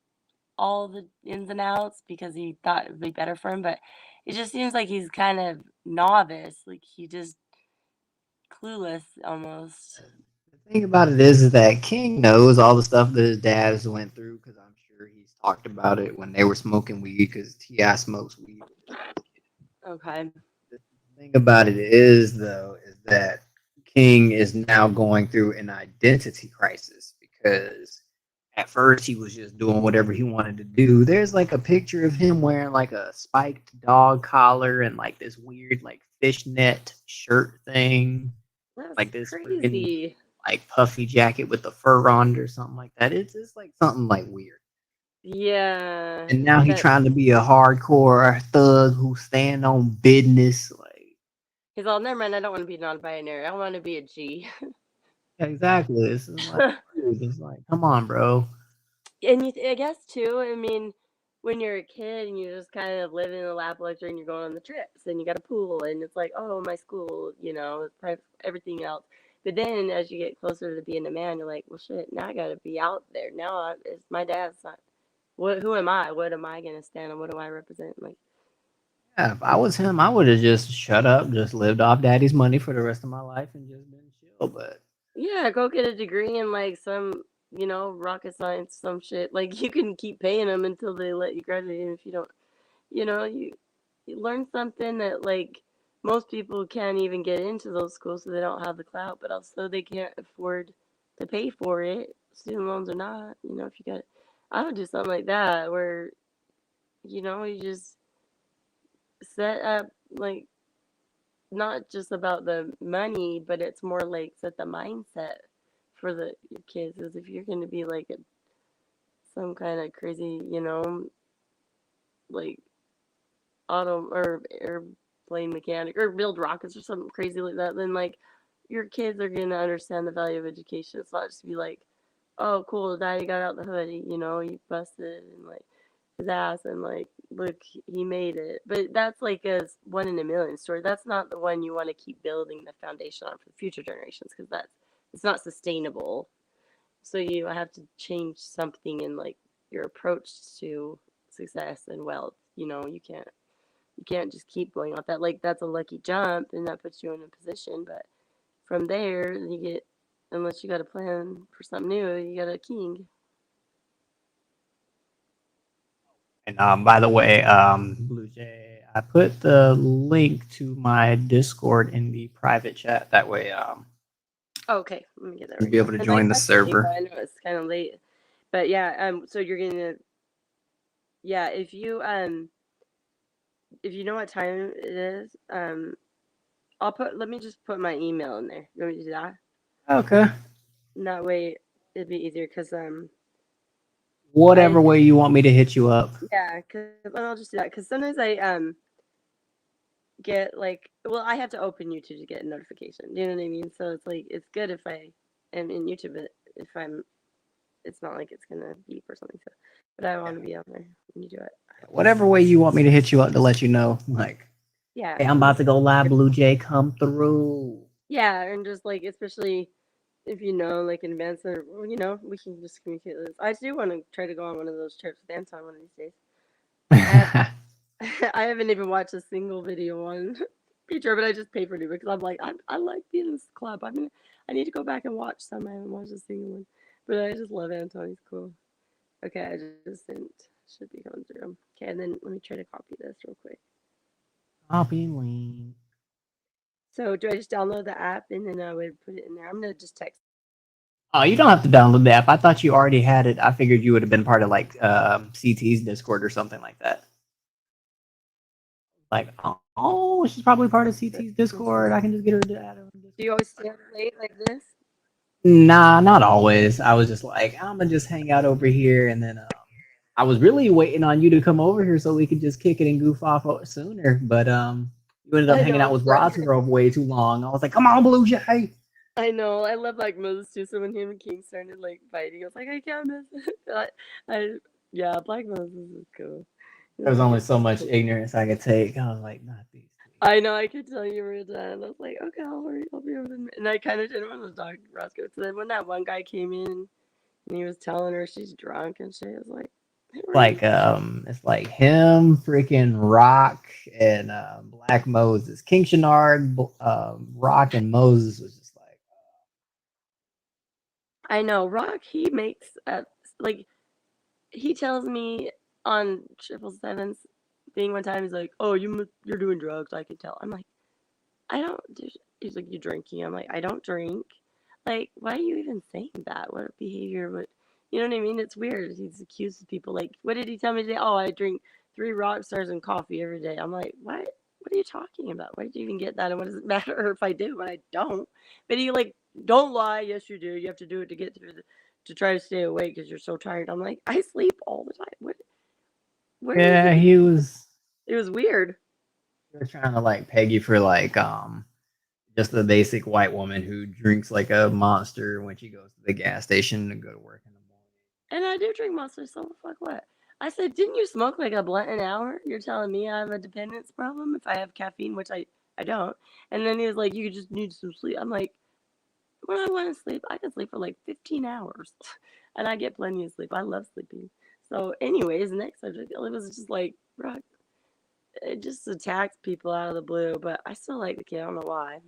all the ins and outs because he thought it would be better for him. But it just seems like he's kind of novice, like he just clueless almost. the thing about it is that King knows all the stuff that his dad has went through because I'm sure he's talked about it when they were smoking weed because Ti smokes weed. Okay. The thing about it is though is that King is now going through an identity crisis because at first he was just doing whatever he wanted to do. There's like a picture of him wearing like a spiked dog collar and like this weird like fishnet shirt thing. That's Like this freaking crazy. like puffy jacket with the fur on it or something like that. It's just like something like weird. Yeah. And now he's That trying to be a hardcore thug who stand on business. Like he's all, never mind. I don't want to be non-binary. I want to be a G. exactly. It's just like, dude, it's like, come on, bro. And I guess too, I mean, when you're a kid and you're just kind of living in the lap lecture and you're going on the trips and you got a pool and it's like, oh, my school, everything else. But then as you get closer to being a man, you're like, well, shit, now I got to be out there. Now it's my dad's not. Who am I? What am I going to stand on? What do I represent? Like, Yeah, if I was him, I would have just shut up, just lived off daddy's money for the rest of my life and just been chill. But yeah, go get a degree in like some, rocket science, some shit. Like you can keep paying them until they let you graduate. And if you don't, you learn something that like most people can't even get into those schools, so they don't have the clout, but also they can't afford to pay for it. Student loans or not, if you got, I would do something like that where, you just set up like not just about the money, but it's more like set the mindset for your kids. Is if you're going to be like some kind of crazy, like auto or airplane mechanic or build rockets or something crazy like that, then like your kids are going to understand the value of education. It's not just be like, oh, cool, daddy got out the hood, he busted and like his ass and like look, he made it. But that's like a 1 in a million story. That's not the one you want to keep building the foundation on for the future generations because it's not sustainable. So you have to change something in like your approach to success and wealth. You can't just keep going off that. Like that's a lucky jump and that puts you in a position, but from there you get, unless you got a plan for something new, you got a king. and by the way, Blue Jay, I put the link to my Discord in the private chat. That way, Okay, let me get that you'll right be able now. to And join the I server. I know it's kind of late, but yeah. So you're gonna, yeah. If you know what time it is, let me just put my email in there. You want me to do that? Okay. And that way it'd be easier because Whatever way you want me to hit you up. yeah, because I'll just do that because sometimes I get like, well, I have to open YouTube to get a notification. You know what I mean? So it's like it's good if I am in YouTube, but if it's not like it's gonna beep or something. So, but I want to be on there when you do it. Whatever way you want me to hit you up to let you know, like, Yeah. hey, I'm about to go live. Blue Jay, come through. Yeah, and just like especially if like in advance, or we can just communicate this. I do want to try to go on one of those trips with Anton one of these days. I haven't even watched a single video on Feature, but I just pay for it because I'm like I like being in this club. I need to go back and watch some. I haven't watched a single one, but I just love Anton. He's cool. Okay, I just sent. Should be going through. Okay, and then let me try to copy this real quick. Copy link. So do I just download the app and then I would put it in there? I'm gonna just text. Oh, you don't have to download the app. I thought you already had it. I figured you would have been part of like CT's Discord or something like that. Like, oh, she's probably part of CT's Discord. I can just get her to add her. Do you always stay up late like this? Nah, not always. I was just like, I'm gonna just hang out over here, and then I was really waiting on you to come over here so we could just kick it and goof off sooner. But you ended up hanging out with Rosgrove way too long. I was like, come on, Blue Jay. I know. I love Black Moses too. So when him and King started like fighting, I was like, I can't miss it. Yeah, Black Moses is cool. There was only so much ignorance I could take. I was like, not these. I know. I could tell you were done. I was like, okay, I'll hurry. I'll be over there. And I kind of didn't want to talk to Roscoe. So then when that one guy came in and he was telling her she's drunk and shit, I was like, It's like him, freaking Rock, and Black Moses. King Shenard, Rock, and Moses was just like, I know. Rock, he makes like he tells me on 777's thing one time. He's like, "Oh, you're doing drugs. I can tell." I'm like, "I don't do." He's like, "You drinking?" I'm like, "I don't drink." Like, why are you even saying that? What behavior? What you know what I mean? It's weird. He's accused people. Like, what did he tell me today? Oh, I drink 3 rock stars and coffee every day. I'm like, what? What are you talking about? Why did you even get that? And what does it matter if I do? But I don't. But he like, don't lie. Yes, you do. You have to do it to get through to try to stay awake because you're so tired. I'm like, I sleep all the time. What? Where did yeah, he he was. It was weird. They were trying to like peg you for like just the basic white woman who drinks like a monster when she goes to the gas station to go to work. And I do drink Monster, so fuck what? I said, didn't you smoke like a blunt an hour? You're telling me I have a dependence problem if I have caffeine, which I don't. And then he was like, you just need some sleep. I'm like, when I want to sleep, I can sleep for like 15 hours. And I get plenty of sleep. I love sleeping. So anyways, next subject, it was just like, Rock, it just attacks people out of the blue, but I still like the kid. I don't know why.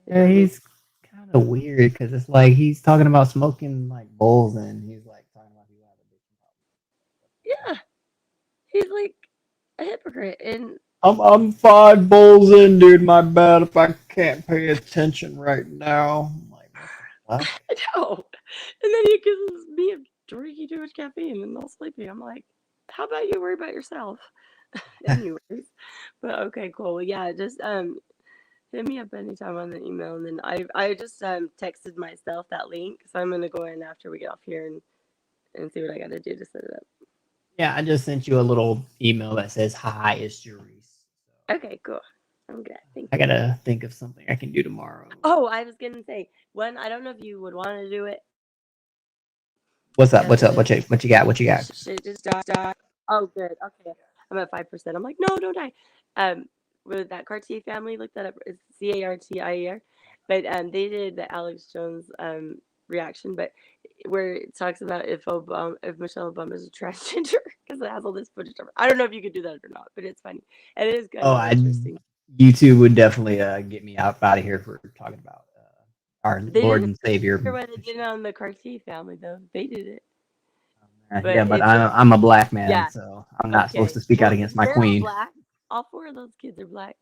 Yeah, he's kind of weird because it's like he's talking about smoking like bowls and he's like talking about people have addiction Yeah. problems. He's like a hypocrite. And I'm 5 bowls in, dude. My bad if I can't pay attention right now. I'm like, what the fuck? I know. And then he accuses me of drinking too much caffeine and not sleeping. I'm like, how about you worry about yourself? Anyways. But okay, cool. Well, yeah, just hit me up anytime on the email, and then I just texted myself that link, so I'm gonna go in after we get off here and see what I gotta do to set it up. Yeah, I just sent you a little email that says, "Hi, it's Jerice." Okay, cool. I'm good. Thank I you. gotta think of something I can do tomorrow. Oh, I was gonna say one. I don't know if you would want to do it. What's up? What's up? What you got? What you got? Shit just died. Oh, good. Okay, I'm at 5%. I'm like, no, don't die. With that Cartier family, look that up. It's Cartier. But they did the Alex Jones reaction, but where it talks about if Michelle Obama is a transgender because it has all this footage of her. I don't know if you could do that or not, but it's funny and it is good. Oh, YouTube would definitely get me out of here for talking about our Lord and Savior. What they did on the Cartier family, though, they did it. But I'm a black man, so I'm not supposed to speak out against my queen. Black. All 4 of those kids are black.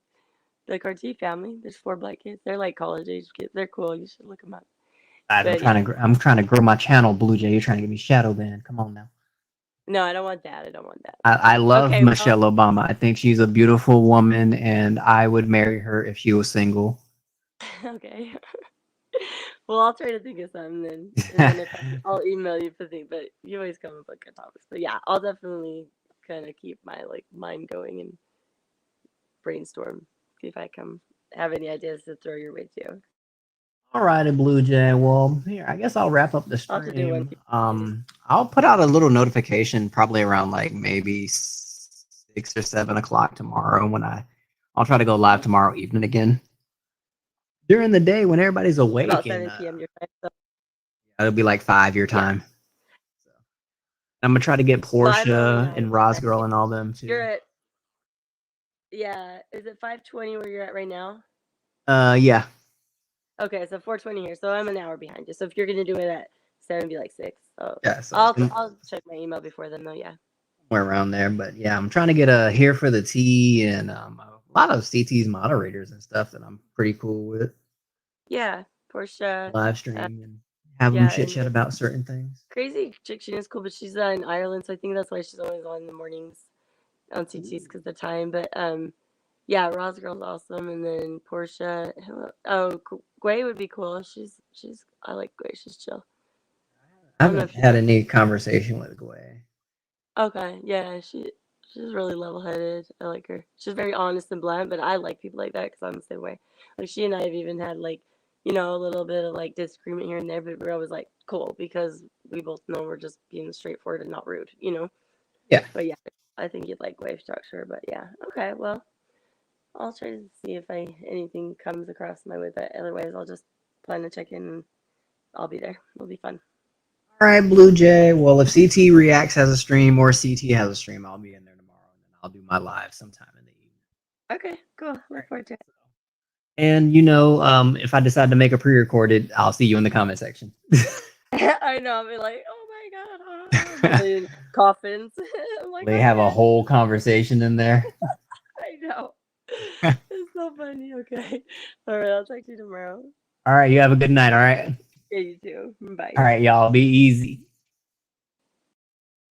The Cartier family, there's 4 black kids. They're like college age kids. They're cool. You should look them up. I'm trying to grow my channel, Blue Jay. You're trying to get me shadow banned. Come on now. No, I don't want that. I don't want that. I love Michelle Obama. I think she's a beautiful woman, and I would marry her if she was single. Okay. Well, I'll try to think of something then. And then I'll email you for things. But you always come up with good topics. But yeah, I'll definitely kind of keep my mind going and brainstorm. See if I can have any ideas to throw your way too. All righty, Blue Jay. Well, here, I guess I'll wrap up the stream. I'll put out a little notification probably around like maybe 6 or 7 o'clock tomorrow when I'll try to go live tomorrow evening again. During the day when everybody's awake. About 7 p.m. your time. So. It'll be like 5 your time. So, I'm gonna try to get Portia and Rosgirl and all them too. You're at is it 5:20 where you're at right now? Yeah. Okay, so 4:20 here. So I'm an hour behind you. So if you're gonna do it at 7, it'd be like 6. So yeah. So I'll check my email before then though. Yeah. Somewhere around there, but yeah, I'm trying to get here for the tea and a lot of CT's moderators and stuff that I'm pretty cool with. Yeah, Portia. Live stream and have them chit chat about certain things. Crazy chick, she is cool, but she's in Ireland, so I think that's why she's always on in the mornings on CT's because of the time. But yeah, Rosgirl's awesome, and then Portia. Oh, Gway would be cool. I like Gway. She's chill. I haven't had any conversation with Gway. Okay, yeah, she's really level-headed. I like her. She's very honest and blunt, but I like people like that because I'm the same way. Like she and I have even had you know, a little bit of like disagreement here and there, but we're always like cool because we both know we're just being straightforward and not rude, you know. Yeah. But yeah, I think you'd like wave structure, but yeah, okay, well, I'll try to see if anything comes across my way, but otherwise I'll just plan to check in and I'll be there. It'll be fun. All right, Blue Jay. Well, if CT Reacts has a stream or CT has a stream, I'll be in there tomorrow, and then I'll do my live sometime in the evening. Okay, cool. Look forward to it. And you know, if I decide to make a pre-recorded, I'll see you in the comment section. I know. I'll be like, oh my god, coffins. I'm like, They have a whole conversation in there. I know. It's so funny. Okay. All right. I'll talk to you tomorrow. All right, you have a good night. All right. Yeah, you too. Bye. All right, y'all. Be easy.